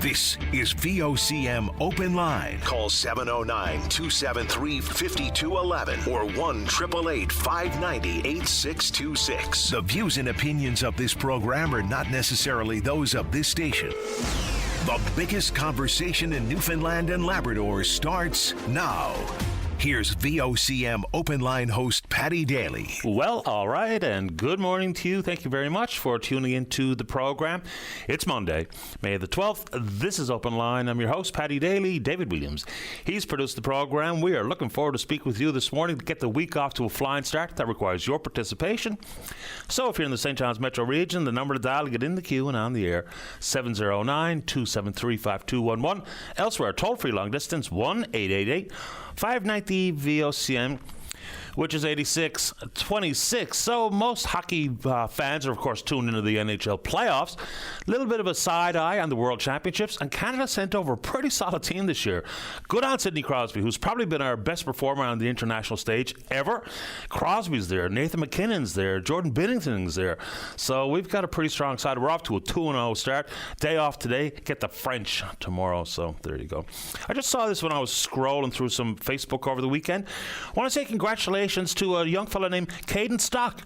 This is VOCM Open Line. Call 709-273-5211 or 1-888-590-8626. The views and opinions of this program are not necessarily those of this station. The biggest conversation in Newfoundland and Labrador starts now. Here's VOCM Open Line host Paddy Daly. Well, all right, and good morning to you. Thank you very much for tuning into the program. It's Monday, May the 12th. This is Open Line. I'm your host, Paddy Daly. David Williams, he's produced the program. We are looking forward to speak with you this morning to get the week off to a flying start. That requires your participation. So if you're in the St. John's metro region, the number to dial to get in the queue and on the air, 709-273-5211. Elsewhere, toll-free long distance, 1-888-590 VOCM, which is 8626. So most hockey fans are, of course, tuned into the NHL playoffs. A little bit of a side eye on the World Championships, and Canada sent over a pretty solid team this year. Good on Sidney Crosby, who's probably been our best performer on the international stage ever. Crosby's there, Nathan McKinnon's there, Jordan Binnington's there. So we've got a pretty strong side. We're off to a 2-0 start. Day off today, get the French tomorrow. So there you go. I just saw this when I was scrolling through some Facebook over the weekend. I want to say congratulations to a young fella named Caden Stock.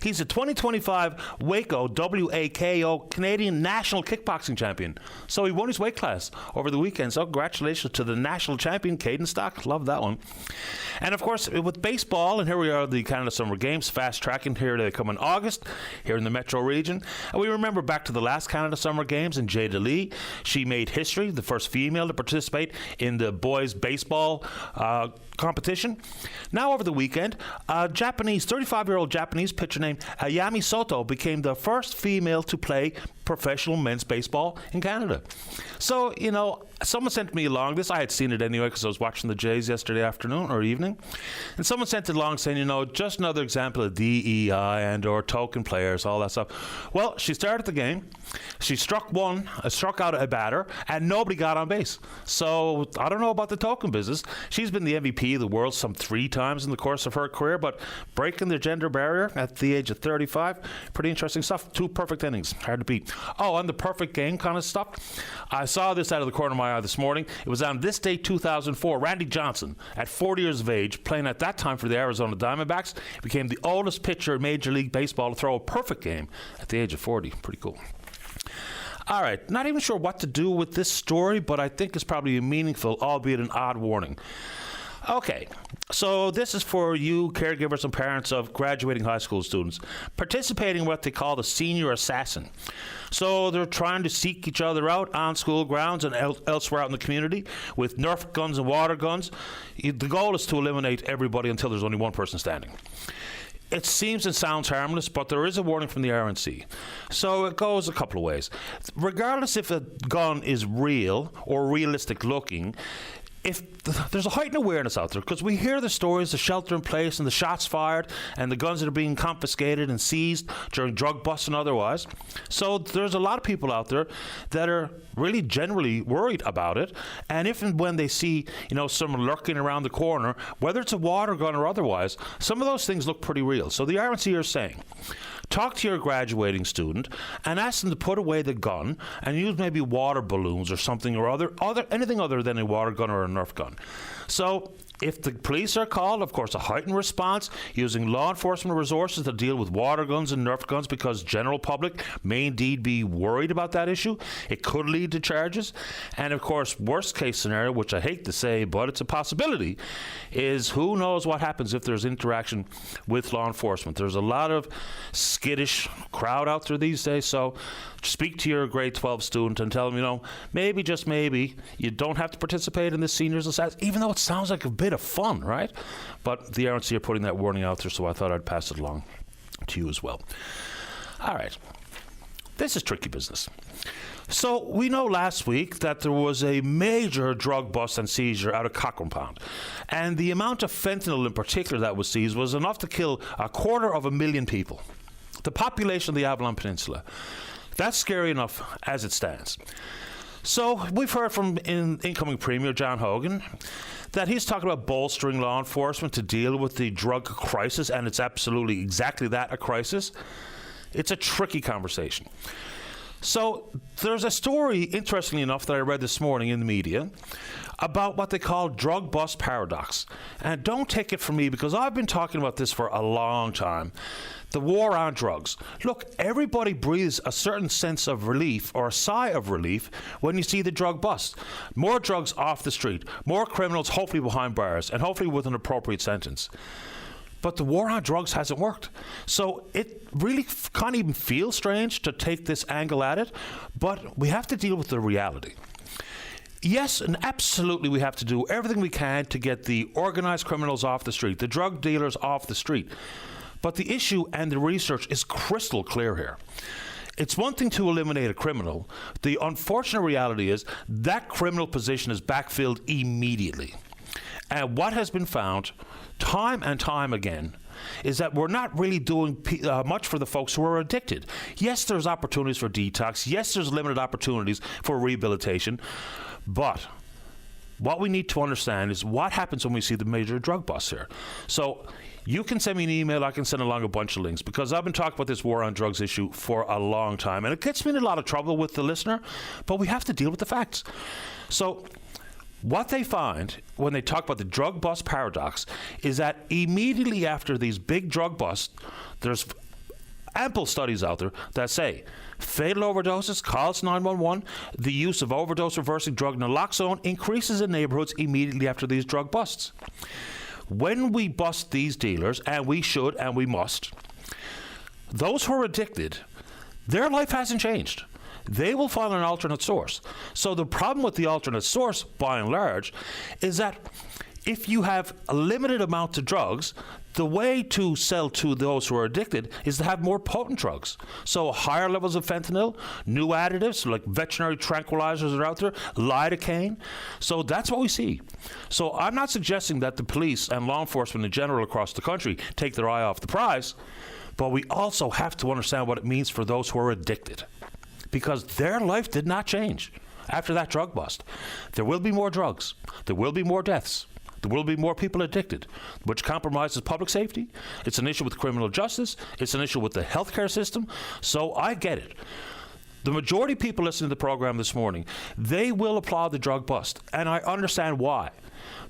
He's a 2025 WAKO, W-A-K-O, Canadian National Kickboxing Champion. So he won his weight class over the weekend. So congratulations to the national champion, Caden Stock. Love that one. And of course, with baseball, and here we are, the Canada Summer Games, fast tracking. Here they come in August, here in the metro region. And we remember back to the last Canada Summer Games, and Jada Lee, she made history, the first female to participate in the boys baseball competition. Now over the weekend, a 35-year-old Japanese pitcher named Ayami Soto became the first female to play professional men's baseball in Canada. So, you know, someone sent me along this. I had seen it anyway because I was watching the Jays yesterday afternoon or evening. And someone sent it along saying, you know, just another example of DEI and or token players, all that stuff. Well, she started the game. She struck out a batter, and nobody got on base. So I don't know about the token business. She's been the MVP of the world some 3 times in the course of her career, but breaking the gender barrier at the age of 35, pretty interesting stuff. 2 perfect innings, hard to beat. Oh, on the perfect game kind of stuff, I saw this out of the corner of my eye this morning. It was on this day 2004. Randy Johnson, at 40 years of age, playing at that time for the Arizona Diamondbacks, became the oldest pitcher in Major League Baseball to throw a perfect game at the age of 40. Pretty cool. All right, not even sure what to do with this story, but I think it's probably meaningful, albeit an odd warning. Okay, so this is for you caregivers and parents of graduating high school students participating in what they call the senior assassin. So they're trying to seek each other out on school grounds and elsewhere out in the community with Nerf guns and water guns. The goal is to eliminate everybody until there's only one person standing. It seems and sounds harmless, but there is a warning from the RNC. So it goes a couple of ways. Regardless if a gun is real or realistic looking, if there's a heightened awareness out there, because we hear the stories, the shelter in place and the shots fired and the guns that are being confiscated and seized during drug busts and otherwise. So there's a lot of people out there that are really generally worried about it. And if and when they see, you know, someone lurking around the corner, whether it's a water gun or otherwise, some of those things look pretty real. So the RNC are saying, talk to your graduating student and ask them to put away the gun and use maybe water balloons or something or anything other than a water gun or a Nerf gun. So if the police are called, of course, a heightened response using law enforcement resources to deal with water guns and Nerf guns because general public may indeed be worried about that issue. It could lead to charges. And of course, worst case scenario, which I hate to say, but it's a possibility, is who knows what happens if there's interaction with law enforcement. There's a lot of skittish crowd out there these days. So speak to your grade 12 student and tell them, you know, maybe, just maybe, you don't have to participate in this seniors assassin, even though it sounds like a bit of fun, right? But the RNC are putting that warning out there, so I thought I'd pass it along to you as well. All right. This is tricky business. So we know last week that there was a major drug bust and seizure out of Cochrane Pound. And the amount of fentanyl in particular that was seized was enough to kill 250,000 people. The population of the Avalon Peninsula. That's scary enough as it stands. So we've heard from incoming Premier John Hogan that he's talking about bolstering law enforcement to deal with the drug crisis, and it's absolutely exactly that, a crisis. It's a tricky conversation. So there's a story, interestingly enough, that I read this morning in the media about what they call drug bust paradox. And don't take it from me, because I've been talking about this for a long time. The war on drugs. Look, everybody breathes a certain sense of relief or a sigh of relief when you see the drug bust. More drugs off the street, more criminals hopefully behind bars, and hopefully with an appropriate sentence. But the war on drugs hasn't worked. So it really can't even feel strange to take this angle at it, but we have to deal with the reality. Yes, and absolutely we have to do everything we can to get the organized criminals off the street, the drug dealers off the street. But the issue and the research is crystal clear here. It's one thing to eliminate a criminal. The unfortunate reality is that criminal position is backfilled immediately. And what has been found time and time again is that we're not really doing much for the folks who are addicted. Yes, there's opportunities for detox. Yes, there's limited opportunities for rehabilitation. But what we need to understand is what happens when we see the major drug busts here. So you can send me an email. I can send along a bunch of links, because I've been talking about this war on drugs issue for a long time. And it gets me in a lot of trouble with the listener, but we have to deal with the facts. So what they find when they talk about the drug bust paradox is that immediately after these big drug busts, there's ample studies out there that say fatal overdoses, calls 911, the use of overdose reversing drug naloxone increases in neighborhoods immediately after these drug busts. When we bust these dealers, and we should and we must, those who are addicted, their life hasn't changed. They will find an alternate source. So the problem with the alternate source, by and large, is that if you have a limited amount of drugs, the way to sell to those who are addicted is to have more potent drugs. So higher levels of fentanyl, new additives like veterinary tranquilizers are out there, lidocaine. So that's what we see. So I'm not suggesting that the police and law enforcement in general across the country take their eye off the prize, but we also have to understand what it means for those who are addicted, because their life did not change after that drug bust. There will be more drugs. There will be more deaths. There will be more people addicted, which compromises public safety. It's an issue with criminal justice. It's an issue with the healthcare system. So I get it. The majority of people listening to the program this morning, they will applaud the drug bust, and I understand why.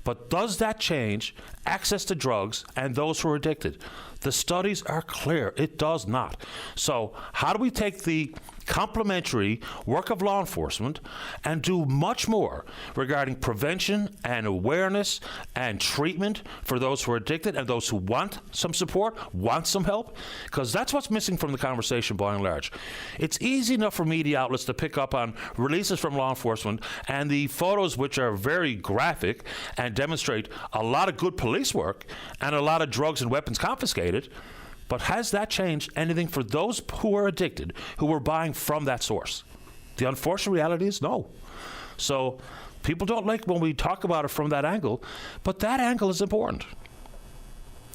But does that change access to drugs and those who are addicted? The studies are clear. It does not. So how do we take the complementary work of law enforcement and do much more regarding prevention and awareness and treatment for those who are addicted and those who want some support, want some help? Because that's what's missing from the conversation by and large. It's easy enough for media outlets to pick up on releases from law enforcement and the photos, which are very graphic and demonstrate a lot of good police work and a lot of drugs and weapons confiscated. But has that changed anything for those who are addicted, who are buying from that source? The unfortunate reality is no. So people don't like when we talk about it from that angle, but that angle is important.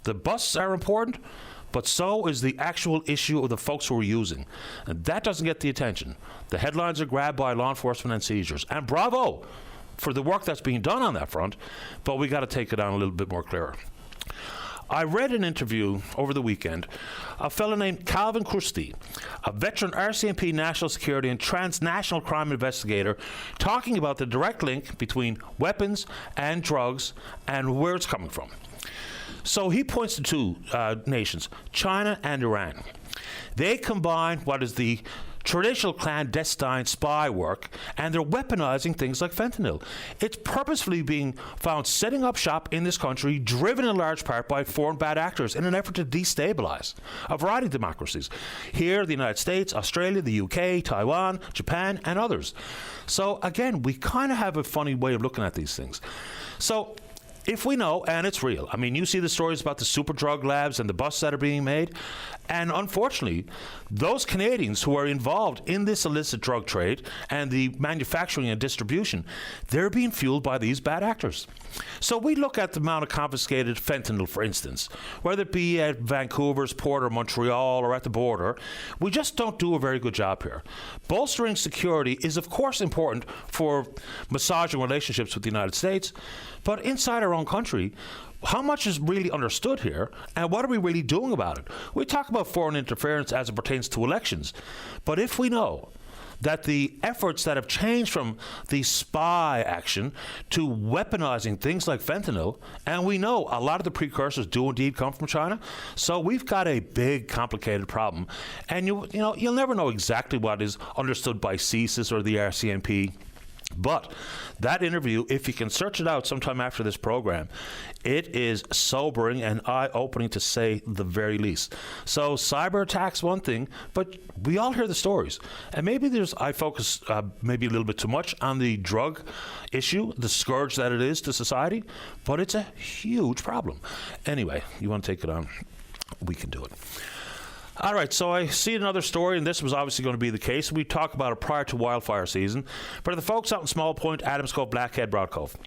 The busts are important, but so is the actual issue of the folks who are using. And that doesn't get the attention. The headlines are grabbed by law enforcement and seizures. And bravo for the work that's being done on that front, but we got to take it on a little bit more clearer. I read an interview over the weekend, a fellow named Calvin Christie, a veteran RCMP national security and transnational crime investigator, talking about the direct link between weapons and drugs and where it's coming from. So he points to two nations, China and Iran. They combine what is the traditional clandestine spy work, and they're weaponizing things like fentanyl. It's purposefully being found setting up shop in this country, driven in large part by foreign bad actors in an effort to destabilize a variety of democracies. Here, the United States, Australia, the UK, Taiwan, Japan, and others. So again, we kind of have a funny way of looking at these things. So if we know, and it's real, I mean, you see the stories about the super drug labs and the busts that are being made, and unfortunately, those Canadians who are involved in this illicit drug trade and the manufacturing and distribution, they're being fueled by these bad actors. So we look at the amount of confiscated fentanyl, for instance, whether it be at Vancouver's port or Montreal or at the border. We just don't do a very good job here. Bolstering security is, of course, important for massaging relationships with the United States, but inside our own country, how much is really understood here, and what are we really doing about it? We talk about foreign interference as it pertains to elections, but if we know that the efforts that have changed from the spy action to weaponizing things like fentanyl, and we know a lot of the precursors do indeed come from China, so we've got a big, complicated problem. And you'll never know exactly what is understood by CSIS or the RCMP. But that interview, if you can search it out sometime after this program, it is sobering and eye-opening to say the very least. So cyber attacks, one thing, but we all hear the stories. And maybe I focus maybe a little bit too much on the drug issue, the scourge that it is to society, but it's a huge problem. Anyway, you want to take it on? We can do it. All right, so I see another story, and this was obviously going to be the case. We talked about it prior to wildfire season, but the folks out in Small Point, Adams Cove, Blackhead, Broad Cove.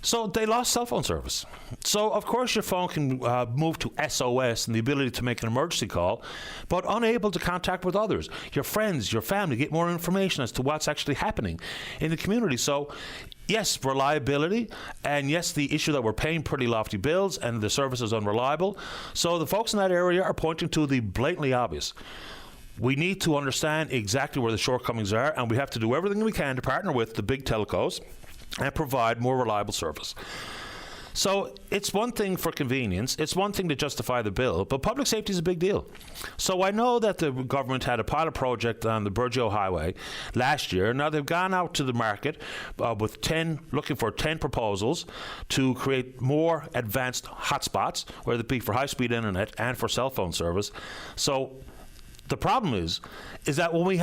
So they lost cell phone service. So, of course, your phone can move to SOS and the ability to make an emergency call, but unable to contact with others, your friends, your family, get more information as to what's actually happening in the community. So, yes, reliability, and yes, the issue that we're paying pretty lofty bills and the service is unreliable. So the folks in that area are pointing to the blatantly obvious. We need to understand exactly where the shortcomings are, and we have to do everything we can to partner with the big telcos and provide more reliable service. So it's one thing for convenience, it's one thing to justify the bill, but public safety is a big deal. So I know that the government had a pilot project on the Burgeo Highway last year. Now they've gone out to the market with looking for 10 proposals to create more advanced hotspots, whether it be for high-speed internet and for cell phone service. So the problem is that when we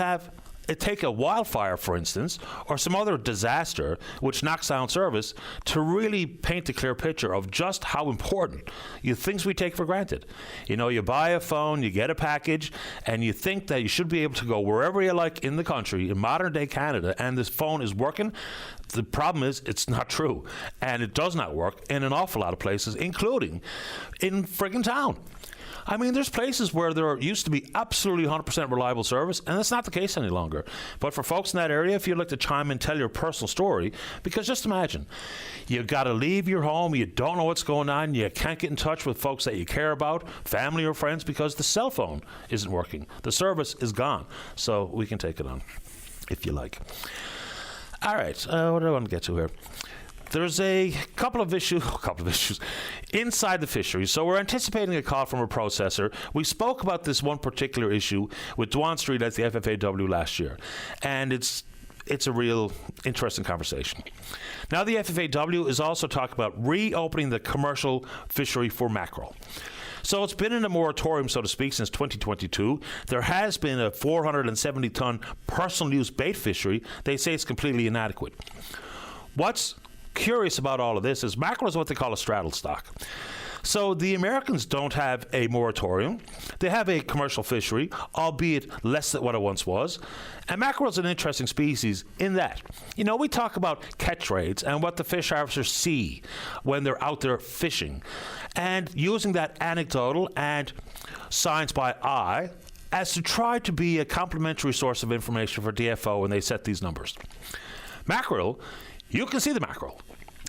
take a wildfire, for instance, or some other disaster which knocks down service, to really paint a clear picture of just how important things we take for granted. You buy a phone, you get a package, and you think that you should be able to go wherever you like in the country, in modern-day Canada, and this phone is working. The problem is it's not true, and it does not work in an awful lot of places, including in friggin' town. I mean, there's places where there used to be absolutely 100% reliable service, and that's not the case any longer. But for folks in that area, if you'd like to chime in, tell your personal story, because just imagine, you've got to leave your home, you don't know what's going on, you can't get in touch with folks that you care about, family or friends, because the cell phone isn't working. The service is gone. So we can take it on, if you like. All right, what do I want to get to here? There's a couple of issues inside the fisheries. So we're anticipating a call from a processor. We spoke about this one particular issue with Dwan Street at the FFAW last year, and it's a real interesting conversation. Now the FFAW is also talking about reopening the commercial fishery for mackerel. So it's been in a moratorium, so to speak, since 2022. There has been a 470-ton personal use bait fishery. They say it's completely inadequate. What's curious about all of this is mackerel is what they call a straddle stock. So the Americans don't have a moratorium. They have a commercial fishery, albeit less than what it once was. And mackerel is an interesting species in that, we talk about catch rates and what the fish harvesters see when they're out there fishing, and using that anecdotal and science by eye as to try to be a complementary source of information for DFO when they set these numbers. Mackerel, you can see the mackerel.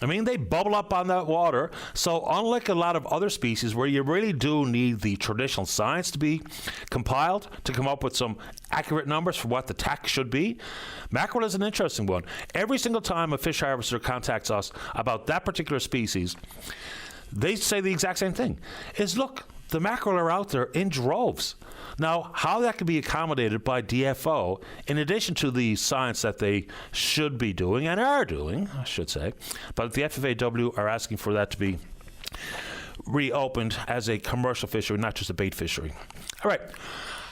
I mean, they bubble up on that water. So unlike a lot of other species where you really do need the traditional science to be compiled to come up with some accurate numbers for what the tax should be, mackerel is an interesting one. Every single time a fish harvester contacts us about that particular species, they say the exact same thing. Look, the mackerel are out there in droves. Now, how that can be accommodated by DFO, in addition to the science that they should be doing, and are doing, I should say, but the FFAW are asking for that to be reopened as a commercial fishery, not just a bait fishery. All right.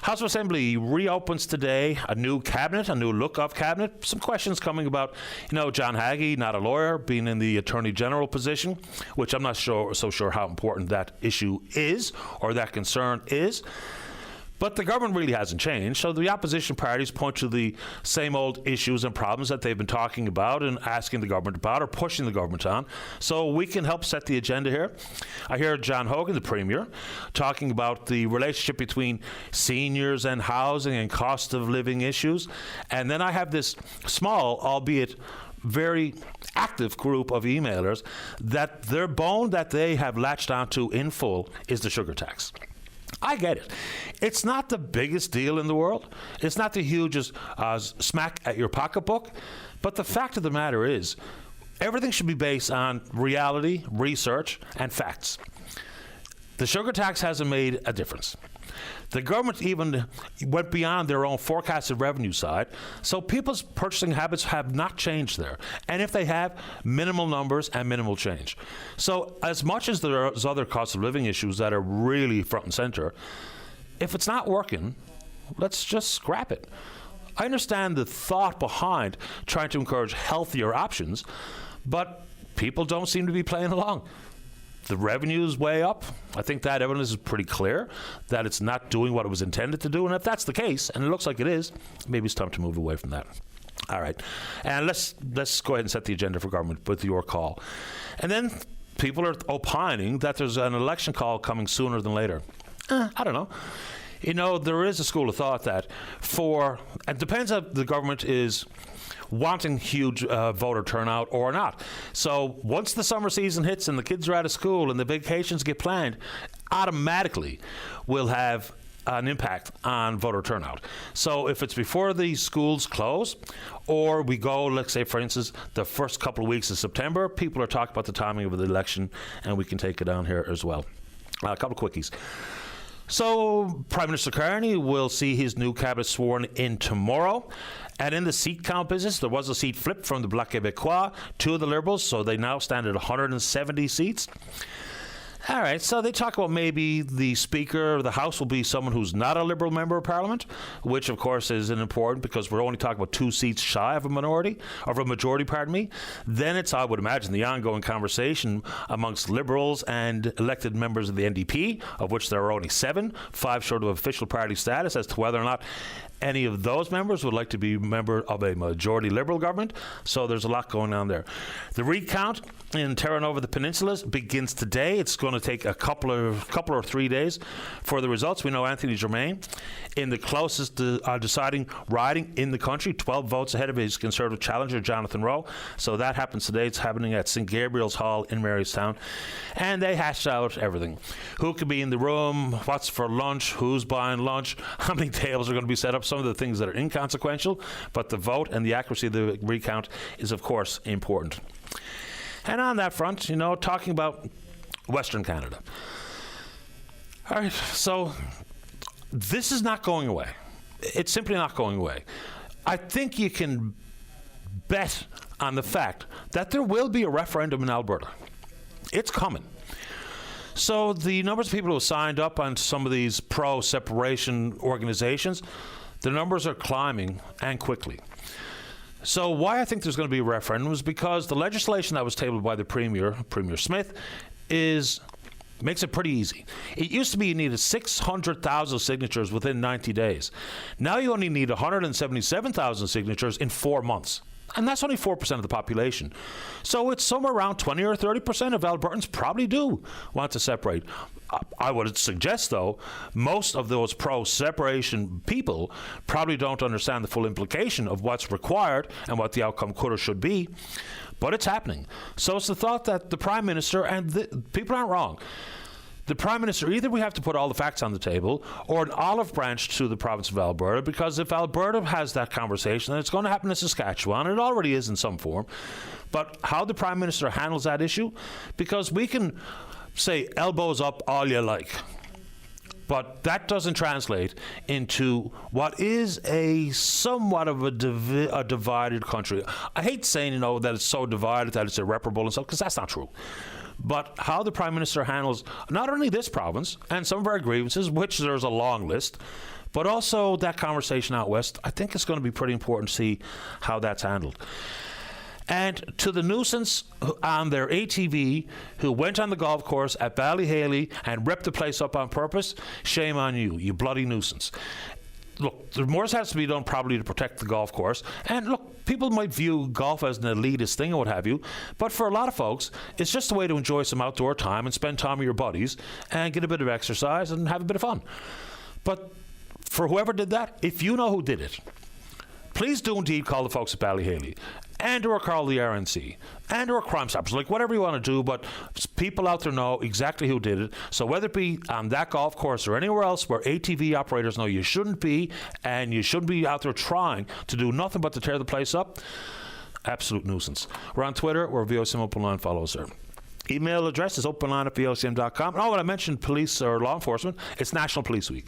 House of Assembly reopens today, a new cabinet, a new look of cabinet. Some questions coming about, John Hagee, not a lawyer, being in the Attorney General position, which I'm not so sure how important that issue is or that concern is. But the government really hasn't changed, so the opposition parties point to the same old issues and problems that they've been talking about and asking the government about or pushing the government on. So we can help set the agenda here. I hear John Hogan, the Premier, talking about the relationship between seniors and housing and cost of living issues. And then I have this small, albeit very active group of emailers that their bone that they have latched onto in full is the sugar tax. I get it. It's not the biggest deal in the world. It's not the hugest smack at your pocketbook. But the fact of the matter is, everything should be based on reality, research, and facts. The sugar tax hasn't made a difference. The government even went beyond their own forecasted revenue side, so people's purchasing habits have not changed there. And if they have, minimal numbers and minimal change. So as much as there's other cost of living issues that are really front and center, if it's not working, let's just scrap it. I understand the thought behind trying to encourage healthier options, but people don't seem to be playing along. The revenue is way up. I think that evidence is pretty clear that it's not doing what it was intended to do. And if that's the case, and it looks like it is, maybe it's time to move away from that. All right. And let's go ahead and set the agenda for government with your call. And then people are opining that there's an election call coming sooner than later. I don't know. You know, there is a school of thought that it depends if the government is wanting huge voter turnout or not. So once the summer season hits and the kids are out of school and the vacations get planned, automatically we'll have an impact on voter turnout. So if it's before the schools close, or we go, let's say, for instance, the first couple of weeks of September, people are talking about the timing of the election, and we can take it down here as well. A couple of quickies. So Prime Minister Carney will see his new cabinet sworn in tomorrow. And in the seat count business, there was a seat flipped from the Bloc Québécois to the Liberals, so they now stand at 170 seats. All right, so they talk about maybe the Speaker of the House will be someone who's not a Liberal member of Parliament, which, of course, is important because we're only talking about 2 seats shy of a majority. Then it's, I would imagine, the ongoing conversation amongst Liberals and elected members of the NDP, of which there are only 7, 5 short of official party status, as to whether or not any of those members would like to be a member of a majority Liberal government. So there's a lot going on there. The recount in Terra Nova, the Peninsulas, begins today. It's going to take a couple or 3 days for the results. We know Anthony Germain in the closest deciding riding in the country, 12 votes ahead of his Conservative challenger, Jonathan Rowe. So that happens today. It's happening at St. Gabriel's Hall in Marystown. And they hashed out everything. Who could be in the room? What's for lunch? Who's buying lunch? How many tables are going to be set up? Some of the things that are inconsequential, but the vote and the accuracy of the recount is, of course, important. And on that front, you know, talking about Western Canada. All right, so this is not going away. It's simply not going away. I think you can bet on the fact that there will be a referendum in Alberta. It's coming. So the numbers of people who signed up on some of these pro-separation organizations, the numbers are climbing, and quickly. So why I think there's going to be a referendum is because the legislation that was tabled by the Premier Smith, makes it pretty easy. It used to be you needed 600,000 signatures within 90 days. Now you only need 177,000 signatures in 4 months. And that's only 4% of the population. So it's somewhere around 20 or 30% of Albertans probably do want to separate. I would suggest, though, most of those pro-separation people probably don't understand the full implication of what's required and what the outcome could or should be. But it's happening. So it's the thought that the Prime Minister, and people aren't wrong, the Prime Minister, either we have to put all the facts on the table or an olive branch to the province of Alberta, because if Alberta has that conversation, then it's going to happen in Saskatchewan. It already is in some form. But how the Prime Minister handles that issue, because we can say elbows up all you like, but that doesn't translate into what is a somewhat of a divided country. I hate saying, you know, that it's so divided that it's irreparable and stuff, because that's not true. But how the Prime Minister handles not only this province and some of our grievances, which there's a long list, but also that conversation out west, I think it's going to be pretty important to see how that's handled. And to the nuisance on their ATV who went on the golf course at Ballyhaley and ripped the place up on purpose, shame on you, you bloody nuisance. Look, there more has to be done probably to protect the golf course. And look, people might view golf as an elitist thing or what have you, but for a lot of folks, it's just a way to enjoy some outdoor time and spend time with your buddies and get a bit of exercise and have a bit of fun. But for whoever did that, if you know who did it, please do indeed call the folks at Ballyhaley, and or call the RNC, and or Crime Stoppers, like whatever you want to do, but people out there know exactly who did it. So whether it be on that golf course or anywhere else where ATV operators know you shouldn't be, and you shouldn't be out there trying to do nothing but to tear the place up, absolute nuisance. We're on Twitter, we're VOCM Open Line, follow us there. Email address is openline@vocm.com. And when I mentioned police or law enforcement, it's National Police Week.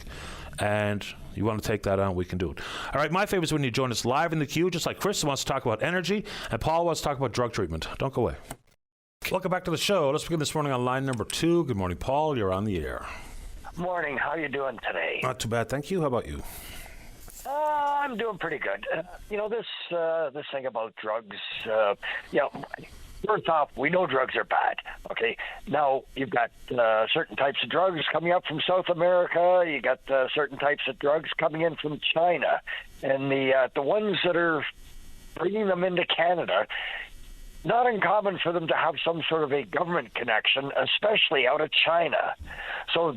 And you want to take that on, we can do it. All right, my favorite is when you join us live in the queue, just like Chris wants to talk about energy, and Paul wants to talk about drug treatment. Don't go away. Welcome back to the show. Let's begin this morning on line number 2. Good morning, Paul. You're on the air. Morning. How you doing today? Not too bad, thank you. How about you? I'm doing pretty good. This thing about drugs, first off, we know drugs are bad, okay? Now, you've got certain types of drugs coming up from South America. You got certain types of drugs coming in from China. And the ones that are bringing them into Canada, not uncommon for them to have some sort of a government connection, especially out of China. So,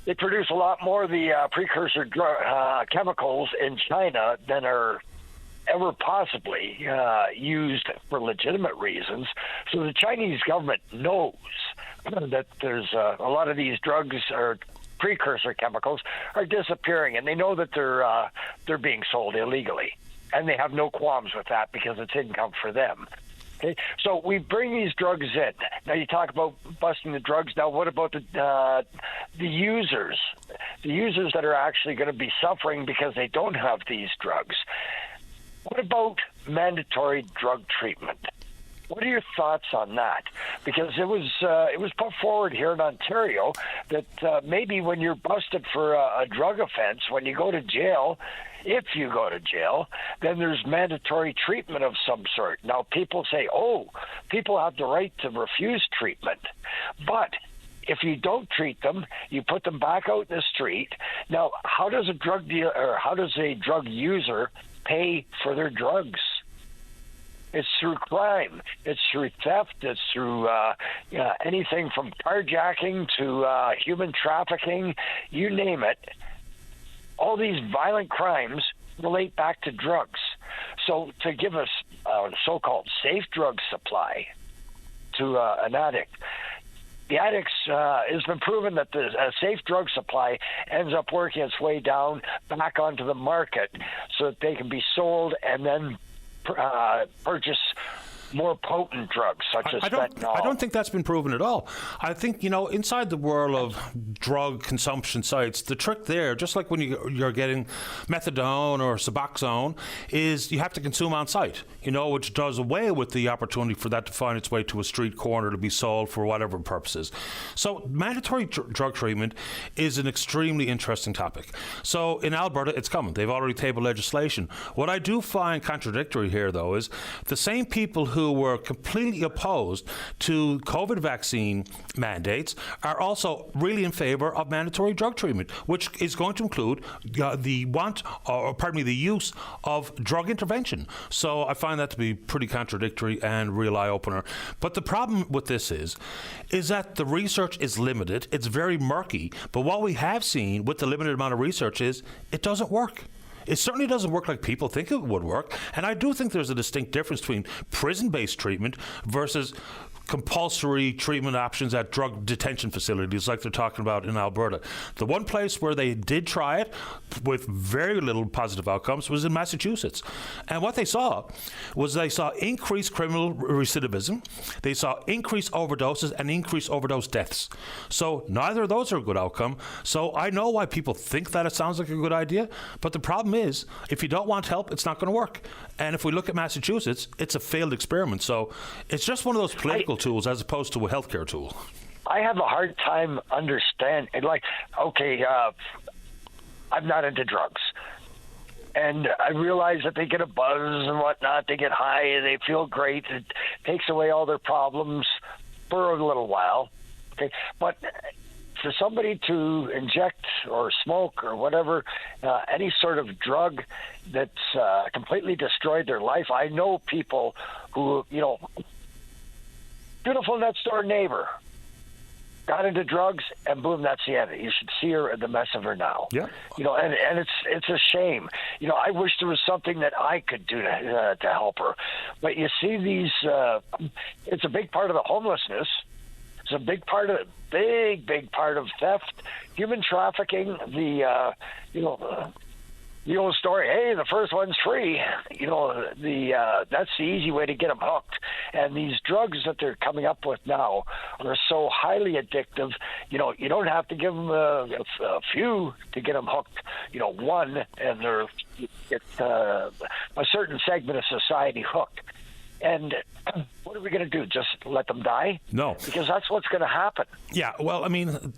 they produce a lot more of the precursor chemicals in China than are ever possibly used for legitimate reasons. So the Chinese government knows that there's a lot of these drugs or precursor chemicals are disappearing, and they know that they're being sold illegally, and they have no qualms with that because it's income for them. Okay, so we bring these drugs in. Now you talk about busting the drugs. Now what about the users? The users that are actually going to be suffering because they don't have these drugs. What about mandatory drug treatment? What are your thoughts on that? Because it was put forward here in Ontario that maybe when you're busted for a drug offense, when you go to jail, if you go to jail, then there's mandatory treatment of some sort. Now, people say, people have the right to refuse treatment. But if you don't treat them, you put them back out in the street. Now, how does a drug dealer or how does a drug user pay for their drugs? It's through crime. It's through theft. It's through anything from carjacking to human trafficking, you name it. All these violent crimes relate back to drugs. So to give us a so-called safe drug supply to an addict, the addicts, it's been proven that a safe drug supply ends up working its way down back onto the market so that they can be sold and then purchase more potent drugs such as fentanyl. I don't think that's been proven at all. I think, inside the world of drug consumption sites, the trick there, just like when you're getting methadone or Suboxone, is you have to consume on site, which does away with the opportunity for that to find its way to a street corner to be sold for whatever purposes. So mandatory drug treatment is an extremely interesting topic. So in Alberta, it's coming. They've already tabled legislation. What I do find contradictory here, though, is the same people who were completely opposed to COVID vaccine mandates are also really in favor of mandatory drug treatment, which is going to include the use of drug intervention. So I find that to be pretty contradictory and real eye-opener. But the problem with this is that the research is limited. It's very murky. But what we have seen with the limited amount of research is it doesn't work. It certainly doesn't work like people think it would work. And I do think there's a distinct difference between prison-based treatment versus compulsory treatment options at drug detention facilities like they're talking about in Alberta. The one place where they did try it with very little positive outcomes was in Massachusetts. And what they saw was increased criminal recidivism, they saw increased overdoses and increased overdose deaths. So neither of those are a good outcome. So I know why people think that it sounds like a good idea, but the problem is if you don't want help, it's not going to work. And if we look at Massachusetts, it's a failed experiment. So it's just one of those political tools as opposed to a healthcare tool. I have a hard time understanding. I'm not into drugs. And I realize that they get a buzz and whatnot. They get high. They feel great. It takes away all their problems for a little while. Okay, but for somebody to inject or smoke or whatever, any sort of drug that's completely destroyed their life. I know people who, beautiful next door neighbor, got into drugs, and boom, that's the end. You should see her, the mess of her now. Yeah. And it's a shame. I wish there was something that I could do to help her. But you see these, it's a big part of the homelessness. It's a big part of big part of theft, human trafficking, the old story, hey, the first one's free. That's the easy way to get them hooked. And these drugs that they're coming up with now are so highly addictive. You don't have to give them a few to get them hooked. One, and they're a certain segment of society hooked. And what are we going to do? Just let them die? No. Because that's what's going to happen. Yeah, well, I mean,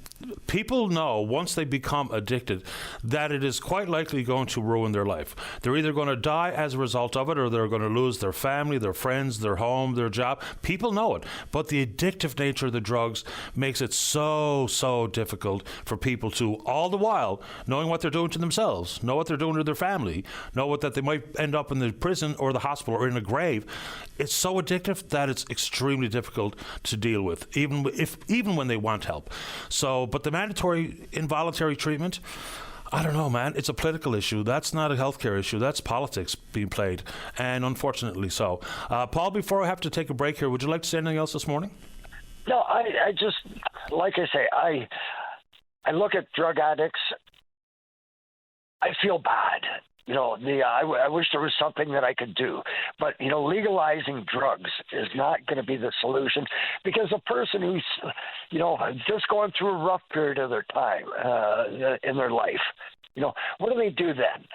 people know once they become addicted that it is quite likely going to ruin their life. They're either going to die as a result of it, or they're going to lose their family, their friends, their home, their job. People know it. But the addictive nature of the drugs makes it so difficult for people to, all the while, knowing what they're doing to themselves, know what they're doing to their family, know that they might end up in the prison or the hospital or in a grave. It's so addictive that it's extremely difficult to deal with, even when they want help. So, but the mandatory involuntary treatment, I don't know, man. It's a political issue. That's not a healthcare issue. That's politics being played, and unfortunately so. Paul, before I have to take a break here, would you like to say anything else this morning? No, I just, like I say, I look at drug addicts, I feel bad. I wish there was something that I could do. But, legalizing drugs is not going to be the solution, because a person who's, just going through a rough period of their time in their life, what do they do then?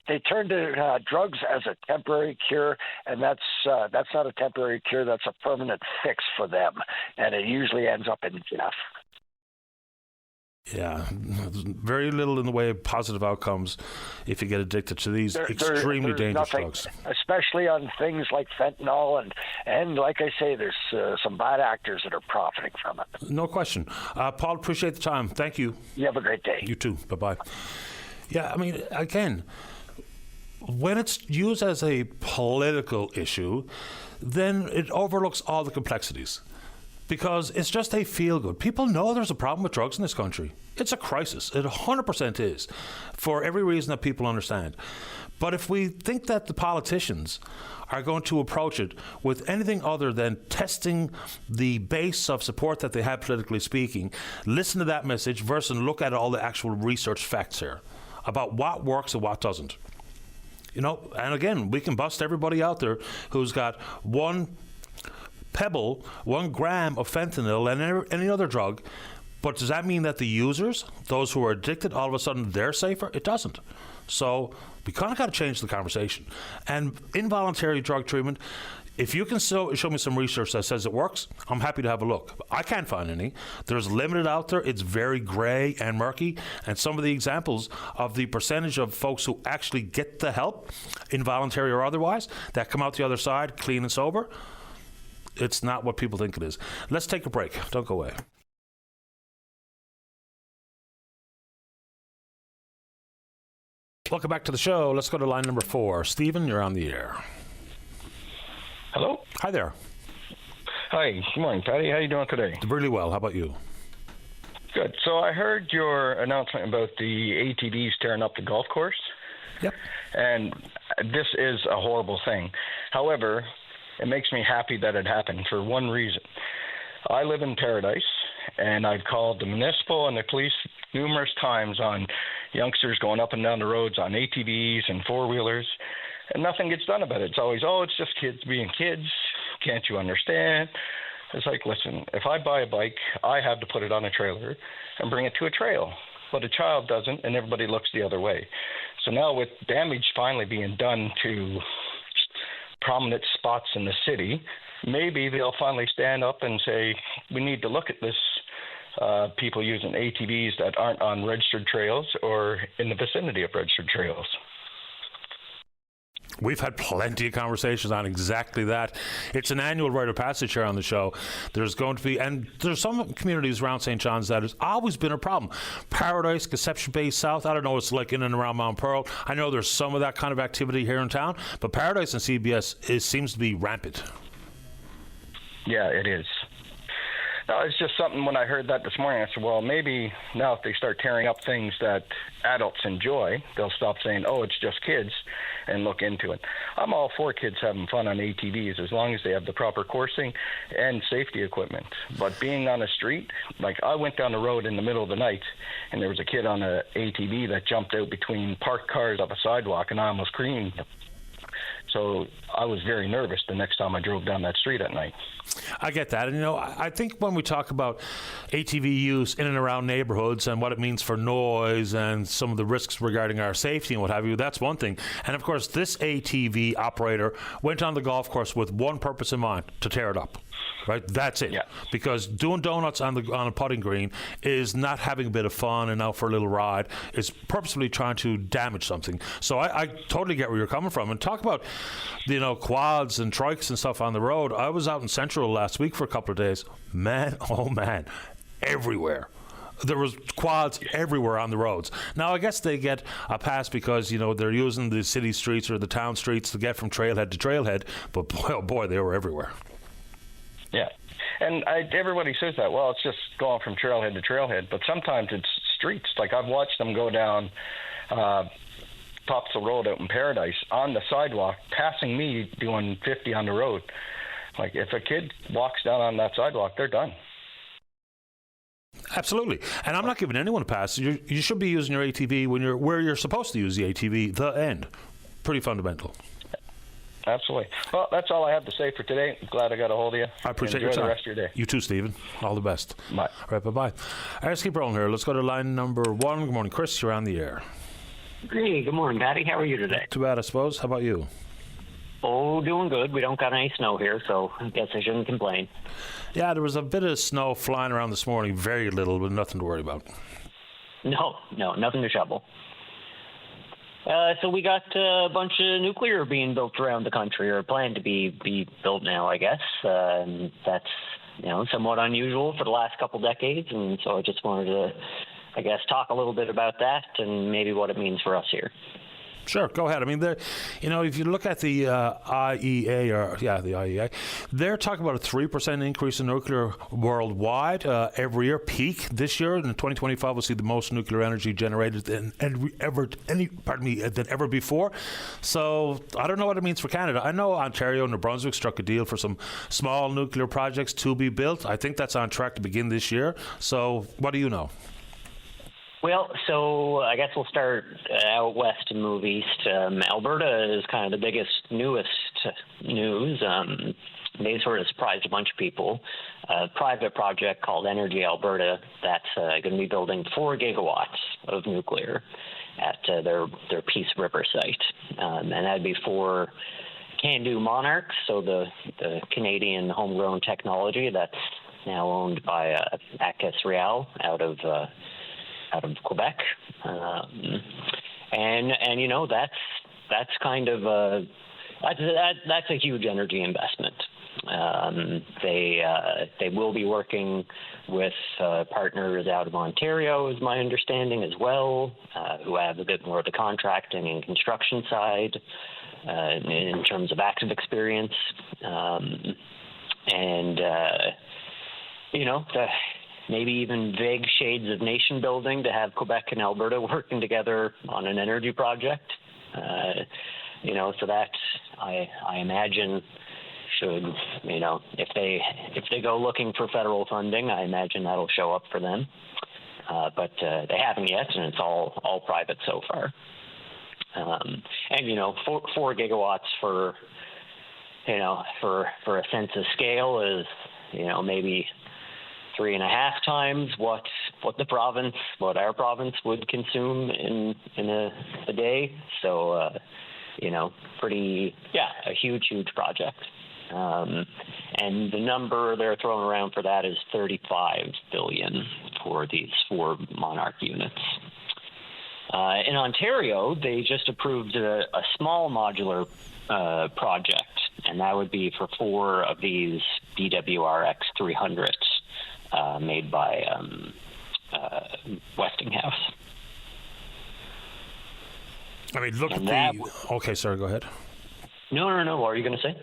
They turn to drugs as a temporary cure, and that's not a temporary cure. That's a permanent fix for them, and it usually ends up in death. Yeah, very little in the way of positive outcomes if you get addicted to these extremely dangerous drugs. Especially on things like fentanyl, and like I say, there's some bad actors that are profiting from it. No question. Paul, appreciate the time. Thank you. You have a great day. You too. Bye-bye. Yeah, I mean, again, when it's used as a political issue, then it overlooks all the complexities. Because it's just a feel-good. People know there's a problem with drugs in this country. It's a crisis. It 100% is, for every reason that people understand. But if we think that the politicians are going to approach it with anything other than testing the base of support that they have politically speaking, listen to that message versus look at all the actual research facts here about what works and what doesn't. And again, we can bust everybody out there who's got one gram of fentanyl and any other drug. But does that mean that the users, those who are addicted, all of a sudden they're safer? It doesn't. So we kind of got to change the conversation. And involuntary drug treatment, if you can show me some research that says it works, I'm happy to have a look. I can't find any. There's limited out there. It's very gray and murky. And some of the examples of the percentage of folks who actually get the help, involuntary or otherwise, that come out the other side clean and sober, it's not what people think it is. Let's take a break. Don't go away. Welcome back to the show. Let's go to line number 4. Stephen, you're on the air. Hello? Hi there. Hi. Good morning, Patty. How are you doing today? Really well. How about you? Good. So I heard your announcement about the ATVs tearing up the golf course. Yep. And this is a horrible thing. However, it makes me happy that it happened for one reason. I live in Paradise, and I've called the municipal and the police numerous times on youngsters going up and down the roads on ATVs and four-wheelers, and nothing gets done about it. It's always, it's just kids being kids. Can't you understand? It's like, listen, if I buy a bike, I have to put it on a trailer and bring it to a trail. But a child doesn't, and everybody looks the other way. So now with damage finally being done to prominent spots in the city, maybe they'll finally stand up and say, we need to look at this, people using ATVs that aren't on registered trails or in the vicinity of registered trails. We've had plenty of conversations on exactly that. It's an annual rite of passage here on the show. There's going to be, and there's some communities around St. John's that has always been a problem. Paradise, Conception Bay South, I don't know what it's like in and around Mount Pearl. I know there's some of that kind of activity here in town, but Paradise and CBS seems to be rampant. Yeah, it is. No, it's just something when I heard that this morning, I said, well, maybe now if they start tearing up things that adults enjoy, they'll stop saying, oh, it's just kids, and look into it. I'm all for kids having fun on ATVs as long as they have the proper coursing and safety equipment. But being on a street, like I went down the road in the middle of the night, and there was a kid on an ATV that jumped out between parked cars off a sidewalk, and I almost screamed. So I was very nervous the next time I drove down that street at night. I get that. And, I think when we talk about ATV use in and around neighborhoods and what it means for noise and some of the risks regarding our safety and what have you, that's one thing. And, of course, this ATV operator went on the golf course with one purpose in mind, to tear it up. Right, that's it. Yeah. Because doing donuts on a putting green is not having a bit of fun and out for a little ride. It's purposefully trying to damage something. So I totally get where you're coming from. And talk about, quads and trikes and stuff on the road. I was out in Central last week for a couple of days. Man, oh man, everywhere. There was quads everywhere on the roads. Now, I guess they get a pass because, they're using the city streets or the town streets to get from trailhead to trailhead. But boy, oh boy, they were everywhere. Yeah, and everybody says that. Well, it's just going from trailhead to trailhead, but sometimes it's streets. Like I've watched them go down Topsail Road out in Paradise on the sidewalk, passing me doing 50 on the road. Like if a kid walks down on that sidewalk, they're done. Absolutely, and I'm not giving anyone a pass. You should be using your ATV when you're where you're supposed to use the ATV. The end. Pretty fundamental. Absolutely. Well, that's all I have to say for today. I'm glad I got a hold of you. I appreciate your time. Enjoy the rest of your day. You too, Stephen. All the best. Bye. All right, bye-bye. All right, let's keep rolling here. Let's go to line number 1. Good morning, Chris. You're on the air. Hey, good morning, Patty. How are you today? Too bad, I suppose. How about you? Oh, doing good. We don't got any snow here, so I guess I shouldn't complain. Yeah, there was a bit of snow flying around this morning. Very little, but nothing to worry about. No, nothing to shovel. So we got a bunch of nuclear being built around the country, or planned to be built now, I guess. That's, somewhat unusual for the last couple decades, and so I just wanted to, I guess, talk a little bit about that and maybe what it means for us here. Sure, go ahead. I mean, if you look at the IEA, they're talking about a 3% increase in nuclear worldwide every year. Peak this year in 2025, we'll see the most nuclear energy generated than ever before. So I don't know what it means for Canada. I know Ontario and New Brunswick struck a deal for some small nuclear projects to be built. I think that's on track to begin this year. So what do you know? Well, so I guess we'll start out west and move east. Alberta is kind of the newest news. They sort of surprised a bunch of people. A private project called Energy Alberta that's going to be building 4 gigawatts of nuclear at their Peace River site. And that'd be for CANDU Monarchs, so the Canadian homegrown technology that's now owned by Acas Real out of Quebec, and that's kind of that's a huge energy investment. They will be working with partners out of Ontario, is my understanding as well, who have a bit more of the contracting and construction side in terms of active experience, maybe even vague shades of nation building to have Quebec and Alberta working together on an energy project. So that I imagine should, if they go looking for federal funding, I imagine that'll show up for them. But they haven't yet, and it's all private so far. 4 gigawatts for a sense of scale is, maybe 3.5 times what our province would consume in a day. So, a huge project. And the number they're throwing around for that is $35 billion for these 4 Monarch units. In Ontario, they just approved a small modular project, and that would be for 4 of these BWRX 300s. Made by Westinghouse. I mean, look and at okay, sorry, go ahead. No. What are you going to say?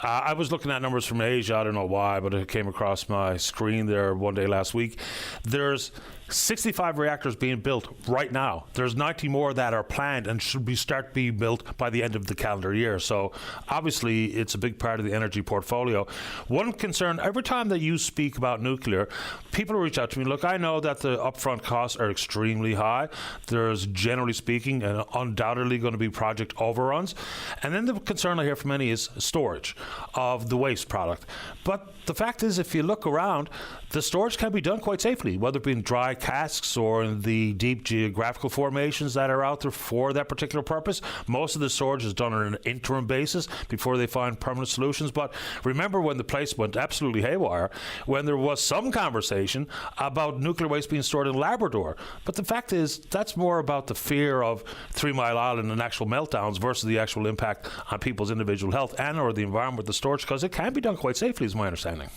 I was looking at numbers from Asia. I don't know why, but it came across my screen there one day last week. There's 65 reactors being built right now. There's 90 more that are planned and should start being built by the end of the calendar year. So obviously it's a big part of the energy portfolio. One concern, every time that you speak about nuclear, people reach out to me, look, I know that the upfront costs are extremely high. There's, generally speaking, and undoubtedly going to be project overruns. And then the concern I hear from many is storage of the waste product. But the fact is, if you look around, the storage can be done quite safely, whether it be in dry casks or in the deep geographical formations that are out there for that particular purpose. Most of the storage is done on an interim basis before they find permanent solutions. But remember when the place went absolutely haywire, when there was some conversation about nuclear waste being stored in Labrador. But the fact is, that's more about the fear of 3 Mile Island and actual meltdowns versus the actual impact on people's individual health and or the environment with the storage, because it can be done quite safely, is my understanding.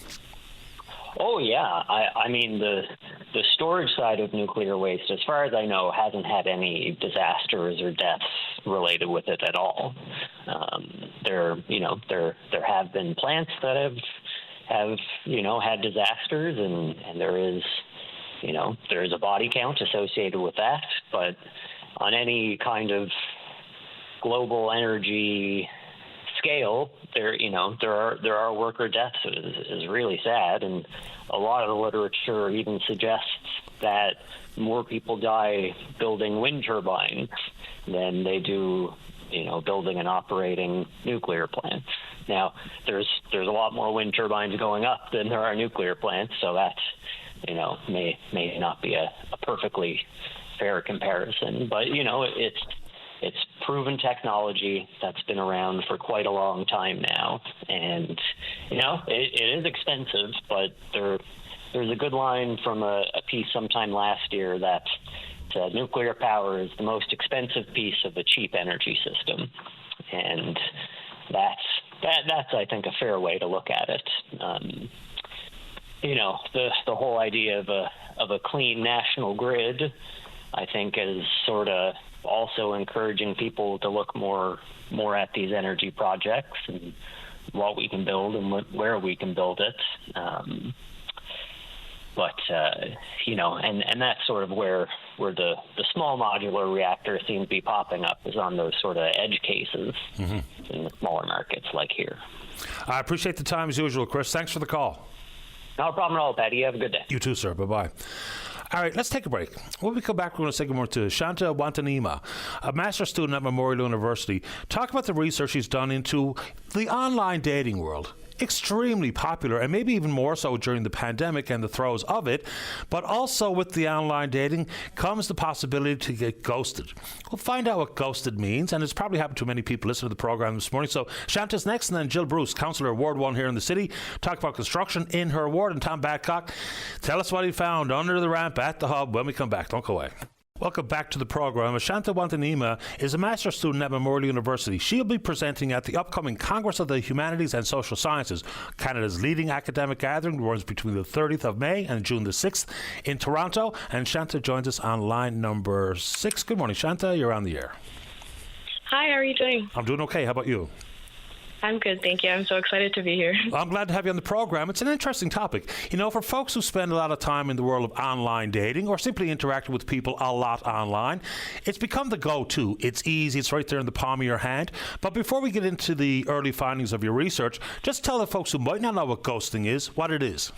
Oh, yeah. I mean, the storage side of nuclear waste, as far as I know, hasn't had any disasters or deaths related with it at all. There have been plants that have had disasters, and there is a body count associated with that. But on any kind of global energy scale, there are worker deaths. Is really sad, and a lot of the literature even suggests that more people die building wind turbines than they do, building and operating nuclear plants. Now, there's a lot more wind turbines going up than there are nuclear plants, so that may not be a perfectly fair comparison, but it's proven technology that's been around for quite a long time now, and it is expensive, but there's a good line from a piece sometime last year that nuclear power is the most expensive piece of the cheap energy system, and that's I think a fair way to look at it. The whole idea of a clean national grid, I think, is sort of also encouraging people to look more at these energy projects and what we can build and where we can build it. And that's sort of where the small modular reactor seems to be popping up, is on those sort of edge cases in the smaller markets like here. I appreciate the time as usual, Chris. Thanks for the call. No problem at all, Patty. You have a good day. You too, sir. Bye-bye. All right, let's take a break. When we come back, we're going to say good morning to Shanta Wantanima, a master's student at Memorial University. Talk about the research she's done into the online dating world. Extremely popular, and maybe even more so during the pandemic and the throes of it. But also with the online dating comes the possibility to get ghosted. We'll find out what ghosted means, and it's probably happened to many people listening to the program this morning. So Shanta's next, and then Jill Bruce, councillor Ward 1 here in the city, talk about construction in her ward. And Tom Badcock, tell us what he found under the ramp at the hub when we come back. Don't go away. Welcome back to the program. Shanta Wantanima is a master's student at Memorial University. She'll be presenting at the upcoming Congress of the Humanities and Social Sciences, Canada's leading academic gathering, runs between the 30th of May and June the 6th in Toronto. And Shanta joins us on line number 6. Good morning, Shanta. You're on the air. Hi, how are you doing? I'm doing okay. How about you? I'm good, thank you. I'm so excited to be here. Well, I'm glad to have you on the program. It's an interesting topic. For folks who spend a lot of time in the world of online dating or simply interacting with people a lot online, it's become the go-to. It's easy. It's right there in the palm of your hand. But before we get into the early findings of your research, just tell the folks who might not know what ghosting is, what it is.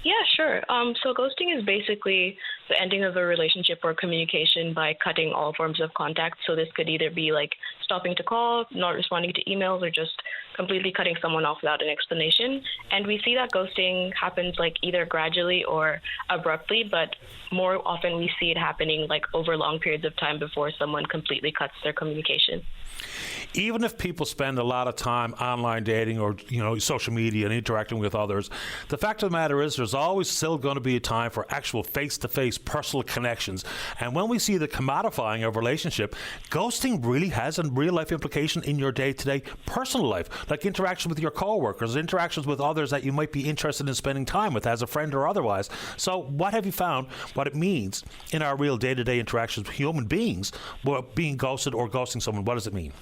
Yeah, sure. So ghosting is basically the ending of a relationship or communication by cutting all forms of contact. So this could either be like stopping to call, not responding to emails, or just completely cutting someone off without an explanation. And we see that ghosting happens like either gradually or abruptly, but more often we see it happening like over long periods of time before someone completely cuts their communication. Even if people spend a lot of time online dating or, social media and interacting with others, the fact of the matter is there's always still going to be a time for actual face-to-face personal connections. And when we see the commodifying of relationship, ghosting really has a real-life implication in your day-to-day personal life, like interaction with your co-workers, interactions with others that you might be interested in spending time with as a friend or otherwise. So what have you found, what it means in our real day-to-day interactions with human beings, being ghosted or ghosting someone? What does it mean?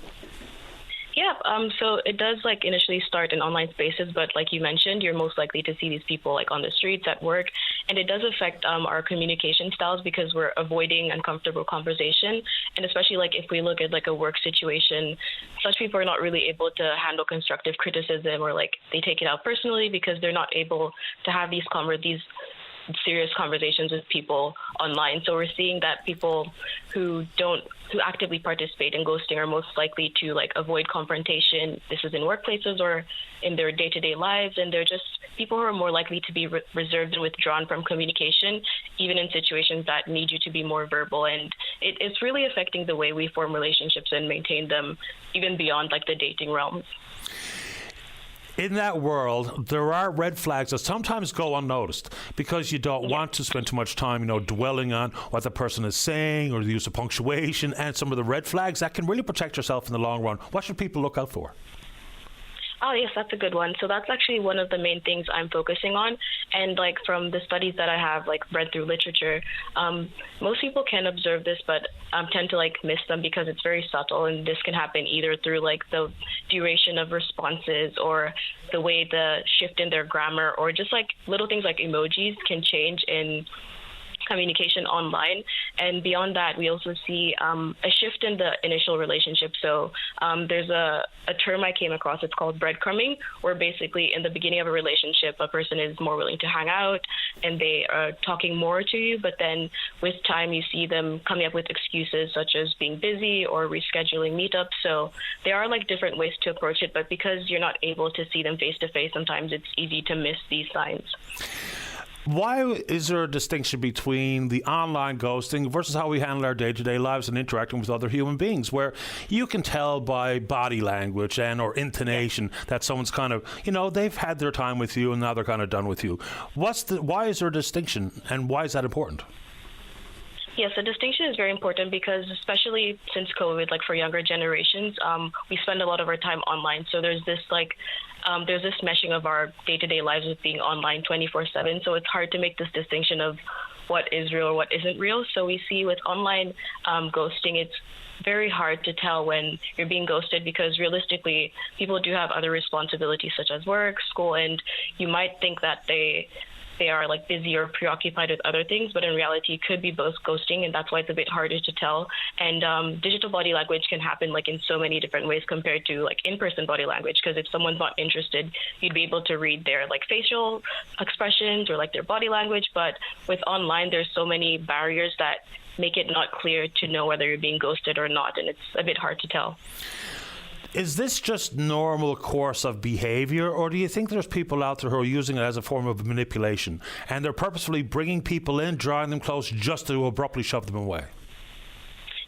Yeah, Yeah, so it does like initially start in online spaces, but like you mentioned, you're most likely to see these people like on the streets, at work, and it does affect our communication styles because we're avoiding uncomfortable conversation, and especially like if we look at like a work situation, such people are not really able to handle constructive criticism, or like they take it out personally because they're not able to have these serious conversations with people online. So we're seeing that people who actively participate in ghosting are most likely to like avoid confrontation. This is in workplaces or in their day-to-day lives, and they're just people who are more likely to be reserved and withdrawn from communication, even in situations that need you to be more verbal. And it's really affecting the way we form relationships and maintain them, even beyond like the dating realms. In that world, there are red flags that sometimes go unnoticed because you don't want to spend too much time, dwelling on what the person is saying or the use of punctuation and some of the red flags that can really protect yourself in the long run. What should people look out for? Oh, yes, that's a good one. So that's actually one of the main things I'm focusing on. And like from the studies that I have like read through literature, most people can observe this, but tend to like miss them because it's very subtle. And this can happen either through like the duration of responses or the way the shift in their grammar, or just like little things like emojis can change in communication online. And beyond that, we also see a shift in the initial relationship. So there's a term I came across, it's called breadcrumbing, where basically in the beginning of a relationship, a person is more willing to hang out and they are talking more to you, but then with time you see them coming up with excuses such as being busy or rescheduling meetups. So there are like different ways to approach it, but because you're not able to see them face to face, sometimes it's easy to miss these signs. Why is there a distinction between the online ghosting versus how we handle our day-to-day lives and interacting with other human beings, where you can tell by body language or intonation that someone's kind of, they've had their time with you and now they're kind of done with you? Why is there a distinction, and why is that important? Yes, the distinction is very important because especially since COVID, like for younger generations, we spend a lot of our time online. So there's this meshing of our day-to-day lives with being online 24/7. So it's hard to make this distinction of what is real or what isn't real. So we see with online ghosting, it's very hard to tell when you're being ghosted because realistically, people do have other responsibilities such as work, school, and you might think that they are like busy or preoccupied with other things, but in reality it could be both ghosting, and that's why it's a bit harder to tell. And digital body language can happen like in so many different ways compared to like in-person body language, because if someone's not interested, you'd be able to read their like facial expressions or like their body language. But with online, there's so many barriers that make it not clear to know whether you're being ghosted or not, and it's a bit hard to tell. Is this just normal course of behavior, or do you think there's people out there who are using it as a form of manipulation and they're purposefully bringing people in, drawing them close just to abruptly shove them away?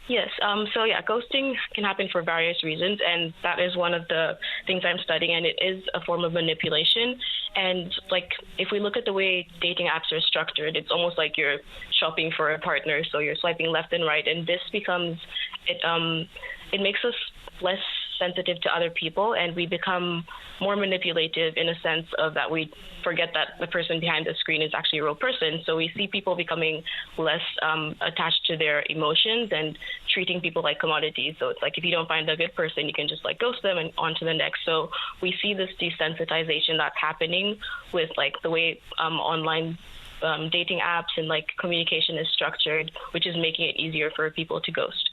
Yes. So yeah, ghosting can happen for various reasons, and that is one of the things I'm studying, and it is a form of manipulation. And like, if we look at the way dating apps are structured, it's almost like you're shopping for a partner. So you're swiping left and right, and this becomes it makes us less sensitive to other people, and we become more manipulative in a sense of that we forget that the person behind the screen is actually a real person. So we see people becoming less attached to their emotions and treating people like commodities. So it's like if you don't find a good person, you can just like ghost them and on to the next. So we see this desensitization that's happening with like the way online dating apps and like communication is structured, which is making it easier for people to ghost.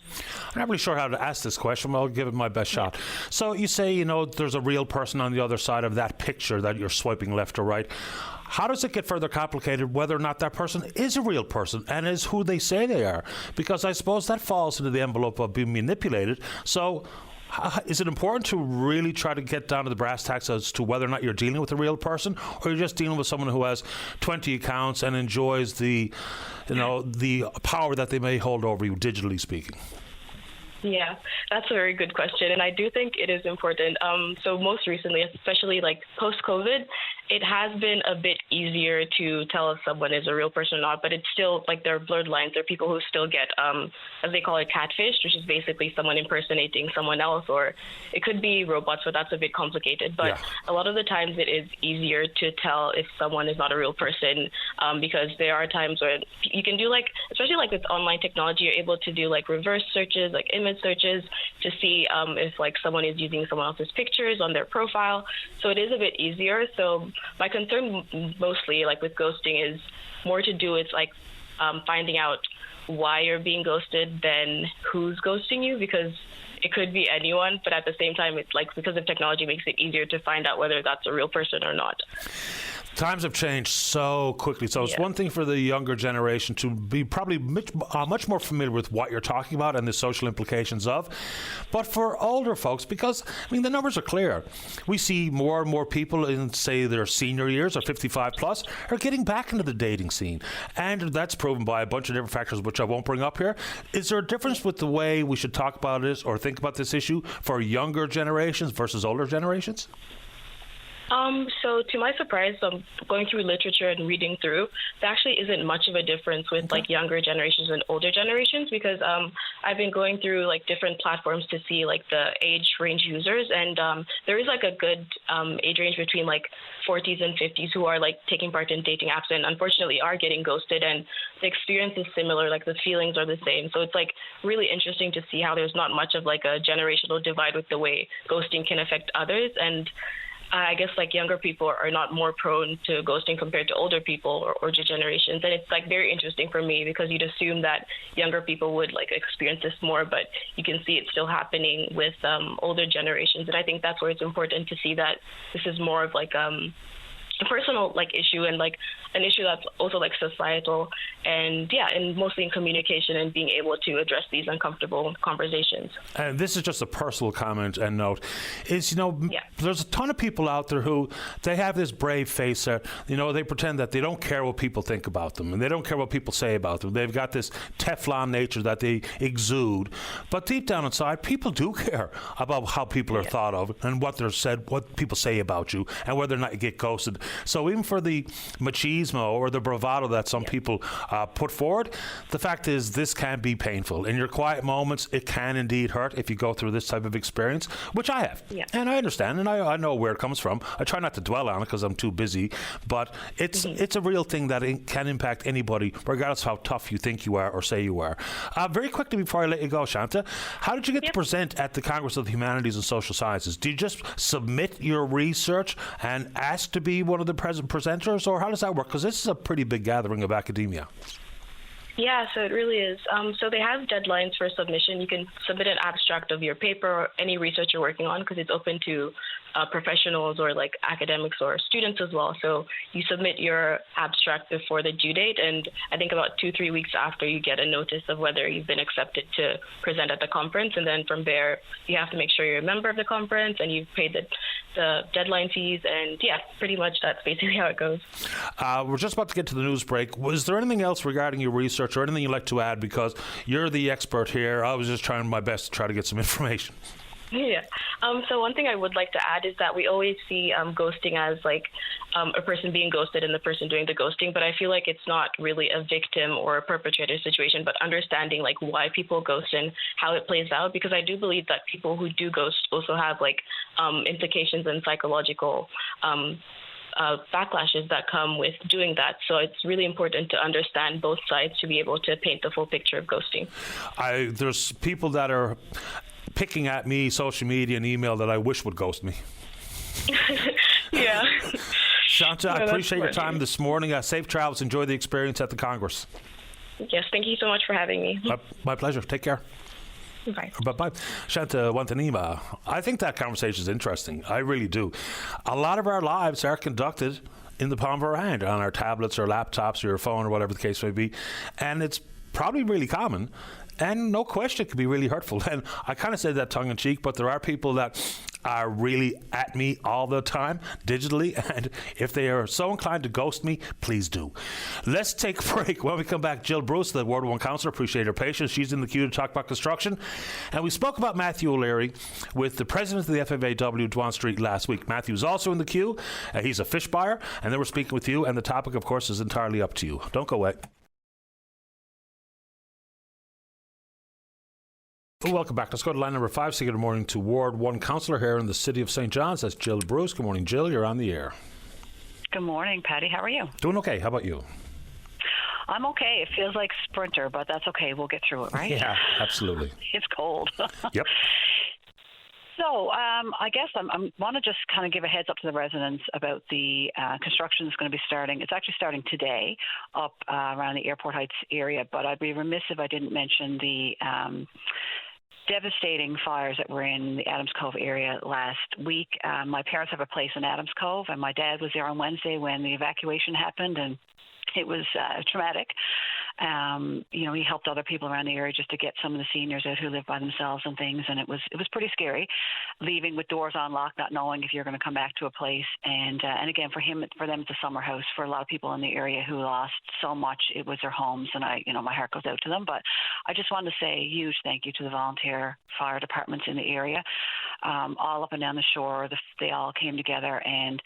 I'm not really sure how to ask this question, but I'll give it my best shot. So you say, there's a real person on the other side of that picture that you're swiping left or right. How does it get further complicated whether or not that person is a real person and is who they say they are? Because I suppose that falls into the envelope of being manipulated. So is it important to really try to get down to the brass tacks as to whether or not you're dealing with a real person, or you're just dealing with someone who has 20 accounts and enjoys the power that they may hold over you, digitally speaking? Yeah, that's a very good question, and I do think it is important. So most recently, especially like post-COVID, it has been a bit easier to tell if someone is a real person or not, but it's still like there are blurred lines. There are people who still get, as they call it, catfished, which is basically someone impersonating someone else, or it could be robots, but that's a bit complicated. But a lot of the times it is easier to tell if someone is not a real person, because there are times where you can do like, especially like with online technology, you're able to do like reverse searches, like image searches, to see if like someone is using someone else's pictures on their profile. So it is a bit easier. So my concern mostly like with ghosting is more to do with like finding out why you're being ghosted than who's ghosting you, because it could be anyone, but at the same time, it's like because of technology makes it easier to find out whether that's a real person or not. Times have changed so quickly. So it's one thing for the younger generation to be probably much more familiar with what you're talking about and the social implications of. But for older folks, because, I mean, the numbers are clear. We see more and more people in, say, their senior years or 55 plus are getting back into the dating scene. And that's proven by a bunch of different factors, which I won't bring up here. Is there a difference with the way we should talk about this or think about this issue for younger generations versus older generations? So to my surprise, going through literature and reading through, there actually isn't much of a difference with like younger generations and older generations, because I've been going through like different platforms to see like the age range users, and there is like a good age range between like 40s and 50s who are like taking part in dating apps and unfortunately are getting ghosted, and the experience is similar, like the feelings are the same. So it's like really interesting to see how there's not much of like a generational divide with the way ghosting can affect others. And I guess like younger people are not more prone to ghosting compared to older people or older generations. And it's like very interesting for me, because you'd assume that younger people would like experience this more, but you can see it still happening with older generations. And I think that's where it's important to see that this is more of like a personal like issue, and like an issue that's also like societal, and and mostly in communication and being able to address these uncomfortable conversations. And this is just a personal comment and note, is there's a ton of people out there who they have this brave face that they pretend that they don't care what people think about them and they don't care what people say about them. They've got this Teflon nature that they exude, but deep down inside people do care about how people are thought of and what they're said, what people say about you, and whether or not you get ghosted. So even for the machismo or the bravado that some people put forward, the fact is this can be painful. In your quiet moments, it can indeed hurt if you go through this type of experience, which I have. And I understand, and I know where it comes from. I try not to dwell on it because I'm too busy, but it's a real thing that it can impact anybody, regardless of how tough you think you are or say you are. Very quickly before I let you go, Shanta, how did you get to present at the Congress of the Humanities and Social Sciences? Did you just submit your research and ask to be one of the presenters, or how does that work? Because this is a pretty big gathering of academia. Yeah, so it really is. So they have deadlines for submission. You can submit an abstract of your paper or any research you're working on, because it's open to professionals or like academics or students as well. So you submit your abstract before the due date, and I think about 2-3 weeks after you get a notice of whether you've been accepted to present at the conference. And then from there, you have to make sure you're a member of the conference and you've paid the deadline fees. And pretty much that's basically how it goes. We're just about to get to the news break. Was there anything else regarding your research or anything you'd like to add? Because you're the expert here. I was just trying my best to try to get some information. So one thing I would like to add is that we always see ghosting as like a person being ghosted and the person doing the ghosting, but I feel like it's not really a victim or a perpetrator situation, but understanding like why people ghost and how it plays out, because I do believe that people who do ghost also have like implications and psychological backlashes that come with doing that. So it's really important to understand both sides to be able to paint the full picture of ghosting. There's people that are picking at me, social media and email, that I wish would ghost me. Shanta, I appreciate your time this morning. Safe travels. Enjoy the experience at the Congress. Yes, thank you so much for having me. My pleasure. Take care. Bye. Bye-bye. Shanta Wantanima, I think that conversation is interesting. I really do. A lot of our lives are conducted in the palm of our hand, on our tablets or laptops or your phone or whatever the case may be. And it's probably really common. And no question, it can be really hurtful. And I kind of said that tongue-in-cheek, but there are people that are really at me all the time, digitally, and if they are so inclined to ghost me, please do. Let's take a break. When we come back, Jill Bruce, the Ward 1 councillor, appreciate her patience. She's in the queue to talk about construction. And we spoke about Matthew O'Leary with the president of the FFAW, Dwan Street, last week. Matthew's also in the queue. He's a fish buyer, and then we're speaking with you, and the topic, of course, is entirely up to you. Don't go away. Welcome back. Let's go to line number 5. Say good morning to Ward 1 councillor here in the city of St. John's. That's Jill Bruce. Good morning, Jill. You're on the air. Good morning, Patty. How are you? Doing okay. How about you? I'm okay. It feels like sprinter, but that's okay. We'll get through it, right? Yeah, absolutely. It's cold. Yep. So I guess I want to just kind of give a heads up to the residents about the construction that's going to be starting. It's actually starting today up around the Airport Heights area, but I'd be remiss if I didn't mention the devastating fires that were in the Adams Cove area last week. My parents have a place in Adams Cove, and my dad was there on Wednesday when the evacuation happened, and it was traumatic. He helped other people around the area just to get some of the seniors out who live by themselves and things, and it was pretty scary, leaving with doors unlocked, not knowing if you're going to come back to a place. And again, for them, it's a summer house. For a lot of people in the area who lost so much, it was their homes, and my heart goes out to them. But I just wanted to say a huge thank you to the volunteer fire departments in the area, all up and down the shore. They all came together, and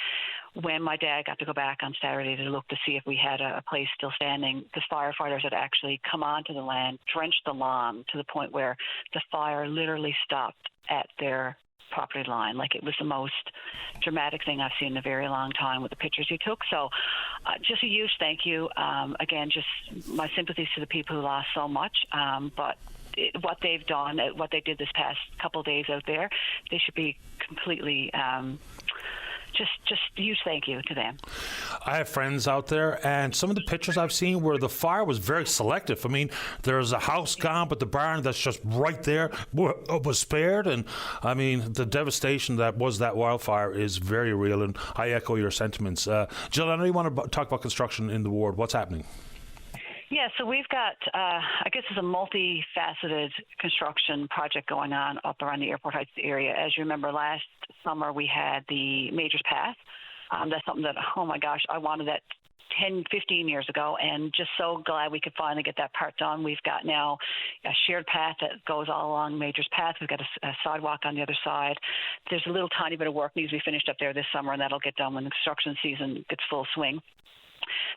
when my dad got to go back on Saturday to look to see if we had a place still standing, the firefighters had actually come onto the land, drenched the lawn to the point where the fire literally stopped at their property line. Like, it was the most dramatic thing I've seen in a very long time with the pictures he took. So just a huge thank you. Again, just my sympathies to the people who lost so much. But what they've done, what they did this past couple of days out there, they should be completely... Just a huge thank you to them. I have friends out there, and some of the pictures I've seen where the fire was very selective. I mean, there's a house gone, but the barn that's just right there was spared. And I mean, the devastation that was that wildfire is very real, and I echo your sentiments. Jill, I know you want to talk about construction in the ward. What's happening? Yeah, so we've got, I guess it's a multifaceted construction project going on up around the Airport Heights area. As you remember, last summer we had the Majors Path. That's something that, oh my gosh, I wanted that 10, 15 years ago, and just so glad we could finally get that part done. We've got now a shared path that goes all along Majors Path. We've got a sidewalk on the other side. There's a little tiny bit of work needs to be finished up there this summer, and that'll get done when the construction season gets full swing.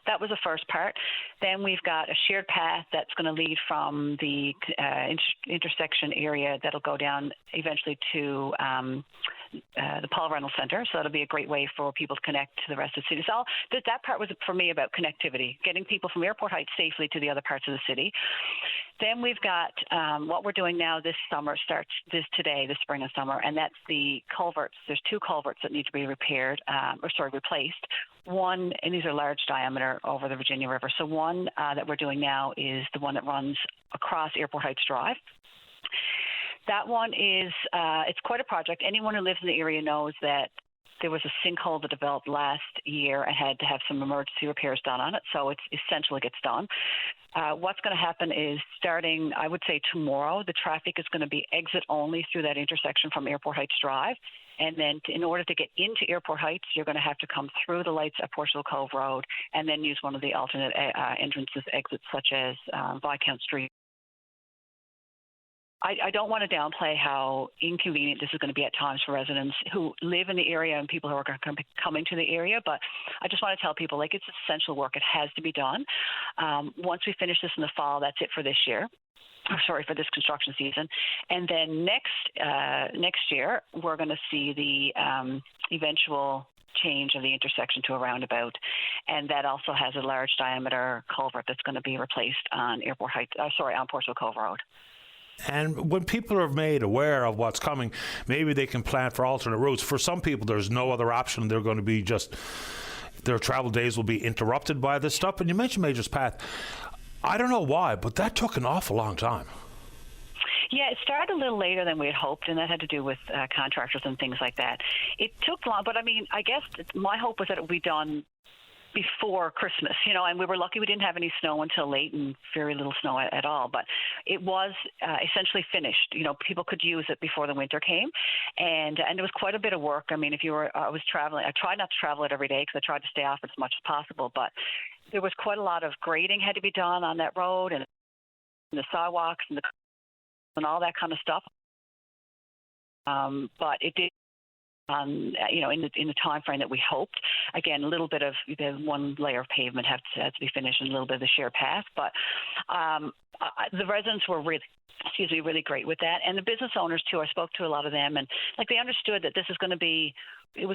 That was the first part. Then we've got a shared path that's going to lead from the intersection area that'll go down eventually to the Paul Reynolds Center. So that'll be a great way for people to connect to the rest of the city. So that part was, for me, about connectivity, getting people from Airport Heights safely to the other parts of the city. Then we've got what we're doing now this summer, starts this spring and summer, and that's the culverts. There's 2 culverts that need to be replaced. One, and these are large diameter over the Virginia River. So one that we're doing now is the one that runs across Airport Heights Drive. That one is, it's quite a project. Anyone who lives in the area knows that there was a sinkhole that developed last year and had to have some emergency repairs done on it. So it's essential it gets done. What's going to happen is, starting, I would say, tomorrow, the traffic is going to be exit only through that intersection from Airport Heights Drive. And then in order to get into Airport Heights, you're going to have to come through the lights at Portugal Cove Road and then use one of the alternate entrances, exits, such as Viscount Street. I don't want to downplay how inconvenient this is going to be at times for residents who live in the area and people who are going to be coming to the area. But I just want to tell people, it's essential work. It has to be done. Once we finish this in the fall, that's it for this year. For this construction season. And then next year, we're going to see the eventual change of the intersection to a roundabout. And that also has a large diameter culvert that's going to be replaced on on Portugal Cove Road. And when people are made aware of what's coming, maybe they can plan for alternate routes. For some people, there's no other option. They're going to be their travel days will be interrupted by this stuff. And you mentioned Majors Path. I don't know why, but that took an awful long time. Yeah, it started a little later than we had hoped, and that had to do with contractors and things like that. It took long, but I guess my hope was that it would be done before Christmas, and we were lucky we didn't have any snow until late and very little snow at all. But it was essentially finished. People could use it before the winter came, and there was quite a bit of work. I mean, I was traveling. I tried not to travel it every day because I tried to stay off as much as possible. But there was quite a lot of grading had to be done on that road and the sidewalks and all that kind of stuff. But it did. In the time frame that we hoped. Again, a little bit of the one layer of pavement had to be finished and a little bit of the shared path. But the residents were really great with that. And the business owners, too, I spoke to a lot of them. And, they understood that it was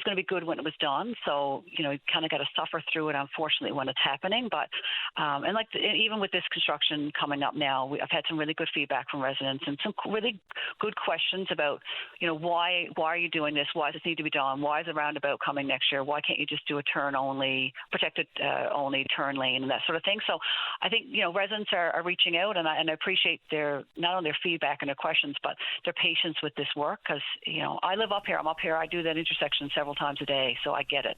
going to be good when it was done. So, you kind of got to suffer through it, unfortunately, when it's happening. But, even with this construction coming up now, I've had some really good feedback from residents and some really good questions about, why are you doing this? Why does this need to be done? Why is the roundabout coming next year? Why can't you just do a protected only turn lane and that sort of thing? So I think, residents are reaching out, and I appreciate not only their feedback and their questions, but their patience with this work because, I live up here. I'm up here. I do that intersection several times a day, so I get it.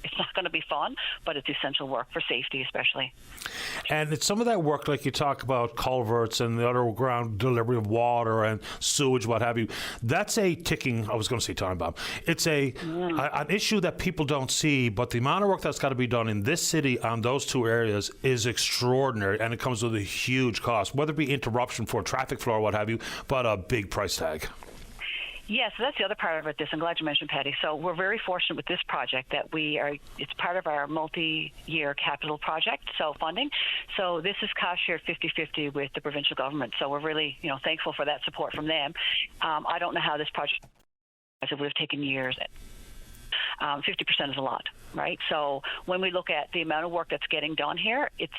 It's not going to be fun, but it's essential work for safety, especially. And it's some of that work, like you talk about culverts and the underground delivery of water and sewage, what have you. That's a ticking, I was going to say time bomb. It's an issue that people don't see, but the amount of work that's got to be done in this city on those two areas is extraordinary, and it comes with a huge cost, whether it be interruption for traffic flow or what have you, but a big price tag. Yeah, so that's the other part of this. I'm glad you mentioned, Patty. So we're very fortunate with this project that it's part of our multi-year capital project, so funding. So this is cost shared 50-50 with the provincial government. So we're really, thankful for that support from them. I don't know how this project would have taken years. 50% is a lot, right? So when we look at the amount of work that's getting done here, it's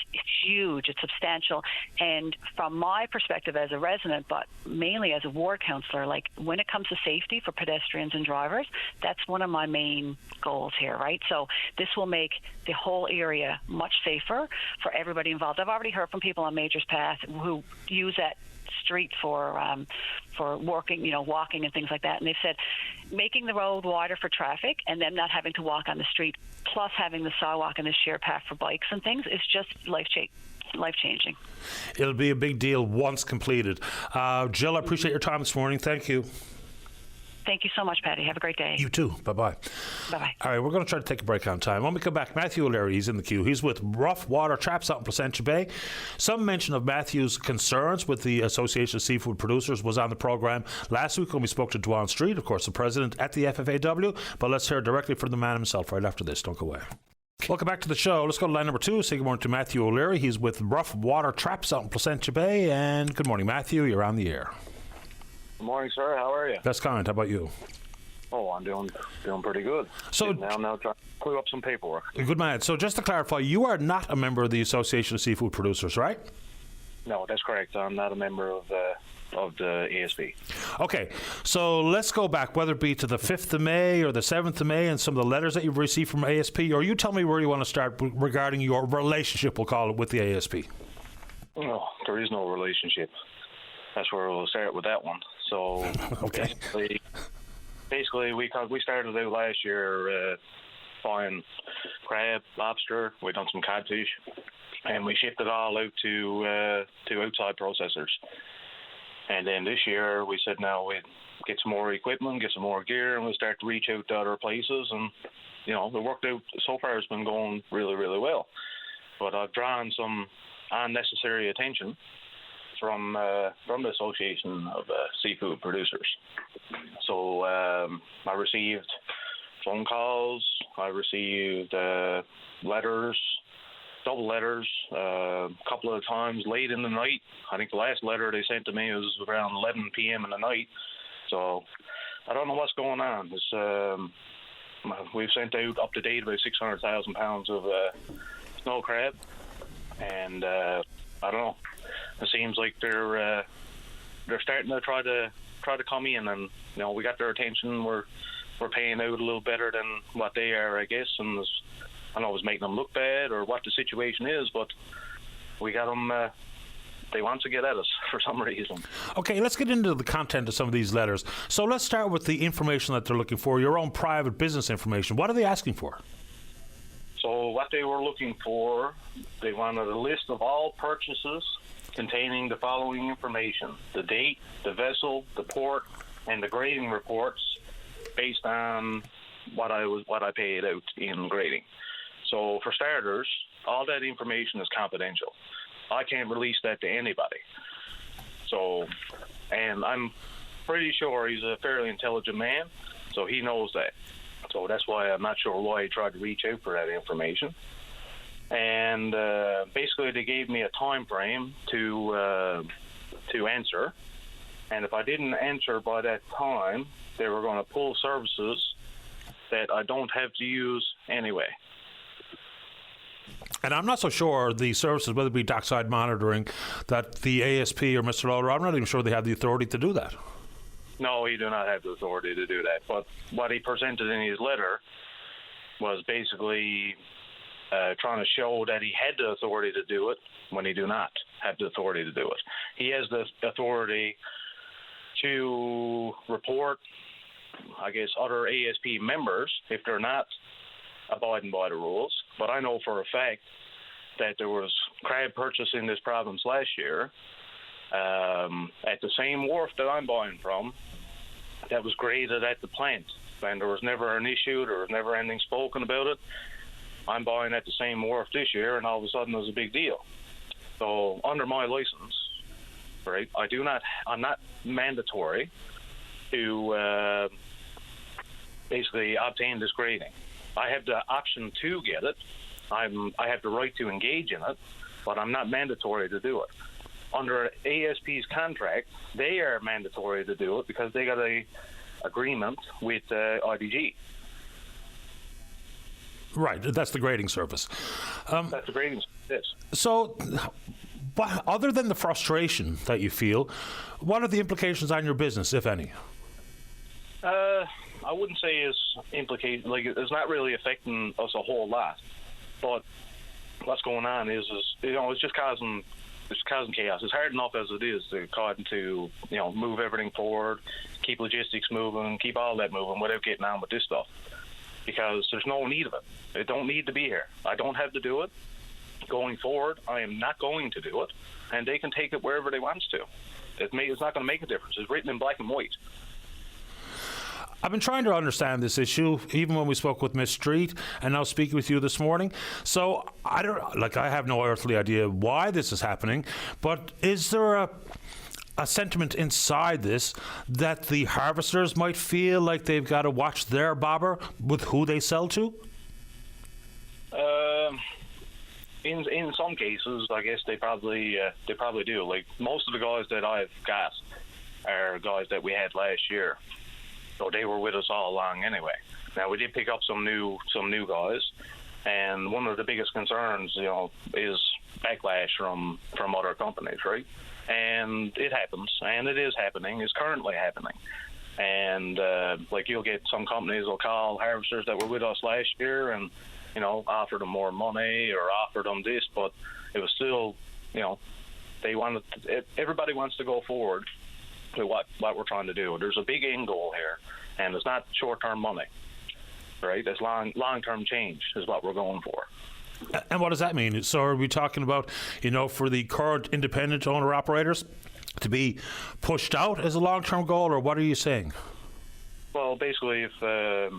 huge, it's substantial. And from my perspective as a resident, but mainly as a ward councillor, when it comes to safety for pedestrians and drivers, that's one of my main goals here, right? So this will make the whole area much safer for everybody involved. I've already heard from people on Major's Path who use that street for walking and things like that. And they've said making the road wider for traffic and them not having to walk on the street, plus having the sidewalk and the shared path for bikes and things, is just life-changing. It'll be a big deal once completed. Jill, I appreciate your time this morning. Thank you. Thank you so much, Patty. Have a great day. You too. Bye-bye. Bye-bye. All right, we're going to try to take a break on time. When we come back, Matthew O'Leary, he's in the queue. He's with Rough Water Traps out in Placentia Bay. Some mention of Matthew's concerns with the Association of Seafood Producers was on the programme last week when we spoke to Dwan Street, of course, the president at the FFAW. But let's hear directly from the man himself right after this. Don't go away. Welcome back to the show. Let's go to line number 2. Say good morning to Matthew O'Leary. He's with Rough Water Traps out in Placentia Bay. And good morning, Matthew. You're on the air. Good morning, sir. How are you? That's kind. How about you? Oh, I'm doing pretty good. So I'm now trying to clear up some paperwork. Good man. So just to clarify, you are not a member of the Association of Seafood Producers, right? No, that's correct. I'm not a member of the ASB. Okay, so let's go back, whether it be to the 5th of May or the 7th of May and some of the letters that you've received from ASP, or you tell me where you want to start regarding your relationship, we'll call it, with the ASP. No, there is no relationship. That's where we'll start with that one. So okay. Basically, we started out last year buying crab, lobster. We done some codfish, and we shipped it all out to outside processors. And then this year, we said now we'd get some more equipment, get some more gear, and we'll start to reach out to other places. And the worked out so far has been going really, really well. But I've drawn some unnecessary attention from the Association of Seafood Producers. So I received phone calls, I received letters, double letters, a couple of times late in the night. I think the last letter they sent to me was around 11 p.m. in the night. So I don't know what's going on. We've sent out up to date about 600,000 pounds of snow crab, and I don't know. It seems like they're starting to try to come in, and we got their attention. We're paying out a little better than what they are, I guess, and I don't know if it's making them look bad or what the situation is, but we got them. They want to get at us for some reason. Okay, let's get into the content of some of these letters. So let's start with the information that they're looking for, your own private business information. What are they asking for? So what they were looking for, they wanted a list of all purchases containing the following information: the date, the vessel, the port, and the grading reports based on what I paid out in grading. So for starters, all that information is confidential. I can't release that to anybody. So, and I'm pretty sure he's a fairly intelligent man, so he knows that. So that's why I'm not sure why he tried to reach out for that information. And basically, they gave me a time frame to answer. And if I didn't answer by that time, they were going to pull services that I don't have to use anyway. And I'm not so sure the services, whether it be dockside monitoring, that the ASP or Mr. Lawler, I'm not even sure they have the authority to do that. No, he do not have the authority to do that. But what he presented in his letter was basically trying to show that he had the authority to do it when he do not have the authority to do it. He has the authority to report, I guess, other ASP members if they're not abiding by the rules. But I know for a fact that there was crab purchase in this province last year at the same wharf that I'm buying from that was graded at the plant. And there was never an issue, there was never anything spoken about it. I'm buying at the same wharf this year, and all of a sudden there's a big deal. So under my license, right, I'm not mandatory to basically obtain this grading. I have the option to get it. I have the right to engage in it, but I'm not mandatory to do it. Under ASP's contract, they are mandatory to do it because they got a agreement with IDG. Right, that's the grading service. That's the grading service. So, but other than the frustration that you feel, what are the implications on your business, if any? I wouldn't say it's not really affecting us a whole lot, but what's going on is it's just causing chaos. It's hard enough as it is to move everything forward, keep logistics moving, keep all that moving without getting on with this stuff, because there's no need of it. It don't need to be here. I don't have to do it. Going forward, I am not going to do it, and they can take it wherever they want to. It's not going to make a difference. It's written in black and white. I've been trying to understand this issue, even when we spoke with Miss Street, and now speaking with you this morning. So I have no earthly idea why this is happening, but is there a sentiment inside this that the harvesters might feel like they've got to watch their bobber with who they sell to? In some cases, I guess they probably do. Like most of the guys that I've got are guys that we had last year. So they were with us all along anyway. Now we did pick up some new guys, and one of the biggest concerns, is backlash from other companies, right? And it happens, and it is happening. It's currently happening, and you'll get some companies will call harvesters that were with us last year and offer them more money or offer them this, but it was still, everybody wants to go forward to what we're trying to do. There's a big end goal here, and it's not short-term money, right? It's long-term change is what we're going for. And what does that mean? So are we talking about, for the current independent owner-operators to be pushed out as a long-term goal, or what are you saying? Well, basically, if a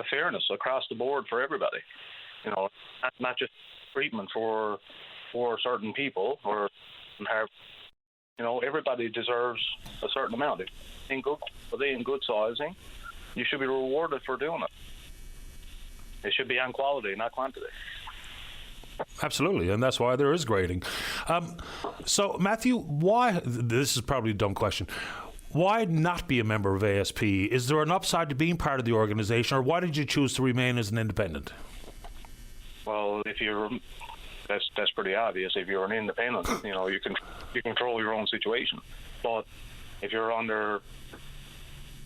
fairness across the board for everybody, not just treatment for certain people or everybody deserves a certain amount. If they're in good sizing, you should be rewarded for doing it. It should be on quality, not quantity. Absolutely, and that's why there is grading. So, Matthew, why, this is probably a dumb question, why not be a member of ASP? Is there an upside to being part of the organization, or why did you choose to remain as an independent? Well, that's pretty obvious. If you're an independent, you control your own situation. But if you're under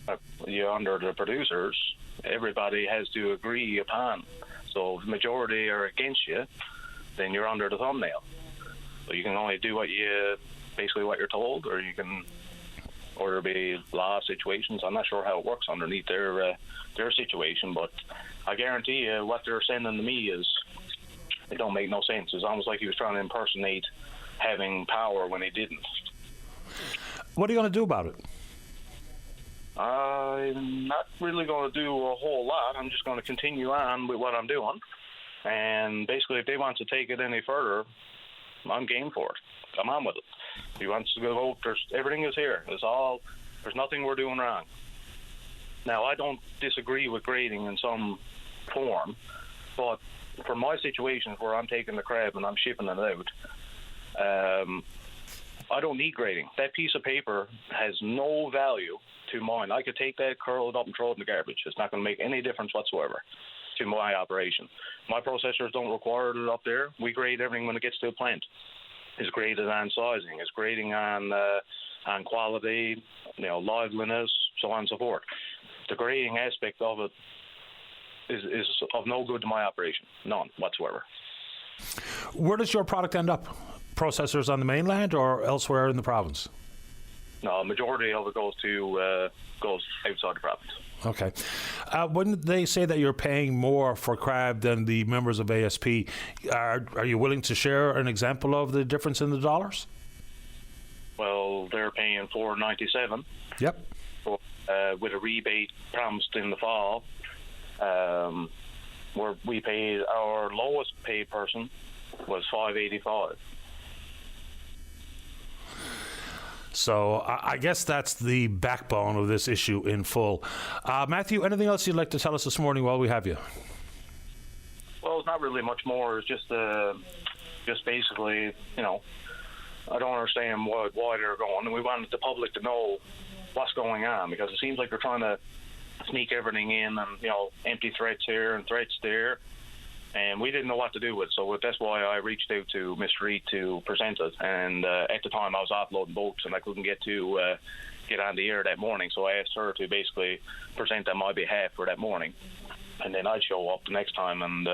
the producers, everybody has to agree upon. So if the majority are against you, then you're under the thumbnail. So you can only do what you're told, or or there'll be law situations. I'm not sure how it works underneath their situation, but I guarantee you what they're sending to me it don't make no sense. It's almost like he was trying to impersonate having power when he didn't. What are you going to do about it? I'm not really going to do a whole lot. I'm just going to continue on with what I'm doing. And basically, if they want to take it any further, I'm game for it. Come on with it. If he wants to go, everything is here. There's nothing we're doing wrong. Now, I don't disagree with grading in some form, but for my situations where I'm taking the crab and I'm shipping it out, I don't need grading. That piece of paper has no value to mine. I could take that, curl it up, and throw it in the garbage. It's not going to make any difference whatsoever to my operation. My processors don't require it up there. We grade everything when it gets to a plant. It's graded on sizing. It's grading on quality, liveliness, so on and so forth. The grading aspect of it is of no good to my operation. None whatsoever. Where does your product end up? Processors on the mainland or elsewhere in the province? No, majority of it goes outside the province. Okay. When they say that you're paying more for crab than the members of ASP, are you willing to share an example of the difference in the dollars? Well, they're paying $4.97. Yep. With a rebate promised in the fall, where we paid our lowest paid person was $5.85. So I guess that's the backbone of this issue in full. Matthew, anything else you'd like to tell us this morning while we have you? Well, it's not really much more. It's just basically, I don't understand why they're going, and we wanted the public to know what's going on, because it seems like they're trying to sneak everything in and, empty threats here and threats there. And we didn't know what to do with it, so that's why I reached out to Ms. Reed to present it. And at the time, I was offloading boats, and I couldn't get on the air that morning, so I asked her to basically present on my behalf for that morning. And then I'd show up the next time and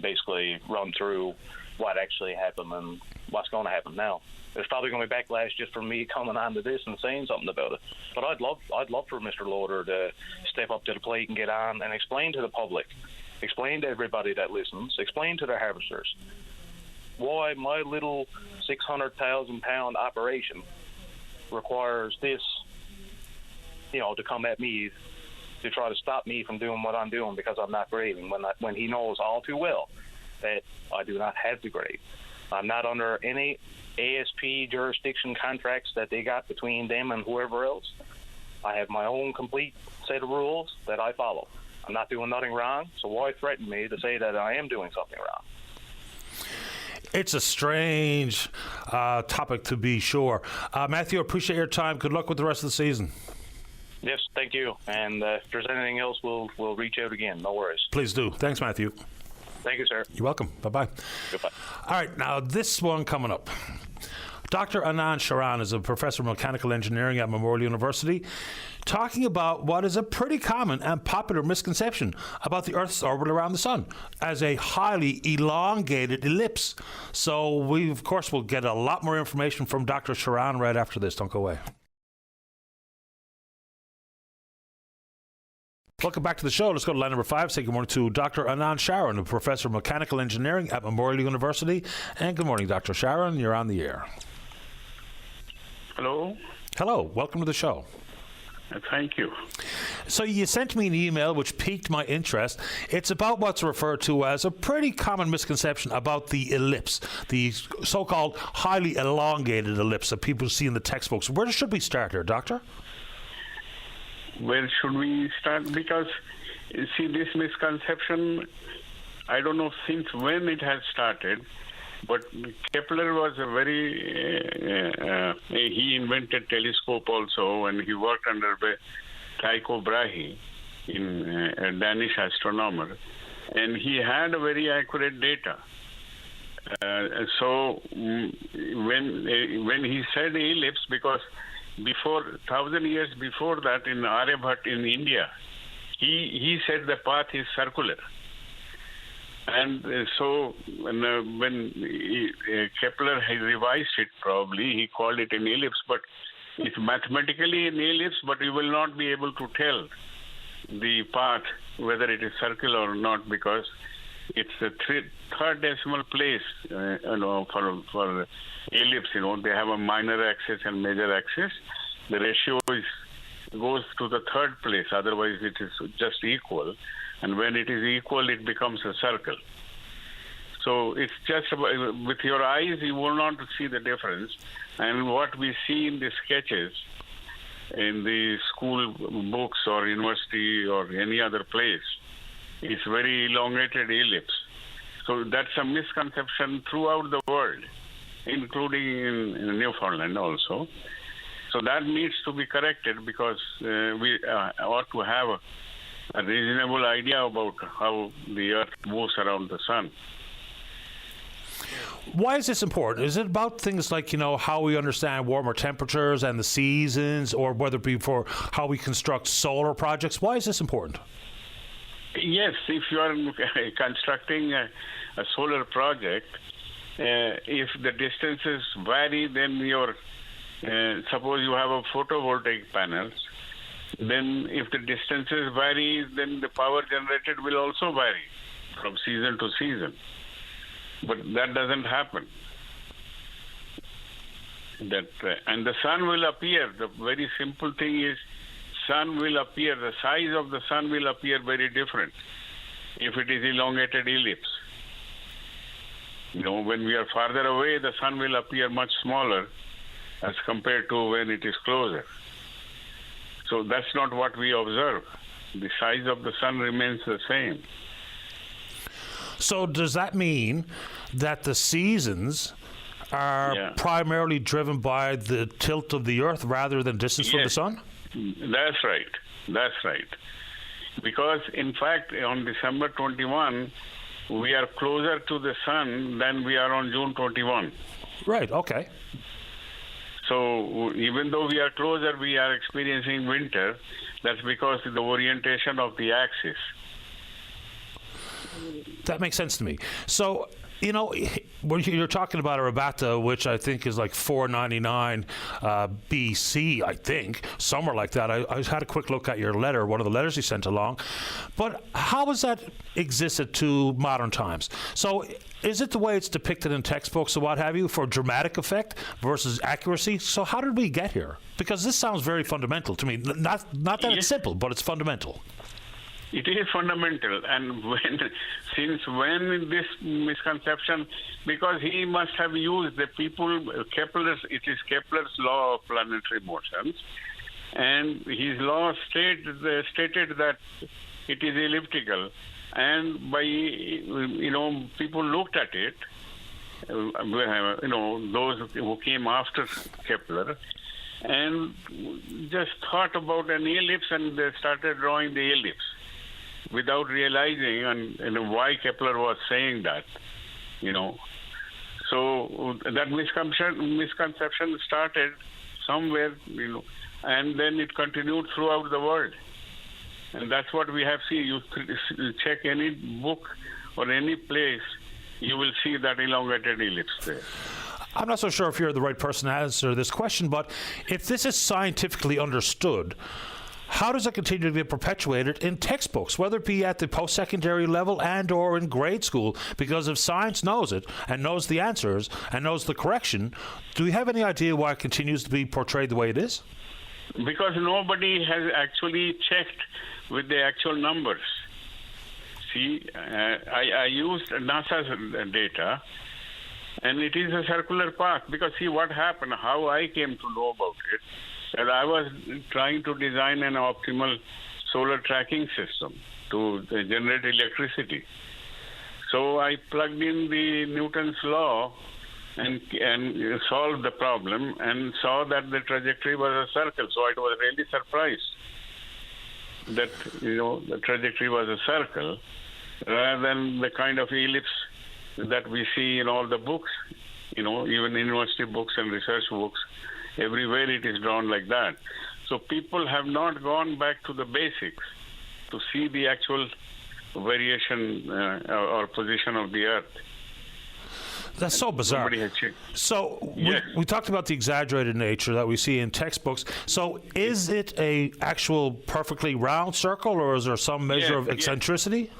basically run through what actually happened and what's going to happen now. There's probably going to be backlash just for me coming onto this and saying something about it. But I'd love for Mr. Loader to step up to the plate and get on and explain to the public, explain to everybody that listens, explain to the harvesters why my little 600,000 pound operation requires this, to come at me to try to stop me from doing what I'm doing because I'm not grading, when he knows all too well that I do not have to grade. I'm not under any ASP jurisdiction contracts that they got between them and whoever else. I have my own complete set of rules that I follow. I'm not doing nothing wrong, so why threaten me to say that I am doing something wrong? It's a strange topic, to be sure. Matthew, appreciate your time. Good luck with the rest of the season. Yes, thank you. And if there's anything else, we'll reach out again. No worries. Please do. Thanks, Matthew. Thank you, sir. You're welcome. Bye-bye. Goodbye. All right, now this one coming up. Dr. Anand Sharan is a professor of mechanical engineering at Memorial University, talking about what is a pretty common and popular misconception about the Earth's orbit around the sun as a highly elongated ellipse. So we, of course, will get a lot more information from Dr. Sharan right after this. Don't go away. Welcome back to the show. Let's go to line number 5. Say good morning to Dr. Anand Sharan, a professor of mechanical engineering at Memorial University. And good morning, Dr. Sharan. You're on the air. Hello. Hello. Welcome to the show. Thank you. So you sent me an email which piqued my interest. It's about what's referred to as a pretty common misconception about the ellipse, the so-called highly elongated ellipse that people see in the textbooks. Where should we start here, Doctor? Where should we start? Because, see, this misconception, I don't know since when it has started, but Kepler was a very, he invented telescope also, and he worked under Tycho Brahe, a Danish astronomer, and he had a very accurate data. So when he said ellipse, because 1,000 years before that, in Aryabhat in India, he said the path is circular. And so when Kepler revised it, probably he called it an ellipse, but It's mathematically an ellipse, but you will not be able to tell the path whether it is circle or not, because it's the third decimal place, for ellipse. They have a minor axis and major axis. The ratio goes to the third place. Otherwise, it is just equal. And when it is equal, it becomes a circle. So it's just with your eyes, you will not see the difference. And what we see in the sketches, in the school books or university or any other place, is very elongated ellipse. So that's a misconception throughout the world, including in Newfoundland also. So that needs to be corrected, because we ought to have a reasonable idea about how the Earth moves around the sun. Why is this important? Is it about things like, how we understand warmer temperatures and the seasons, or whether it be for how we construct solar projects? Why is this important? Yes, if you are constructing a solar project, if the distances vary, then suppose you have a photovoltaic panels, then if the distances vary, then the power generated will also vary from season to season. But that doesn't happen. And the sun will appear. The very simple thing is, sun will appear. The size of the sun will appear very different if it is elongated ellipse. When we are farther away, the sun will appear much smaller as compared to when it is closer. So that's not what we observe. The size of the sun remains the same. So does that mean that the seasons are primarily driven by the tilt of the Earth rather than distance from the sun? That's right. Because, in fact, on December 21, we are closer to the sun than we are on June 21. Right, okay. So even though we are closer, we are experiencing winter. That's because of the orientation of the axis. That makes sense to me. So, when you're talking about a Arabata, which I think is like 499 BC, I think, somewhere like that. I had a quick look at your letter, one of the letters you sent along. But how has that existed to modern times? So is it the way it's depicted in textbooks or what have you, for dramatic effect versus accuracy? So how did we get here? Because this sounds very fundamental to me. Not that it's simple, but it's fundamental. It is fundamental, and since when this misconception? Because he must have used it is Kepler's law of planetary motions, and his law stated that it is elliptical, and by people looked at it, those who came after Kepler, and just thought about an ellipse, and they started drawing the ellipse, without realizing and why Kepler was saying that, So that misconception started somewhere, and then it continued throughout the world. And that's what we have seen. You check any book or any place, you will see that elongated ellipse there. I'm not so sure if you're the right person to answer this question, but if this is scientifically understood, how does it continue to be perpetuated in textbooks, whether it be at the post-secondary level and or in grade school? Because if science knows it and knows the answers and knows the correction, do we have any idea why it continues to be portrayed the way it is? Because nobody has actually checked with the actual numbers. See, I used NASA's data, and it is a circular path. Because see what happened, how I came to know about it, that I was trying to design an optimal solar tracking system to generate electricity. So I plugged in the Newton's law and solved the problem and saw that the trajectory was a circle. So I was really surprised that, the trajectory was a circle rather than the kind of ellipse that we see in all the books, even university books and research books. Everywhere it is drawn like that. So people have not gone back to the basics to see the actual variation or position of the Earth. That's so bizarre. Nobody has checked. So Yes. we talked about the exaggerated nature that we see in textbooks. So is it a actual perfectly round circle, or is there some measure of eccentricity?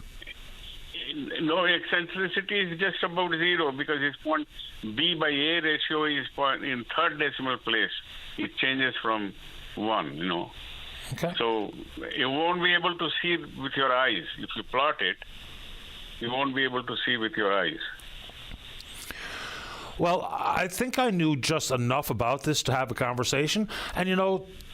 No, eccentricity is just about zero because its point B by A ratio is in third decimal place. It changes from 1, Okay. So you won't be able to see with your eyes. If you plot it, you won't be able to see with your eyes. Well, I think I knew just enough about this to have a conversation. And,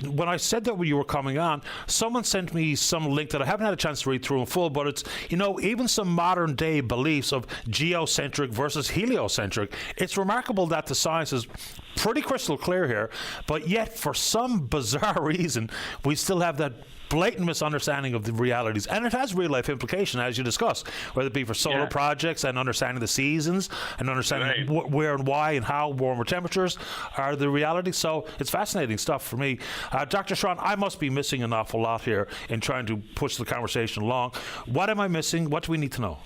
when I said that when you were coming on, someone sent me some link that I haven't had a chance to read through in full, but it's, even some modern day beliefs of geocentric versus heliocentric. It's remarkable that the science is pretty crystal clear here, but yet for some bizarre reason, we still have that blatant misunderstanding of the realities, and it has real life implication, as you discussed, whether it be for solar projects and understanding the seasons and understanding where and why and how warmer temperatures are the reality. So it's fascinating stuff for me. Dr. Sharan, I must be missing an awful lot here in trying to push the conversation along. What am I missing? What do we need to know?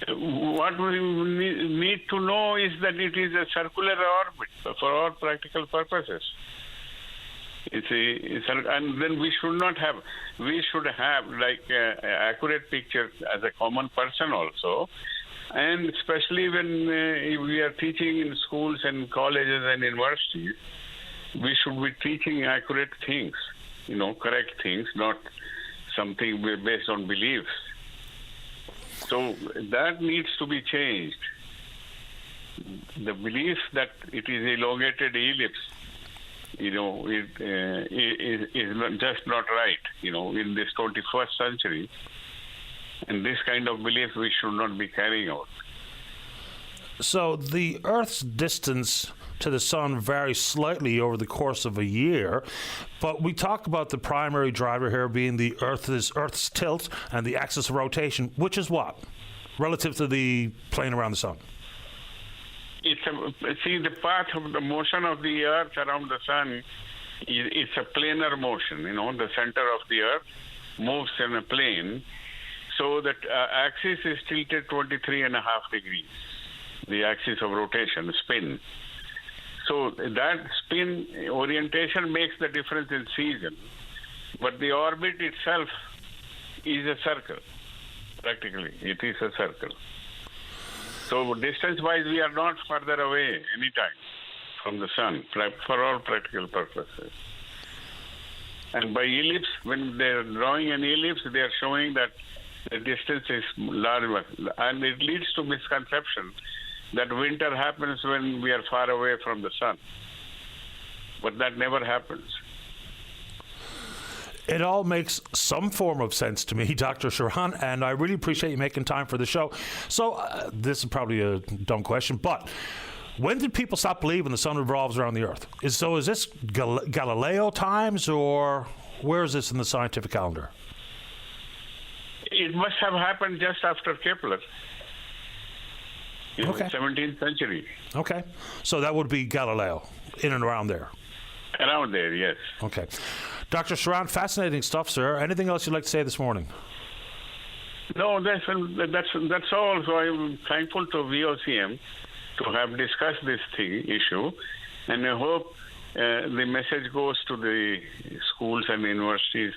What we need to know is that it is a circular orbit for all practical purposes. And then we should have like accurate picture as a common person also, and especially when we are teaching in schools and colleges and universities, we should be teaching accurate things, correct things, not something based on beliefs. So that needs to be changed. The belief that it is elongated ellipse, is just not right, in this 21st century. And this kind of belief we should not be carrying out. So the Earth's distance to the sun varies slightly over the course of a year, but we talk about the primary driver here being the Earth's tilt and the axis of rotation, which is what? Relative to the plane around the sun. The path of the motion of the Earth around the sun, it's a planar motion. The center of the Earth moves in a plane, so that axis is tilted 23.5 degrees. The axis of rotation, spin. So that spin orientation makes the difference in season, but the orbit itself is a circle. Practically, it is a circle. So distance-wise, we are not further away anytime from the sun for all practical purposes. And by ellipse, when they are drawing an ellipse, they are showing that the distance is large, and it leads to misconception that winter happens when we are far away from the sun. But that never happens. It all makes some form of sense to me, Dr. Sharan, and I really appreciate you making time for the show. So this is probably a dumb question, but when did people stop believing the sun revolves around the Earth? Is this Galileo times, or where is this in the scientific calendar? It must have happened just after Kepler. In the 17th century. Okay. So that would be Galileo, in and around there. Around there, yes. Okay. Dr. Sharan, fascinating stuff, sir. Anything else you'd like to say this morning? No, that's all. So I'm thankful to VOCM to have discussed this issue, and I hope the message goes to the schools and universities,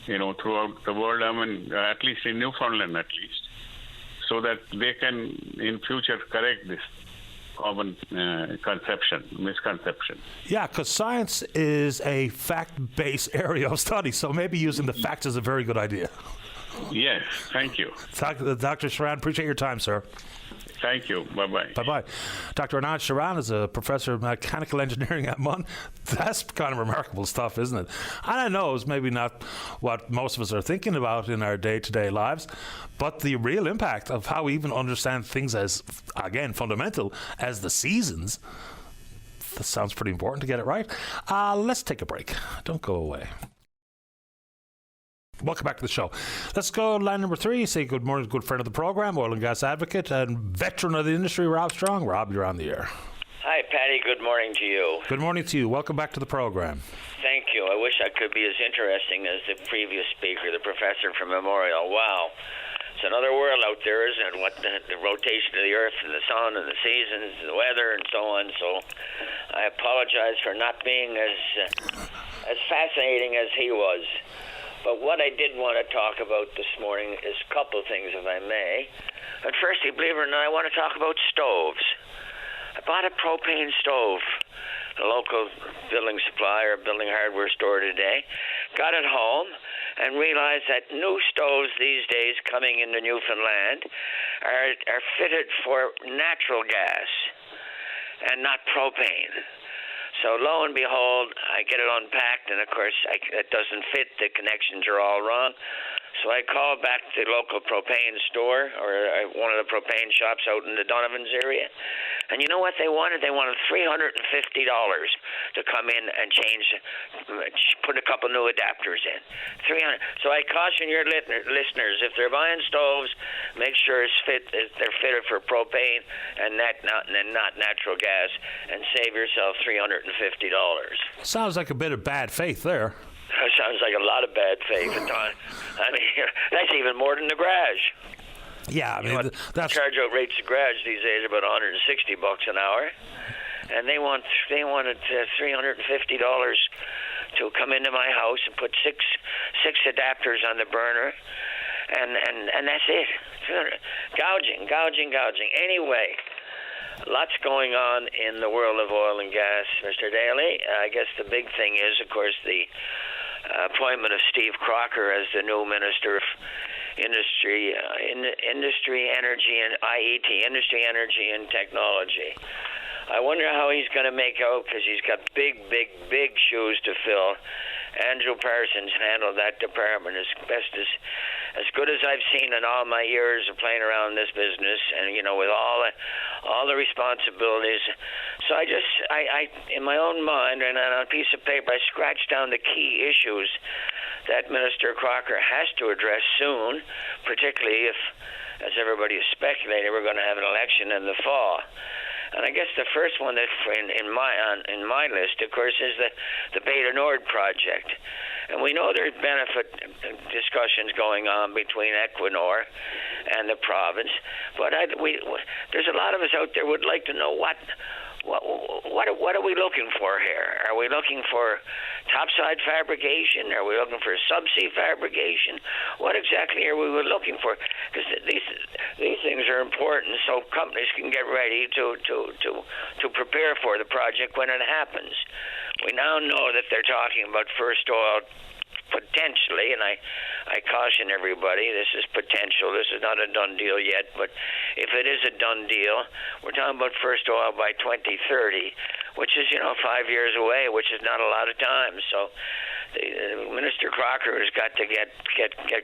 throughout the world. I mean, at least in Newfoundland, so that they can in future correct this common misconception. Yeah, because science is a fact-based area of study, so maybe using the facts is a very good idea. Yes, thank you. Dr. Sharan, appreciate your time, sir. Thank you. Bye-bye. Bye-bye. Dr. Anand Sharan is a professor of mechanical engineering at MUN. That's kind of remarkable stuff, isn't it? And I know it's maybe not what most of us are thinking about in our day-to-day lives, but the real impact of how we even understand things as, again, fundamental as the seasons, that sounds pretty important to get it right. Let's take a break. Don't go away. Welcome back to the show. Let's go to line number 3. Say good morning to good friend of the program, oil and gas advocate and veteran of the industry, Rob Strong. Rob, you're on the air. Hi, Patty. Good morning to you. Good morning to you. Welcome back to the program. Thank you. I wish I could be as interesting as the previous speaker, the professor from Memorial. Wow. It's another world out there, isn't it? What the rotation of the Earth and the sun and the seasons and the weather and so on. So I apologize for not being as fascinating as he was. But what I did want to talk about this morning is a couple of things, if I may. But firstly, believe it or not, I want to talk about stoves. I bought a propane stove, the local building supplier, building hardware store today. Got it home and realized that new stoves these days coming into Newfoundland are fitted for natural gas and not propane. So lo and behold, I get it unpacked, and of course it doesn't fit. The connections are all wrong. So I called back the local propane store, or one of the propane shops out in the Donovan's area. And you know what they wanted? They wanted $350 to come in and put a couple new adapters in. $300. So I caution your listeners, if they're buying stoves, make sure they're fitted for propane and not natural gas, and save yourself $350. Sounds like a bit of bad faith there. That sounds like a lot of bad faith. I mean, that's even more than the garage. Yeah, I mean, that's charge out rates of garage these days are about $160 an hour, and they wanted $350 to come into my house and put six adapters on the burner, and that's it. Gouging. Anyway, lots going on in the world of oil and gas, Mr. Daly. I guess the big thing is, of course, the appointment of Steve Crocker as the new Minister of Industry, Energy, and IET, Industry, Energy, and Technology. I wonder how he's going to make out, because he's got big shoes to fill. Andrew Parsons handled that department as good as I've seen in all my years of playing around this business, and with all the responsibilities. So I in my own mind and on a piece of paper, I scratched down the key issues that Minister Crocker has to address soon, particularly if, as everybody is speculating, we're going to have an election in the fall. And I guess the first one that in my list, of course, is the Beta Nord project. And we know there's benefit discussions going on between Equinor and the province, but there's a lot of us out there would like to know what are we looking for here? Are we looking for topside fabrication? Are we looking for subsea fabrication? What exactly are we looking for? Because these things are important, so companies can get ready to prepare for the project when it happens. We now know that they're talking about first oil potentially, and I caution everybody, this is potential. This is not a done deal yet, but if it is a done deal, we're talking about first oil by 2030, which is 5 years away, which is not a lot of time. So Minister Crocker has got to get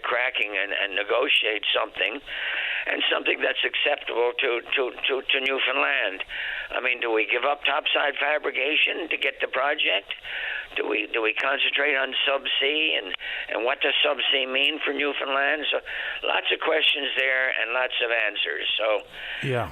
cracking and negotiate something, and something that's acceptable to Newfoundland. I mean, do we give up topside fabrication to get the project? Do we concentrate on subsea, and what does subsea mean for Newfoundland? So lots of questions there and lots of answers. So yeah.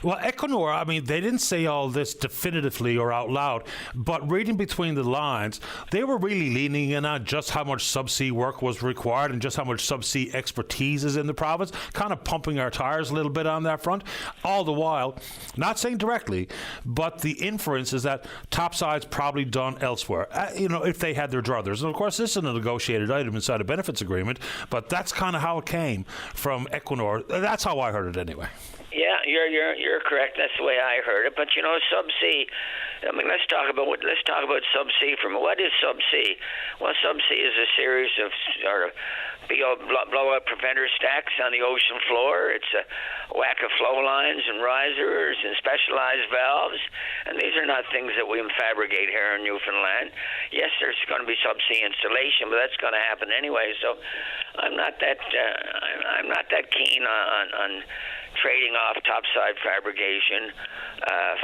Well, Equinor, I mean, they didn't say all this definitively or out loud, but reading between the lines, they were really leaning in on just how much subsea work was required and just how much subsea expertise is in the province, kind of pumping our tires a little bit on that front. All the while, not saying directly, but the inference is that topside's probably done elsewhere. If they had their druthers. And of course, this is a negotiated item inside a benefits agreement, but that's kind of how it came from Equinor. That's how I heard it anyway. Yeah, you're correct. That's the way I heard it. But subsea. I mean, let's talk about subsea. What is subsea? Well, subsea is a series of blowout preventer stacks on the ocean floor. It's a whack of flow lines and risers and specialized valves, and these are not things that we fabricate here in Newfoundland. Yes, there's going to be subsea installation, but that's going to happen anyway. So I'm not that keen on trading off topside fabrication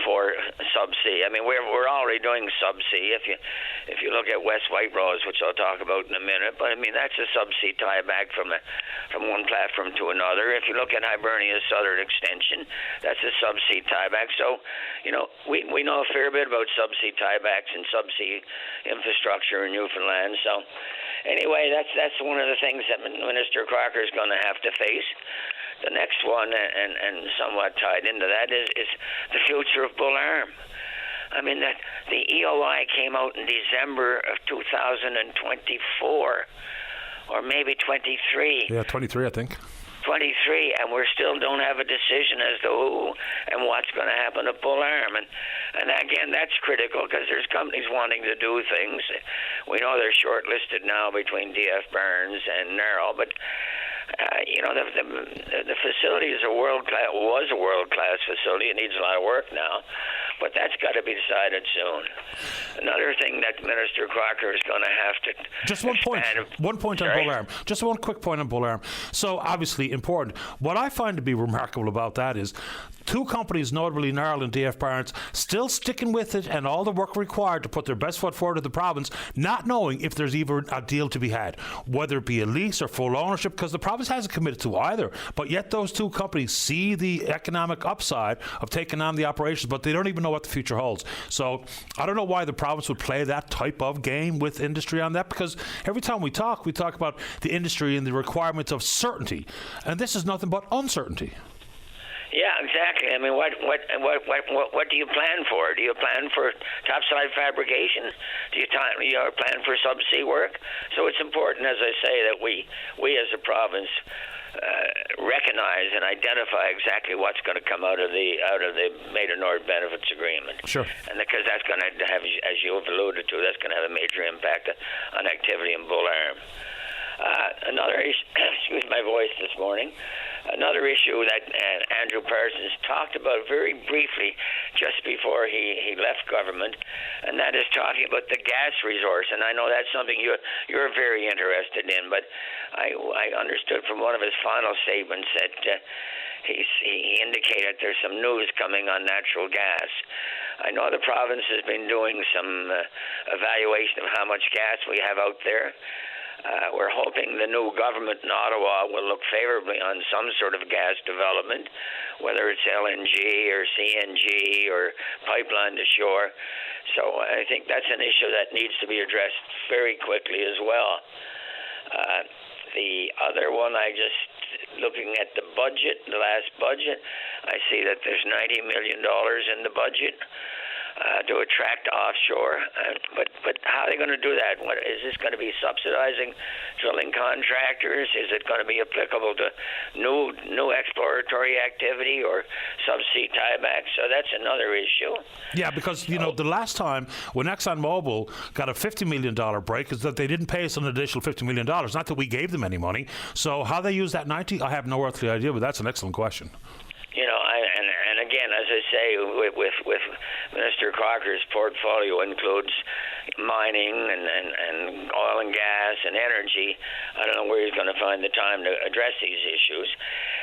for subsea. I mean, we're already doing subsea. If you look at West White Rose, which I'll talk about in a minute, but I mean that's a subsea tieback from one platform to another. If you look at Hibernia's southern extension, that's a subsea tieback. So, we know a fair bit about subsea tiebacks and subsea infrastructure in Newfoundland. So, anyway, that's one of the things that Minister Crocker is going to have to face. The next one, and somewhat tied into that, is the future of Bull Arm. I mean, the EOI came out in December of 2024, or maybe 23. Yeah, 23, I think. 23, and we still don't have a decision as to who and what's going to happen to Bull Arm. And again, that's critical because there's companies wanting to do things. We know they're shortlisted now between D.F. Burns and Narrow, but the facility is was a world-class facility. It needs a lot of work now, but that's got to be decided soon. Another thing that Minister Crocker is going to have to just one point on Bull Arm. Just one quick point on Bull Arm. So obviously important. What I find to be remarkable about that is two companies, notably Narrow and D.F. Barnes, still sticking with it and all the work required to put their best foot forward to the province, not knowing if there's even a deal to be had, whether it be a lease or full ownership, because the province hasn't committed to either. But yet those two companies see the economic upside of taking on the operations, but they don't even know what the future holds. So I don't know why the province would play that type of game with industry on that, because every time we talk about the industry and the requirements of certainty, and this is nothing but uncertainty. Yeah, exactly. I mean, what do you plan for? Do you plan for topside fabrication? Do you plan for subsea work? So it's important, as I say, that we as a province recognize and identify exactly what's going to come out of the Maiden Nord benefits agreement. Sure. And because that's going to have, as you have alluded to, that's going to have a major impact on activity in Bull Arm. Another issue, excuse my voice this morning. Another issue that Andrew Parsons talked about very briefly just before he left government, and that is talking about the gas resource. And I know that's something you're very interested in, but I understood from one of his final statements that he indicated there's some news coming on natural gas. I know the province has been doing some evaluation of how much gas we have out there. We're hoping the new government in Ottawa will look favorably on some sort of gas development, whether it's LNG or CNG or pipeline to shore. So I think that's an issue that needs to be addressed very quickly as well. The other one, looking at the budget, the last budget, I see that there's $90 million in the budget to attract offshore, but how are they going to do that? What is this going to be subsidizing drilling contractors? Is it going to be applicable to new exploratory activity or subsea tiebacks? So that's another issue. Yeah, because the last time when ExxonMobil got a $50 million break is that they didn't pay us an additional $50 million. Not that we gave them any money. So how they use that 90, I have no earthly idea, but that's an excellent question. And again, as I say, with Minister Crocker's portfolio includes mining and oil and gas and energy. I don't know where he's going to find the time to address these issues.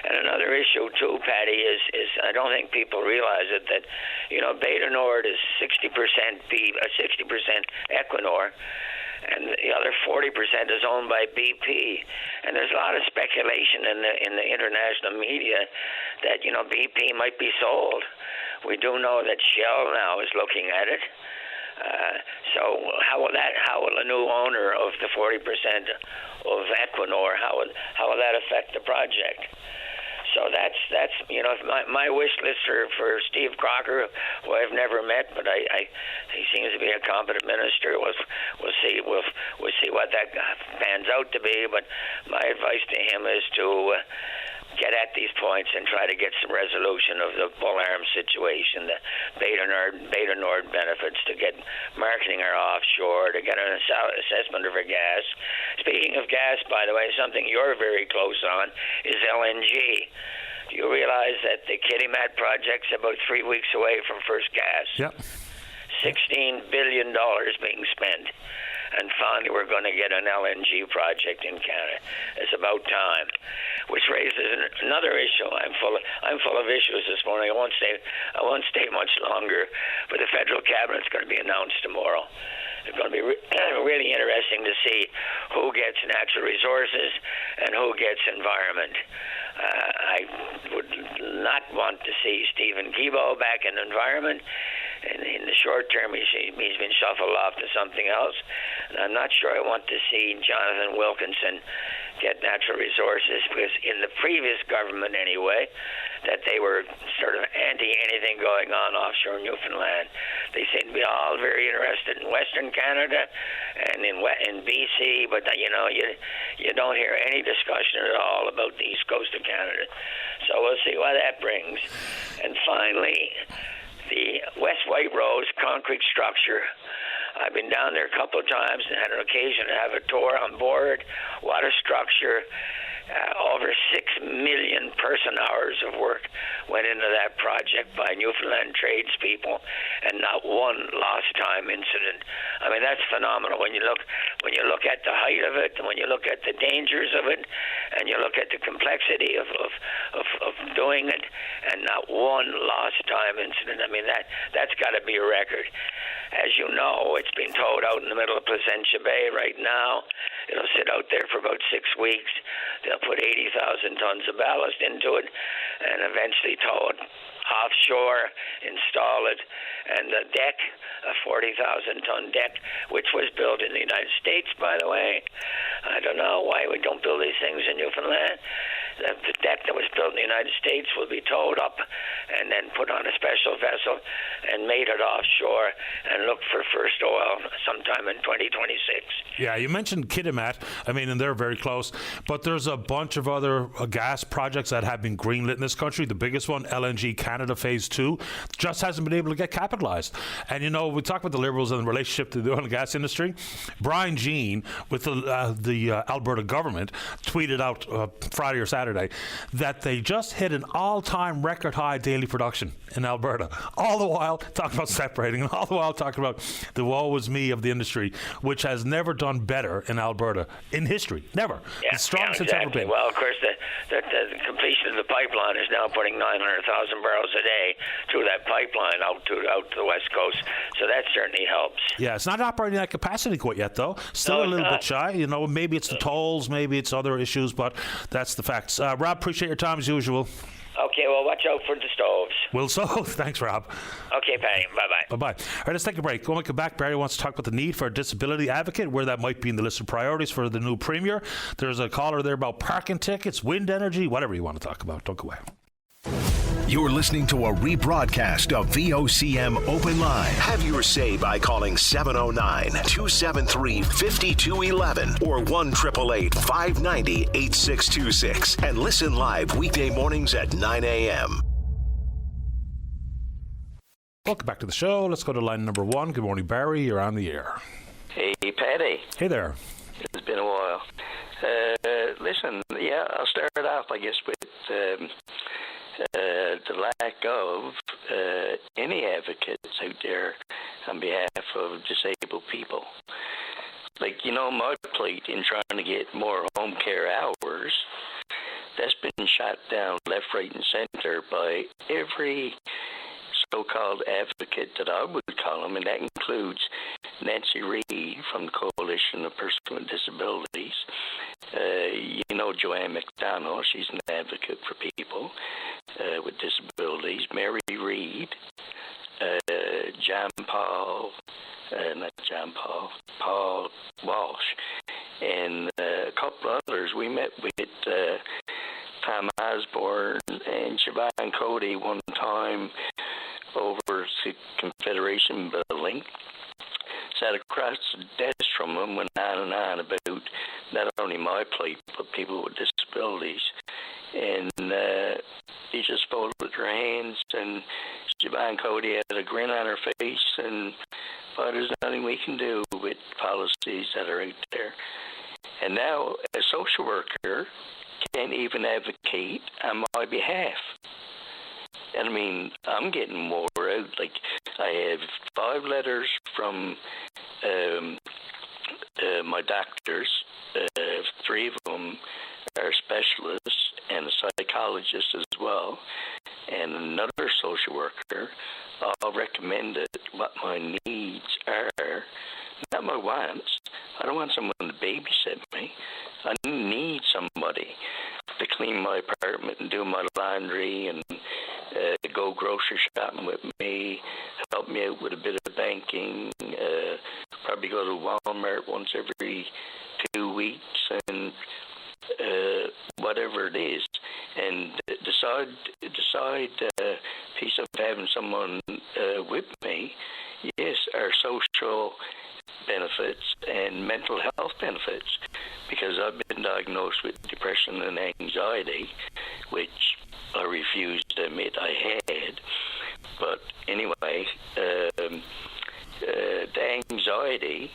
And another issue too, Patty, is I don't think people realize it, that Beta Nord is 60% Equinor, and the other 40% is owned by BP. And there's a lot of speculation in the international media that BP might be sold. We do know that Shell now is looking at it. So how will a new owner of the 40% of Equinor, how will that affect the project? So that's my wish list for Steve Crocker, who I've never met, but he seems to be a competent minister. We'll see what that pans out to be. But my advice to him is to get at these points and try to get some resolution of the Bull Arm situation, the Beta Nord benefits, to get marketing our offshore, to get an assessment of our gas. Speaking of gas, by the way, something you're very close on is LNG. Do you realize that the Kitimat project's about 3 weeks away from first gas? Yep. $16 billion being spent. And finally, we're going to get an LNG project in Canada. It's about time. which raises another issue. I'm full of issues this morning. I won't stay much longer, but the federal cabinet's going to be announced tomorrow. It's going to be really interesting to see who gets natural resources and who gets environment. I would not want to see Stephen Guilbeault back in environment. And in the short term, he's been shuffled off to something else. And I'm not sure I want to see Jonathan Wilkinson get natural resources, because in the previous government anyway, that they were sort of anti anything going on offshore Newfoundland. They seem to be all very interested in Western Canada and in BC, but you don't hear any discussion at all about the east coast of Canada. So we'll see what that brings. And finally, the West White Rose concrete structure. I've been down there a couple of times and had an occasion to have a tour on board. What a structure. Over 6 million person-hours of work went into that project by Newfoundland tradespeople, and not one lost time incident. I mean, that's phenomenal. When you look at the height of it, and when you look at the dangers of it, and you look at the complexity of doing it, and not one lost time incident. I mean, that's got to be a record. As you know, it's been towed out in the middle of Placentia Bay right now. It'll sit out there for about 6 weeks. They'll put 80,000 tons of ballast into it and eventually tow it offshore, install it, and the deck, a 40,000-ton deck, which was built in the United States, by the way. I don't know why we don't build these things in Newfoundland. The deck that was built in the United States will be towed up and then put on a special vessel and mated offshore and look for first oil sometime in 2026. Yeah, you mentioned Kitimat. I mean, and they're very close. But there's a bunch of other gas projects that have been greenlit in this country. The biggest one, LNG Canada Phase 2, just hasn't been able to get capitalized. And, we talk about the Liberals and the relationship to the oil and gas industry. Brian Jean, with the Alberta government, tweeted out Friday or Saturday that they just hit an all-time record high daily production in Alberta. All the while talking about separating, and all the while talking about the woe is me of the industry, which has never done better in Alberta in history. Never. Yeah, the strongest exactly. it's ever been. Well, of course, the completion of the pipeline is now putting 900,000 barrels a day through that pipeline out to the west coast. So that certainly helps. Yeah, it's not operating at capacity quite yet, though. Still a little bit shy. Maybe it's the tolls, maybe it's other issues, but that's the facts. Rob, appreciate your time as usual. Okay, well, watch out for the stoves. Will so. Thanks, Rob. Okay, Patty. Bye-bye. Bye-bye. All right, let's take a break. When we come back, Barry wants to talk about the need for a disability advocate, where that might be in the list of priorities for the new Premier. There's a caller there about parking tickets, wind energy, whatever you want to talk about. Don't go away. You're listening to a rebroadcast of VOCM Open Line. Have your say by calling 709-273-5211 or 1-888-590-8626 and listen live weekday mornings at 9 a.m. Welcome back to the show. Let's go to line number 1. Good morning, Barry. You're on the air. Hey, Paddy. Hey there. It's been a while. Listen, I'll start off, I guess, with the lack of any advocates out there on behalf of disabled people. Like, my plight in trying to get more home care hours, that's been shot down left, right, and center by every so-called advocate that I would call them, and that includes Nancy Reid from the Coalition of Persons with Disabilities. Joanne McDonald, she's an advocate for people with disabilities. Mary Reid, Paul Walsh, and a couple others. We met with Tom Osborne and Siobhan Cody one time over the Confederation building. Sat across the desk from them, went on and on about not only my plight, but people with disabilities. And he just folded her hands, and Siobhan Cody had a grin on her face, and there's nothing we can do with policies that are out there. And now a social worker can't even advocate on my behalf. And I mean, I'm getting more out. Like, I have 5 letters from my doctors. 3 of them are specialists and a psychologist as well, and another social worker, all recommended what my needs are, not my wants. I don't want someone to babysit me. I need somebody to clean my apartment and do my laundry and go grocery shopping with me, help me out with a bit of banking, probably go to Walmart once every 2 weeks, and whatever it is. And decide piece of having someone with me, yes, are social benefits and mental health benefits, because I've been diagnosed with depression and anxiety, which I refuse to admit I had. But anyway, the anxiety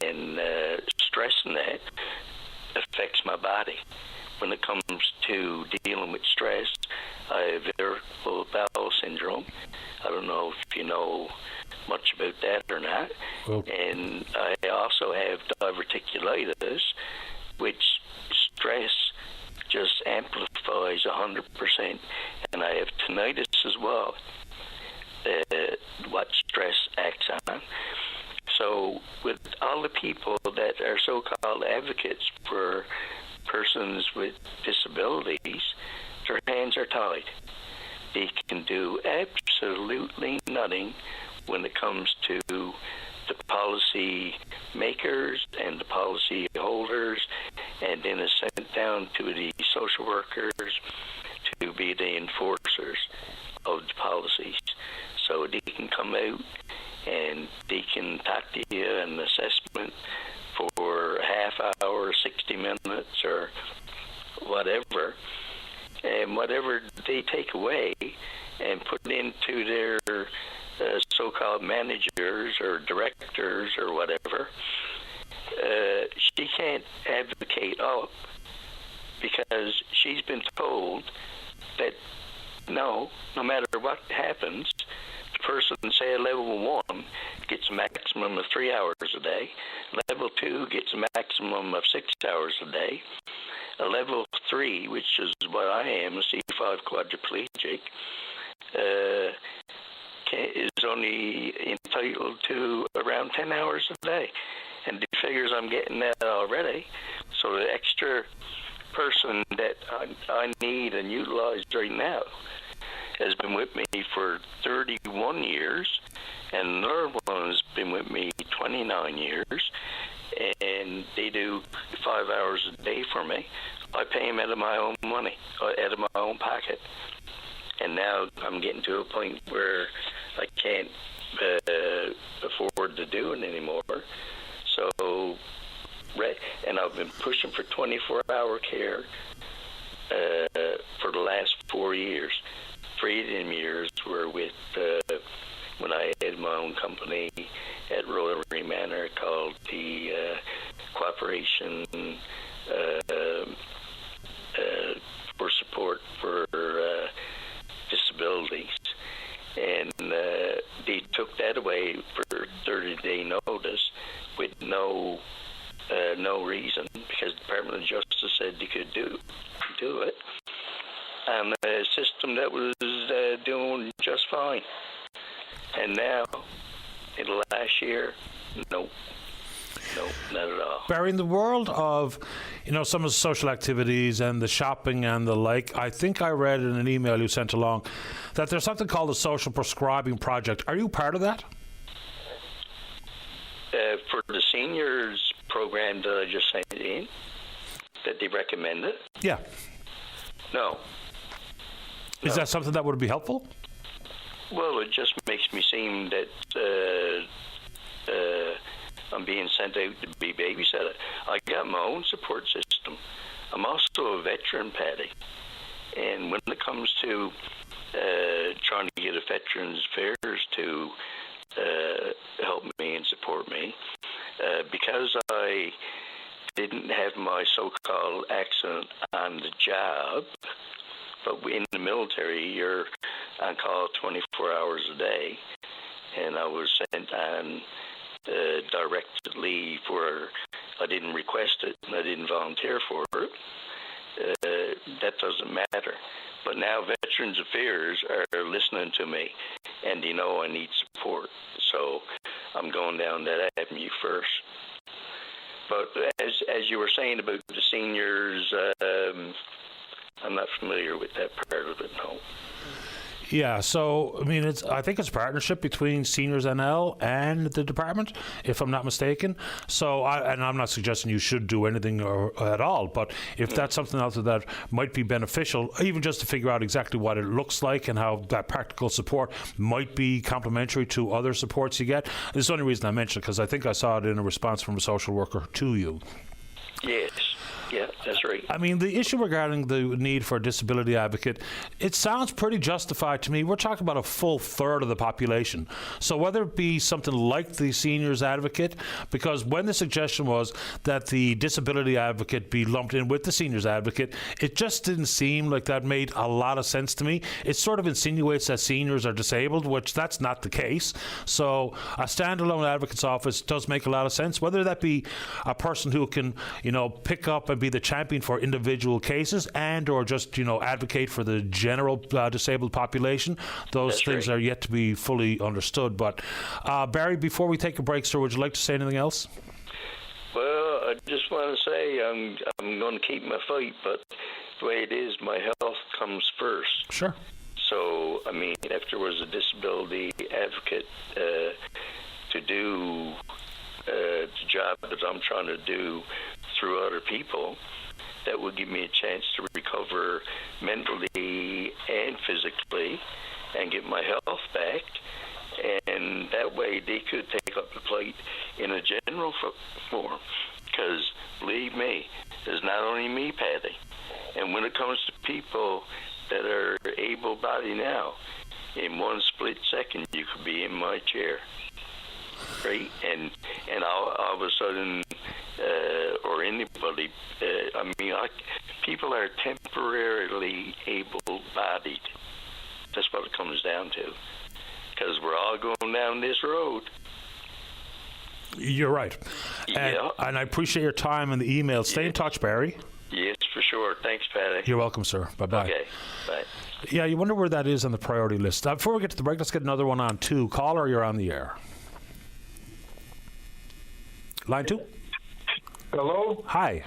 and stress and that affects my body. When it comes to dealing with stress, I have irritable bowel syndrome. I don't know if you know much about that or not. And I also have diverticulitis, which stress just amplifies 100%. And I have tinnitus as well, what stress acts on. So with all the people that are so-called advocates for persons with disabilities, their hands are tied. They can do absolutely nothing when it comes to the policy makers and the policy holders, and then it's sent down to the social workers to be the enforcers of the policies. So they can come out and they can talk to you an assessment for a half hour, 60 minutes, or whatever. And whatever they take away and put into their so-called managers or directors or whatever, she can't advocate up, because she's been told that no matter what happens, the person, say a level 1, gets a maximum of 3 hours a day, level 2 gets a maximum of 6 hours a day, a level 3, which is what I am, a C5 quadriplegic, is only entitled to around 10 hours a day. And the figures I'm getting that already. So the extra person that I need and utilize right now has been with me for 31 years, and another one has been with me 29 years, and they do 5 hours a day for me. I pay them out of my own money, out of my own pocket. And now I'm getting to a point where I can't afford to do it anymore. So, and I've been pushing for 24-hour care for the last 4 years. 3 of them years were with when I had my own company at Rotary Manor called the Cooperation for Support for Disabilities. And they took that away for 30-day notice with no reason, because the Department of Justice said they could do it. And a system that was doing just fine. And now, in the last year, nope, not at all. Barry, in the world of, some of the social activities and the shopping and the like, I think I read in an email you sent along that there's something called the Social Prescribing Project. Are you part of that? For the seniors program that I just sent in, that they recommended? Yeah. No. Is that something that would be helpful? Well, it just makes me seem that I'm being sent out to be babysitter. I got my own support system. I'm also a veteran, Patty. And when it comes to trying to get a Veterans Affairs to help me and support me, because I didn't have my so-called accident on the job, but in the military, you're on call 24 hours a day, and I was sent on directed leave where I didn't request it and I didn't volunteer for it. that doesn't matter. But now Veterans Affairs are listening to me, and they know I need support. So I'm going down that avenue first. But as you were saying about the seniors, I'm not familiar with that part of it, no. Yeah, so, I mean, I think it's a partnership between Seniors NL and the department, if I'm not mistaken. So, and I'm not suggesting you should do anything at all, but if that's something else that might be beneficial, even just to figure out exactly what it looks like and how that practical support might be complementary to other supports you get. It's the only reason I mentioned it, because I think I saw it in a response from a social worker to you. Yes. Yeah, that's right. I mean, the issue regarding the need for a disability advocate, it sounds pretty justified to me. We're talking about a full third of the population. So whether it be something like the seniors advocate, because when the suggestion was that the disability advocate be lumped in with the seniors advocate, it just didn't seem like that made a lot of sense to me. It sort of insinuates that seniors are disabled, which that's not the case. So a standalone advocate's office does make a lot of sense, whether that be a person who can, pick up and be the champion for individual cases and or just, advocate for the general disabled population. Those things are yet to be fully understood. But Barry, before we take a break, sir, would you like to say anything else? Well, I just want to say I'm going to keep my fight, but the way it is, my health comes first. Sure. So, I mean, if there was a disability advocate to do the job that I'm trying to do through other people, that would give me a chance to recover mentally and physically and get my health back. And that way they could take up the fight in a general form. Because, believe me, there's not only me, Patty. And when it comes to people that are able-bodied now, in one split second you could be in my chair. Right? And all of a sudden, or anybody, people are temporarily able-bodied. That's what it comes down to. Because we're all going down this road. You're right. Yeah. And I appreciate your time and the email. Stay in touch, Barry. Yes, for sure. Thanks, Patty. You're welcome, sir. Bye-bye. Okay, bye. Yeah, you wonder where that is on the priority list. Before we get to the break, let's get another one on 2. Caller, you're on the air. Line 2. Hello? Hi.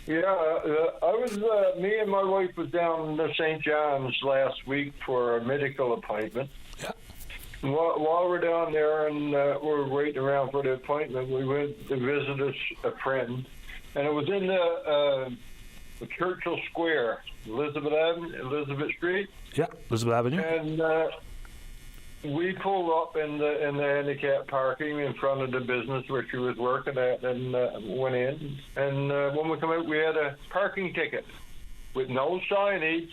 Yeah, me and my wife was down to St. John's last week for a medical appointment. Yeah. While we're down there and we're waiting around for the appointment, we went to visit a friend, and it was in the Churchill Square, Elizabeth Street. Yeah, Elizabeth Avenue. And we pulled up in the handicap parking in front of the business where she was working at, and went in. And when we come out, we had a parking ticket with no signage,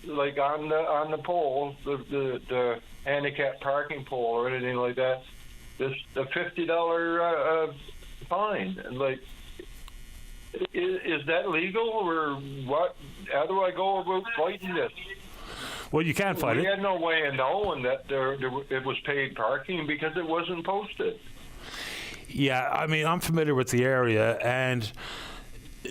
like on the pole, the handicap parking pole or anything like that. Just a $50 fine. And like, is that legal or what? How do I go about fighting this? Well, you can't fight it. We had no way of knowing that it was paid parking because it wasn't posted. Yeah, I mean, I'm familiar with the area, and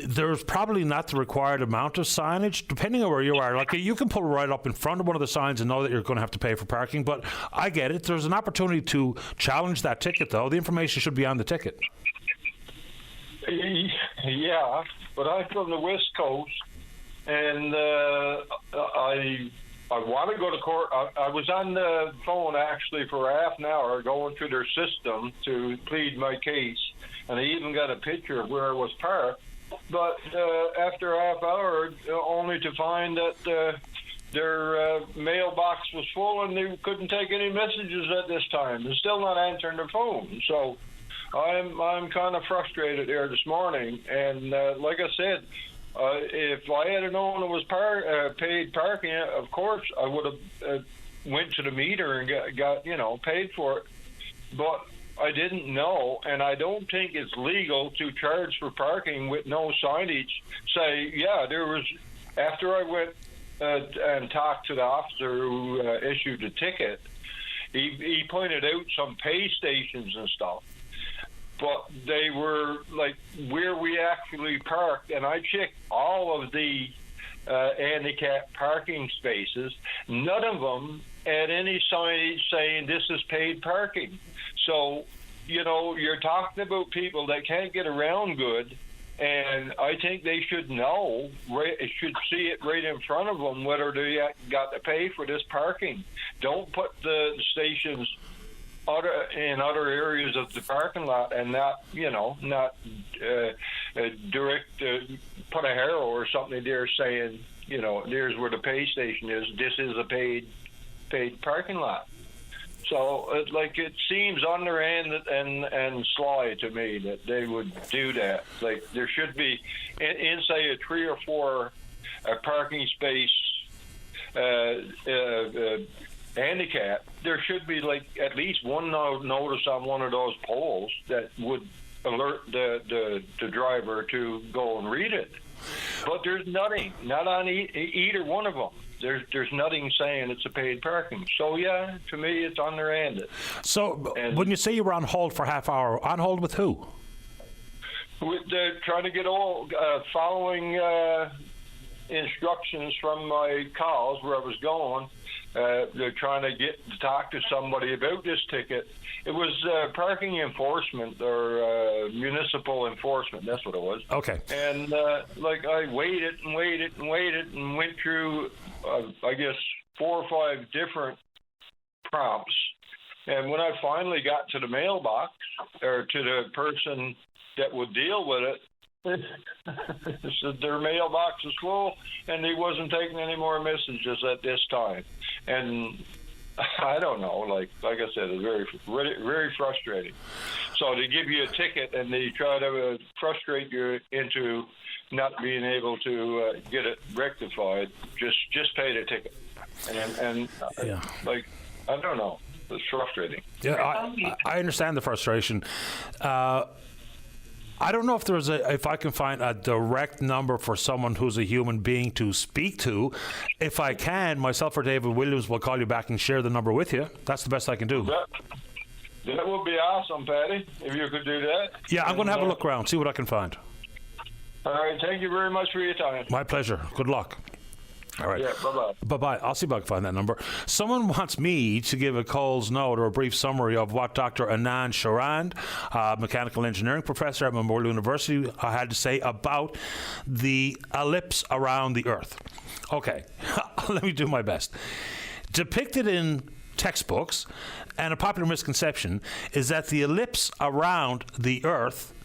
there's probably not the required amount of signage, depending on where you are. Like, you can pull right up in front of one of the signs and know that you're going to have to pay for parking, but I get it. There's an opportunity to challenge that ticket, though. The information should be on the ticket. Yeah, but I'm from the West Coast, and I want to go to court. I was on the phone actually for half an hour going through their system to plead my case, and I even got a picture of where it was parked. But after a half hour, only to find that their mailbox was full and they couldn't take any messages at this time. They're still not answering their phone. So I'm kind of frustrated here this morning. And like I said, if I had known it was paid parking, of course I would have went to the meter and got paid for it. But I didn't know, and I don't think it's legal to charge for parking with no signage. Say, yeah, there was. After I went and talked to the officer who issued the ticket, he pointed out some pay stations and stuff. But they were like where we actually parked, and I checked all of the handicap parking spaces. None of them had any signage saying this is paid parking. So, you're talking about people that can't get around good, and I think they should know, should see it right in front of them, whether they got to pay for this parking. Don't put the stations in other areas of the parking lot and not direct, put a arrow or something there saying, there's where the pay station is. This is a paid parking lot. So it seems on their end and sly to me that they would do that. Like there should be in say a 3 or 4 parking space handicap. There should be at least one notice on one of those poles that would alert the driver to go and read it. But there's nothing, not on either one of them. There's nothing saying it's a paid parking. So, yeah, to me, it's on their end. So, when you say you were on hold for half hour, on hold with who? With trying to get all, following instructions from my calls where I was going. They're trying to talk to somebody about this ticket. It was parking enforcement or municipal enforcement. That's what it was. Okay. And I waited and went through, I guess, 4 or 5 different prompts. And when I finally got to the mailbox or to the person that would deal with it, said their mailbox is full and he wasn't taking any more messages at this time. And I don't know, like I said, it's very, very frustrating. So they give you a ticket and they try to frustrate you into not being able to get it rectified. Just pay the ticket. And yeah. I don't know. It's frustrating. Yeah, I understand the frustration. I don't know if I can find a direct number for someone who's a human being to speak to. If I can, myself or David Williams will call you back and share the number with you. That's the best I can do. That would be awesome, Patty, if you could do that. Yeah, I'm going to have a look around, see what I can find. All right, thank you very much for your time. My pleasure. Good luck. All right. Yeah, bye-bye. Bye-bye. I'll see if I can find that number. Someone wants me to give a Coles note or a brief summary of what Dr. Anand Sharand, mechanical engineering professor at Memorial University, had to say about the ellipse around the Earth. Okay, let me do my best. Depicted in textbooks, and a popular misconception, is that the ellipse around the Earth,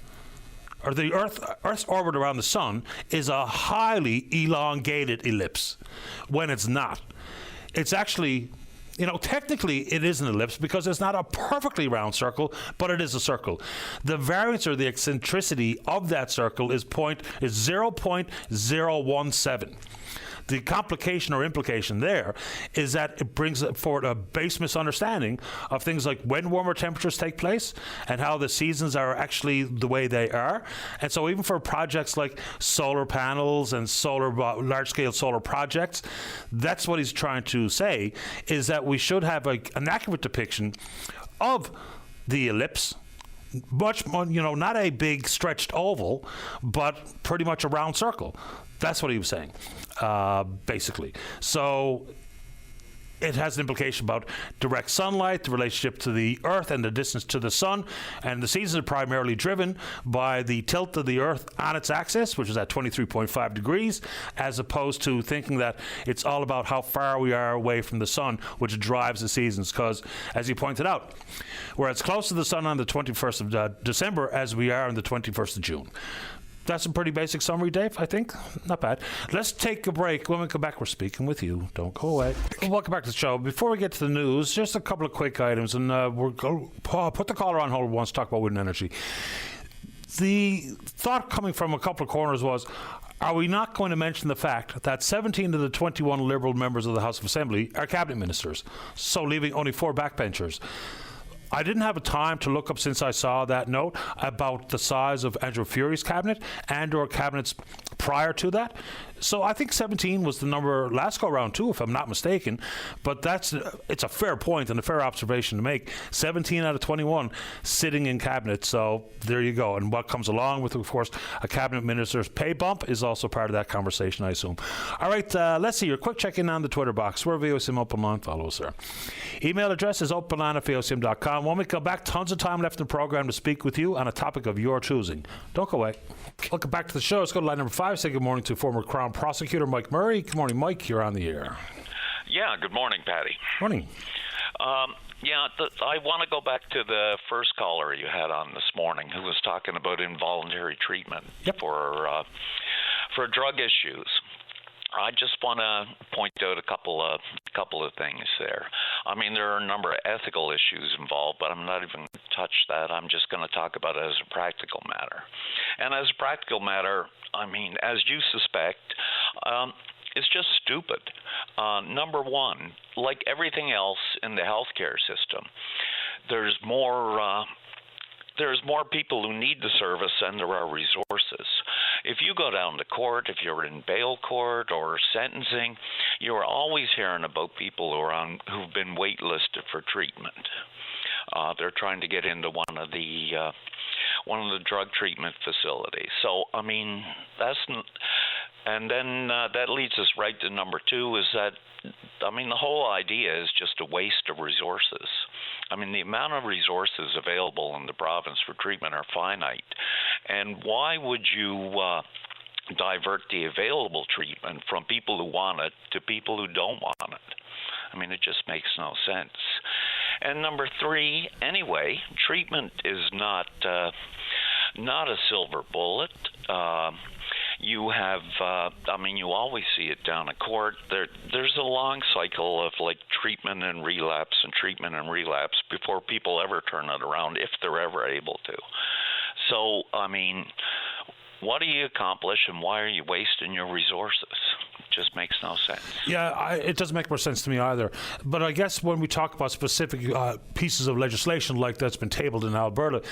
or the Earth's orbit around the sun, is a highly elongated ellipse, when it's not. It's actually, technically it is an ellipse because it's not a perfectly round circle, but it is a circle. The variance or the eccentricity of that circle is 0.017. The complication or implication there is that it brings forward a base misunderstanding of things like when warmer temperatures take place and how the seasons are actually the way they are. And so even for projects like solar panels and large-scale solar projects, that's what he's trying to say, is that we should have an accurate depiction of the ellipse, much more, not a big stretched oval, but pretty much a round circle. That's what he was saying, basically. So it has an implication about direct sunlight, the relationship to the Earth and the distance to the sun. And the seasons are primarily driven by the tilt of the Earth on its axis, which is at 23.5 degrees, as opposed to thinking that it's all about how far we are away from the sun, which drives the seasons. Because, as you pointed out, we're as close to the sun on the 21st of December as we are on the 21st of June. That's a pretty basic summary, Dave, I think. Not bad. Let's take a break. When we come back, we're speaking with you. Don't go away. Welcome back to the show. Before we get to the news, just a couple of quick items, and we'll put the caller on hold. We want to talk about wind energy. The thought coming from a couple of corners was, are we not going to mention the fact that 17 of the 21 Liberal members of the House of Assembly are cabinet ministers, so leaving only 4 backbenchers? I didn't have a time to look up, since I saw that note, about the size of Andrew Furey's cabinet and or cabinets prior to that. So I think 17 was the number last go round too, if I'm not mistaken. But it's a fair point and a fair observation to make. 17 out of 21 sitting in cabinet. So there you go. And what comes along with, of course, a cabinet minister's pay bump is also part of that conversation, I assume. All right, let's see. Your quick check-in on the Twitter box. We're VOCM Open Line. Follow us there. Email address is openline@vocm.com. When we come back, tons of time left in the program to speak with you on a topic of your choosing. Don't go away. Welcome back to the show. Let's go to line number 5. Say good morning to former Crown Prosecutor Mike Murray. Good morning, Mike. You're on the air. Yeah, good morning, Patty. Morning. I want to go back to the first caller you had on this morning who was talking about involuntary treatment for drug issues. I just want to point out a couple of things there. I mean, there are a number of ethical issues involved, but I'm not even going to touch that. I'm just going to talk about it as a practical matter. And as a practical matter, I mean, as you suspect, it's just stupid. Number one, like everything else in the healthcare system, there's more people who need the service than there are resources. If you go down to court, if you're in bail court or sentencing, you're always hearing about people who've been waitlisted for treatment. They're trying to get into one of the drug treatment facilities. So, I mean, and then that leads us right to number 2 is that, I mean, the whole idea is just a waste of resources. I mean, the amount of resources available in the province for treatment are finite. And why would you divert the available treatment from people who want it to people who don't want it? I mean, it just makes no sense. And number 3, anyway, treatment is not a silver bullet. You have, you always see it down in court. There's a long cycle of like treatment and relapse before people ever turn it around, if they're ever able to. So, I mean, what do you accomplish and why are you wasting your resources? It just makes no sense. Yeah, it doesn't make more sense to me either. But I guess when we talk about specific pieces of legislation like that's been tabled in Alberta,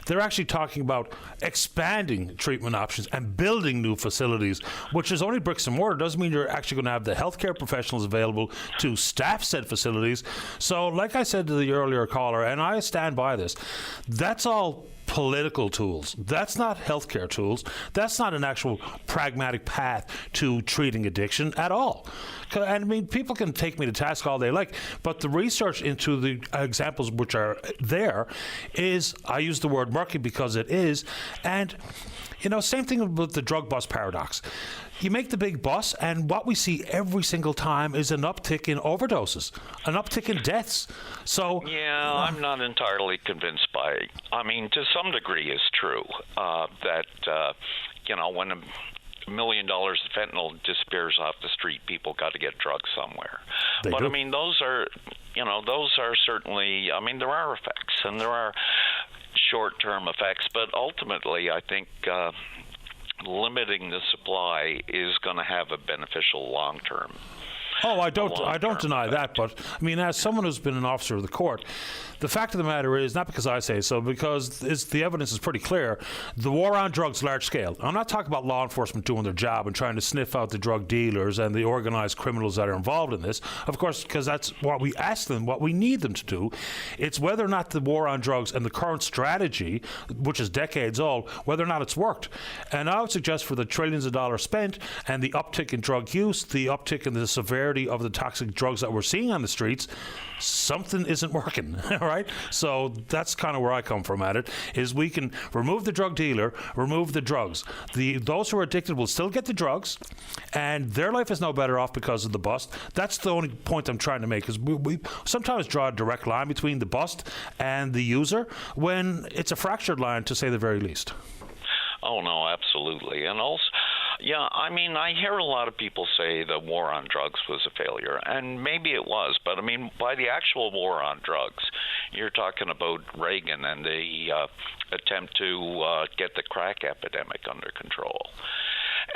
they're actually talking about expanding treatment options and building new facilities, which is only bricks and mortar. Doesn't mean you're actually going to have the healthcare professionals available to staff said facilities. So like I said to the earlier caller, and I stand by this, that's all political tools. That's not healthcare tools. That's not an actual pragmatic path to treating addiction at all. And I mean, people can take me to task all they like, but the research into the examples which are there is, I use the word murky because it is, and you know, same thing with the drug bust paradox. You make the big bust, and what we see every single time is an uptick in overdoses, an uptick in deaths. So yeah, I'm not entirely convinced by it. I mean, to some degree, it's true that when $1 million of fentanyl disappears off the street, people got to get drugs somewhere. But I mean, those are certainly. I mean, there are effects, and there are short-term effects, but ultimately, I think limiting the supply is going to have a beneficial long-term. Oh, I don't deny that, but I mean, as someone who's been an officer of the court, the fact of the matter is, not because I say so, because the evidence is pretty clear, the war on drugs, large scale. I'm not talking about law enforcement doing their job and trying to sniff out the drug dealers and the organized criminals that are involved in this, of course, because that's what we ask them, what we need them to do. It's whether or not the war on drugs and the current strategy, which is decades old, whether or not it's worked. And I would suggest for the trillions of dollars spent and the uptick in drug use, the uptick in the severity of the toxic drugs that we're seeing on the streets, something isn't working, all right? So that's kind of where I come from at it, is we can remove the drug dealer, remove the drugs. Those who are addicted will still get the drugs, and their life is no better off because of the bust. That's the only point I'm trying to make, is we sometimes draw a direct line between the bust and the user when it's a fractured line, to say the very least. Oh, no, absolutely. And also, yeah, I mean, I hear a lot of people say the war on drugs was a failure, and maybe it was, but I mean, by the actual war on drugs, you're talking about Reagan and the attempt to get the crack epidemic under control.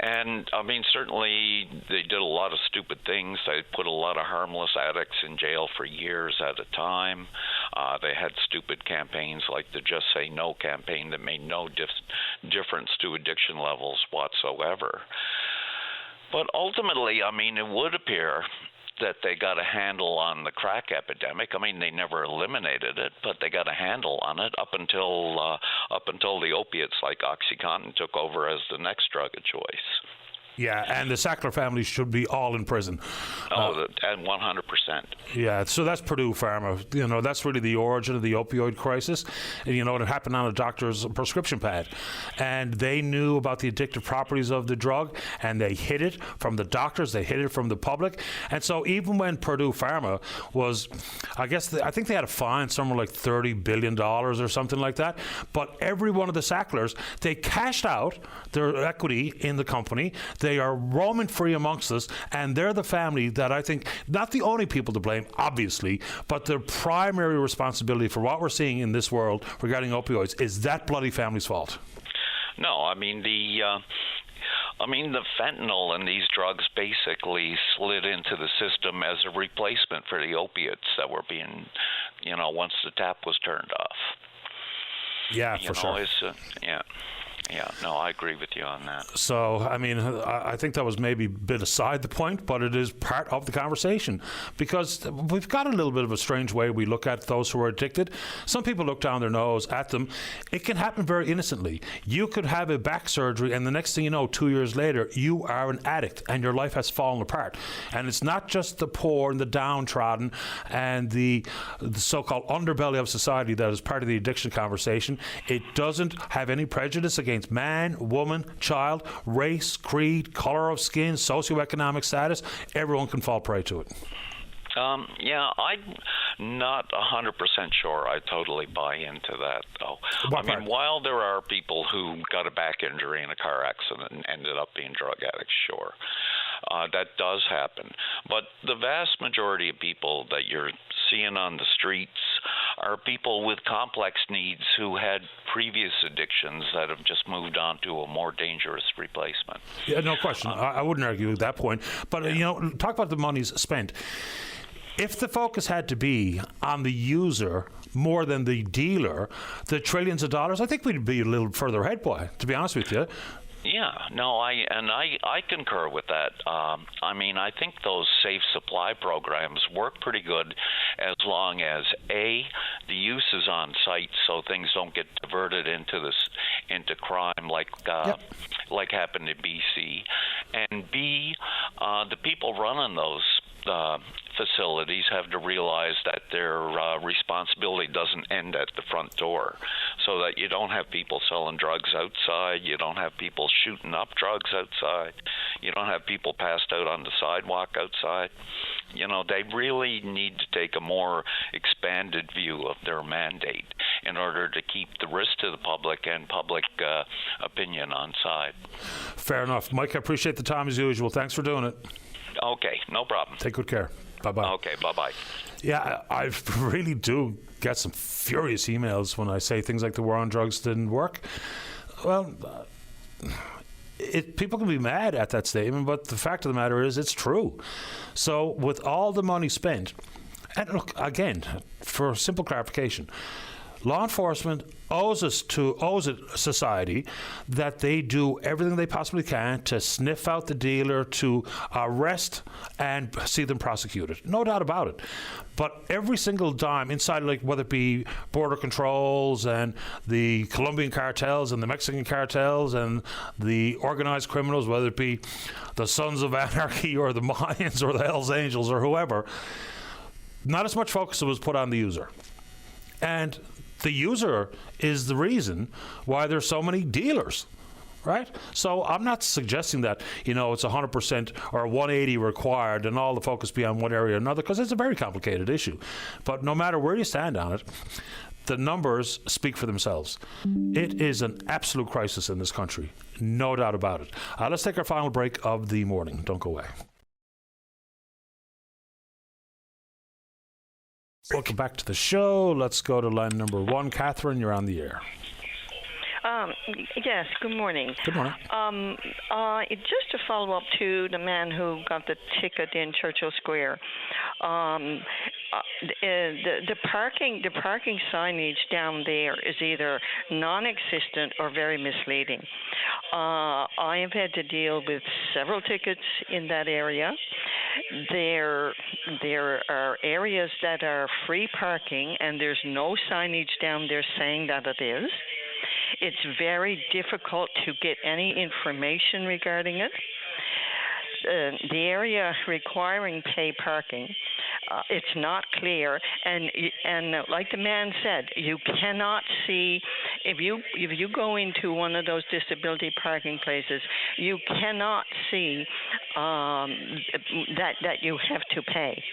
And, I mean, certainly they did a lot of stupid things. They put a lot of harmless addicts in jail for years at a time. They had stupid campaigns like the Just Say No campaign that made no difference to addiction levels whatsoever. But ultimately, I mean, it would appear that they got a handle on the crack epidemic. I mean, they never eliminated it, but they got a handle on it up until the opiates like OxyContin took over as the next drug of choice. Yeah, and the Sackler family should be all in prison. And 100%. Yeah, so that's Purdue Pharma. You know, that's really the origin of the opioid crisis. And, you know, it happened on a doctor's prescription pad. And they knew about the addictive properties of the drug, and they hid it from the doctors, they hid it from the public. And so even when Purdue Pharma was, I think they had a fine somewhere like $30 billion or something like that. But every one of the Sacklers, they cashed out their equity in the company. They are roaming free amongst us, and they're the family that I think, not the only people to blame, obviously, but the primary responsibility for what we're seeing in this world regarding opioids is that bloody family's fault. No, I mean, the fentanyl in these drugs basically slid into the system as a replacement for the opiates that were being, once the tap was turned off. Yeah, for sure. Yeah, no, I agree with you on that. So, I mean, I think that was maybe a bit aside the point, but it is part of the conversation because we've got a little bit of a strange way we look at those who are addicted. Some people look down their nose at them. It can happen very innocently. You could have a back surgery, and the next thing you know, 2 years later, you are an addict and your life has fallen apart. And it's not just the poor and the downtrodden and the so-called underbelly of society that is part of the addiction conversation. It doesn't have any prejudice against man, woman, child, race, creed, color of skin, socioeconomic status. Everyone can fall prey to it. I'm not 100% sure I totally buy into that, though. While there are people who got a back injury in a car accident and ended up being drug addicts, sure. That does happen. But the vast majority of people that you're seeing on the streets are people with complex needs who had previous addictions that have just moved on to a more dangerous replacement. Yeah, no question. I wouldn't argue with that point. But, talk about the monies spent. If the focus had to be on the user more than the dealer, the trillions of dollars, I think we'd be a little further ahead, boy, to be honest with you. Yeah, no, I concur with that. I think those safe supply programs work pretty good as long as A, the use is on site, so things don't get diverted into crime like happened in BC, and B, the people running those facilities have to realize that their responsibility doesn't end at the front door, so that you don't have people selling drugs outside, you don't have people shooting up drugs outside, you don't have people passed out on the sidewalk outside. They really need to take a more expanded view of their mandate in order to keep the risk to the public and public opinion on side. Fair enough. Mike, I appreciate the time as usual. Thanks for doing it. Okay, no problem. Take good care. Bye-bye. Okay, bye-bye. Yeah, I really do get some furious emails when I say things like the war on drugs didn't work. Well, people can be mad at that statement, but the fact of the matter is it's true. So with all the money spent, and look, again, for simple clarification, law enforcement owes it society that they do everything they possibly can to sniff out the dealer, to arrest and see them prosecuted. No doubt about it. But every single dime inside, like whether it be border controls and the Colombian cartels and the Mexican cartels and the organized criminals, whether it be the Sons of Anarchy or the Mayans or the Hells Angels or whoever, not as much focus was put on the user. And the user is the reason why there's so many dealers, right? So I'm not suggesting that, it's 100% or 180 required and all the focus be on one area or another, because it's a very complicated issue. But no matter where you stand on it, the numbers speak for themselves. It is an absolute crisis in this country, no doubt about it. Let's take our final break of the morning. Don't go away. Welcome back to the show. Let's go to line number 1. Catherine, you're on the air. Yes, good morning. Good morning. Just to follow up to the man who got the ticket in Churchill Square, the parking signage down there is either non-existent or very misleading. I have had to deal with several tickets in that area. There are areas that are free parking, and there's no signage down there saying that it is. It's very difficult to get any information regarding it. The area requiring pay parking, it's not clear, and like the man said, you cannot see if you go into one of those disability parking places, you cannot see that you have to pay.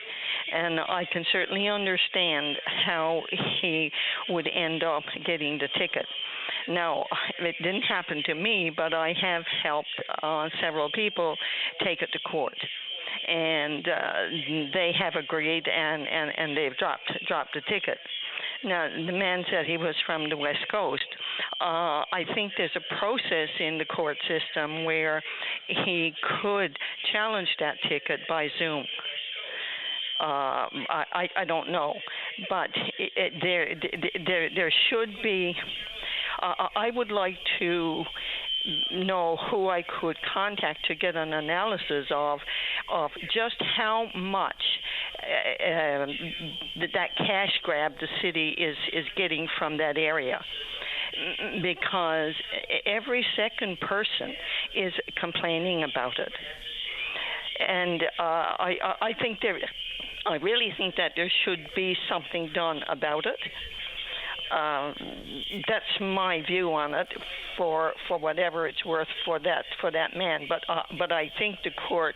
And I can certainly understand how he would end up getting the ticket. Now, it didn't happen to me, but I have helped several people take it to court. And they have agreed, and they've dropped the ticket. Now, the man said he was from the West Coast. I think there's a process in the court system where he could challenge that ticket by Zoom. I don't know, but there should be. I would like to know who I could contact to get an analysis of just how much that cash grab the city is getting from that area, because every second person is complaining about it, and I really think that there should be something done about it. That's my view on it, for whatever it's worth for that man. But I think the court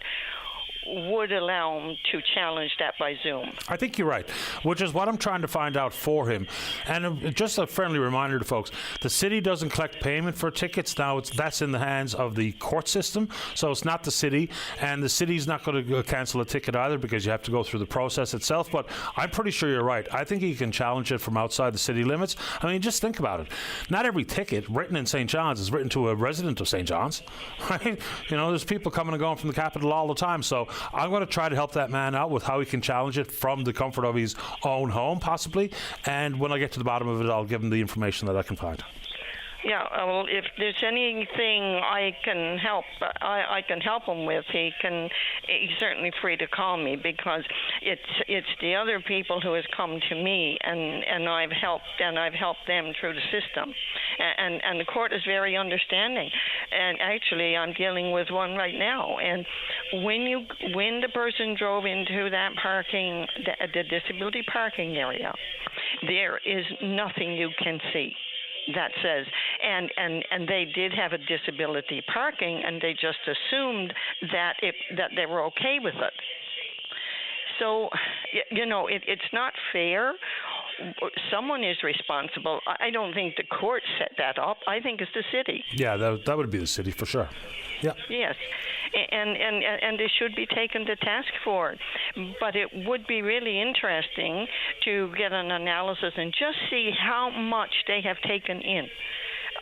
would allow him to challenge that by Zoom. I think you're right, which is what I'm trying to find out for him. And just a friendly reminder to folks, the city doesn't collect payment for tickets. Now that's in the hands of the court system, so it's not the city, and the city's not going to cancel a ticket either, because you have to go through the process itself. But I'm pretty sure you're right. I think he can challenge it from outside the city limits. I mean, just think about it. Not every ticket written in St. John's is written to a resident of St. John's, right? You know, there's people coming and going from the capital all the time, so I'm going to try to help that man out with how he can challenge it from the comfort of his own home, possibly. And when I get to the bottom of it, I'll give him the information that I can find. Yeah, well, if there's anything I can help him with, he's certainly free to call me, because it's the other people who has come to me, and I've helped them through the system, and the court is very understanding. And actually, I'm dealing with one right now. And when the person drove into that parking, the disability parking area, there is nothing you can see that says, and they did have a disability parking, and they just assumed that they were okay with it. So, you know, it's not fair. Someone is responsible. I don't think the court set that up. I think it's the city. Yeah, that would be the city for sure. Yeah. Yes, and they should be taken to task for it. But it would be really interesting to get an analysis and just see how much they have taken in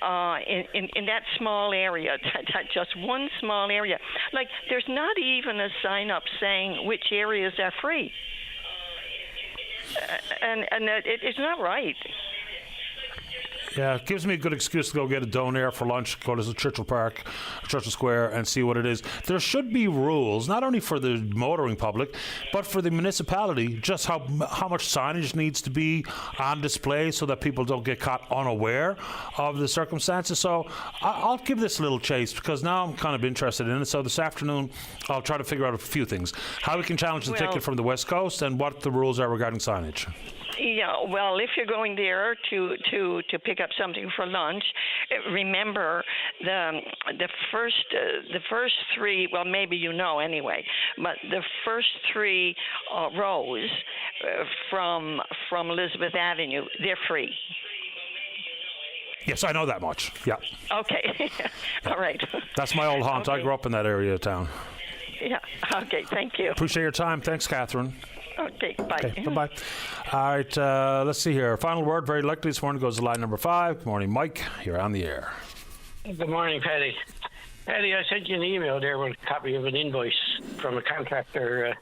that small area, just one small area. Like, there's not even a sign up saying which areas are free. And it's not right. Yeah, it gives me a good excuse to go get a donair for lunch, go to Churchill Park, Churchill Square, and see what it is. There should be rules, not only for the motoring public, but for the municipality, just how much signage needs to be on display so that people don't get caught unaware of the circumstances. So I'll give this a little chase, because now I'm kind of interested in it. So this afternoon, I'll try to figure out a few things. How we can challenge the ticket from the West Coast, and what the rules are regarding signage. Yeah, well, if you're going there to pick up something for lunch, remember the first three. Well, maybe you know anyway, but the first three rows from Elizabeth Avenue, they're free. Yes, I know that much. Yeah. Okay. All right. That's my old haunt. Okay. I grew up in that area of town. Yeah. Okay. Thank you. Appreciate your time. Thanks, Catherine. Okay, bye. Okay, bye-bye. All right, let's see here. Final word, very likely this morning, goes to line number 5. Good morning, Mike. You're on the air. Good morning, Paddy. Paddy, I sent you an email there with a copy of an invoice from a contractor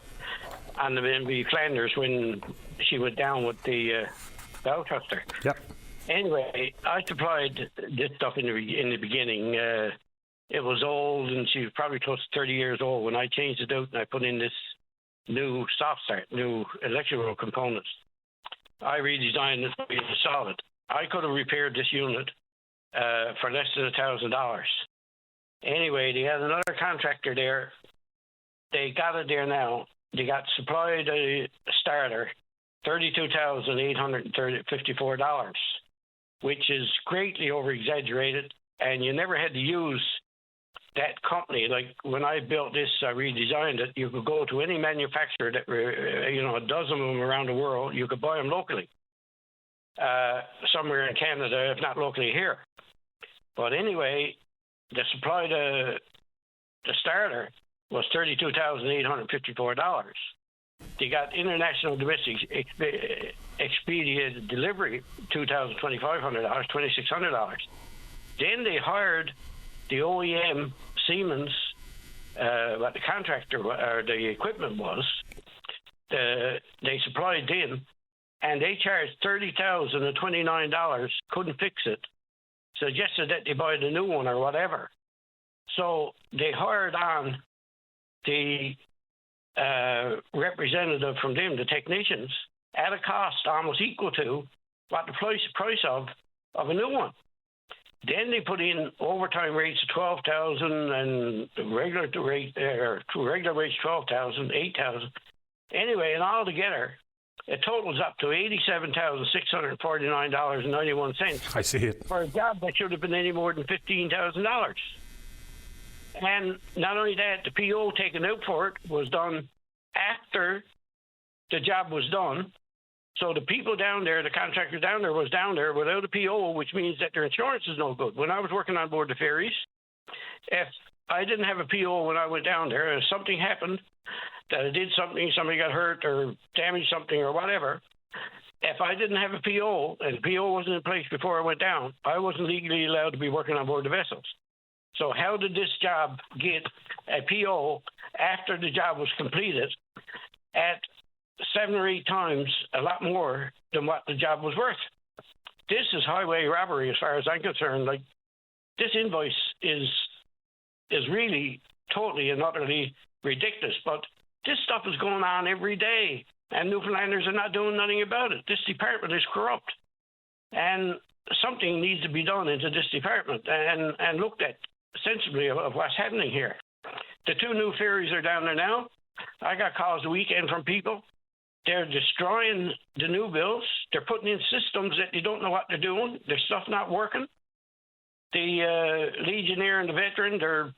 on the MB Flanders when she went down with the bow thruster. Yep. Anyway, I supplied this stuff in the beginning. It was old, and she was probably close to 30 years old when I changed it out and I put in this new soft start, new electrical components. I redesigned it to be solid. I could have repaired this unit for less than $1,000. Anyway, they had another contractor there. They got it there now. They got supplied a starter, $32,854, which is greatly over-exaggerated, and you never had to use that company. Like when I built this, I redesigned it, you could go to any manufacturer that, a dozen of them around the world, you could buy them locally, somewhere in Canada, if not locally here. But anyway, the supply to the starter was $32,854. They got international domestic expedited delivery, $2,500, $2,600. Then they hired the OEM Siemens, what the contractor or the equipment was. They supplied them, and they charged $30,029. Couldn't fix it. Suggested that they buy the new one or whatever. So they hired on the representative from them, the technicians, at a cost almost equal to what the price of a new one. Then they put in overtime rates of $12,000 and regular rates $12,000, $8,000. Anyway, and all together, it totals up to $87,649.91. I see it. For a job that should have been any more than $15,000. And not only that, the PO taken out for it was done after the job was done. So the people down there, the contractor down there was down there without a PO, which means that their insurance is no good. When I was working on board the ferries, if I didn't have a PO when I went down there, and something happened, that I did something, somebody got hurt or damaged something or whatever, if I didn't have a PO and the PO wasn't in place before I went down, I wasn't legally allowed to be working on board the vessels. So how did this job get a PO after the job was completed at 7 or 8 times a lot more than what the job was worth? This is highway robbery as far as I'm concerned. Like, this invoice is really totally and utterly ridiculous. But this stuff is going on every day, and Newfoundlanders are not doing nothing about it. This department is corrupt, and something needs to be done into this department and looked at sensibly of what's happening here. The 2 new ferries are down there now. I got calls the weekend from people. They're destroying the new builds. They're putting in systems that they don't know what they're doing. Their stuff not working. The Legionnaire and the Veteran, they're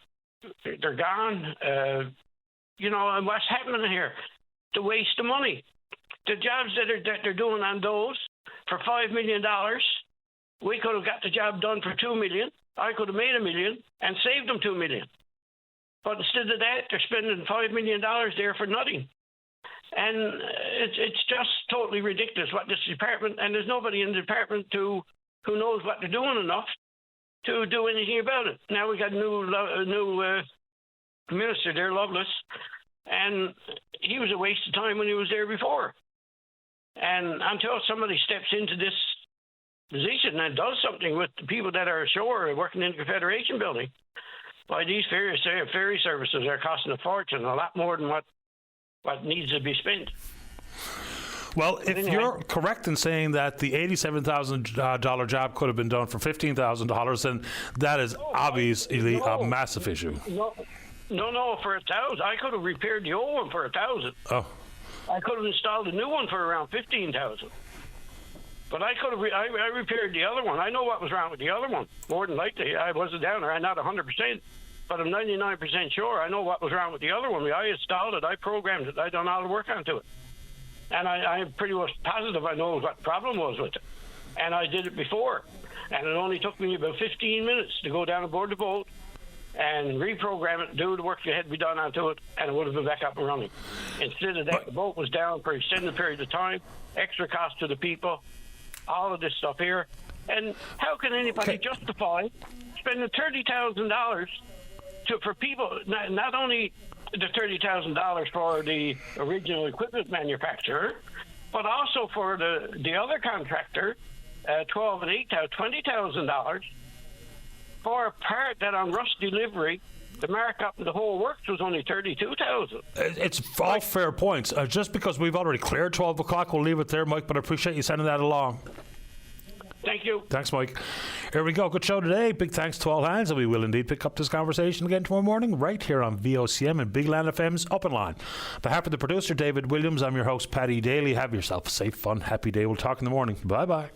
gone. And what's happening here? The waste of money. The jobs that they're doing on those for $5 million, we could have got the job done for $2 million. I could have made $1 million and saved them $2 million. But instead of that, they're spending $5 million there for nothing. And it's just totally ridiculous what this department, and there's nobody in the department who knows what they're doing enough to do anything about it. Now we got a new minister there, Lovelace, and he was a waste of time when he was there before. And until somebody steps into this position and does something with the people that are ashore working in the Confederation building, why these ferry services are costing a fortune, a lot more than what needs to be spent. Well, if you're correct in saying that the $87,000 job could have been done for $15,000, then that is obviously a massive issue. No, for $1,000. I could have repaired the old one for $1,000. Oh. I could have installed a new one for around $15,000. But I could have. I repaired the other one. I know what was wrong with the other one. More than likely, I wasn't down there. I'm not 100%, but I'm 99% sure. I know what was wrong with the other one. I installed it. I programmed it. I done all the work onto it, and I'm pretty much positive I know what the problem was with it. And I did it before, and it only took me about 15 minutes to go down aboard the boat and reprogram it, do the work that had to be done onto it, and it would have been back up and running. Instead of that, the boat was down for an extended period of time, extra cost to the people. All of this stuff here. And how can anybody justify spending $30,000 for people, not only the $30,000 for the original equipment manufacturer, but also for the other contractor, $12,000 and $8,000, $20,000 for a part that on Russ delivery, the markup in the whole works was only 32,000. It's all fair points. Just because we've already cleared 12 o'clock, we'll leave it there, Mike, but I appreciate you sending that along. Thank you. Thanks, Mike. Here we go. Good show today. Big thanks to all hands, and we will indeed pick up this conversation again tomorrow morning right here on VOCM and Big Land FM's Up and Line. On behalf of the producer, David Williams, I'm your host, Paddy Daly. Have yourself a safe, fun, happy day. We'll talk in the morning. Bye-bye.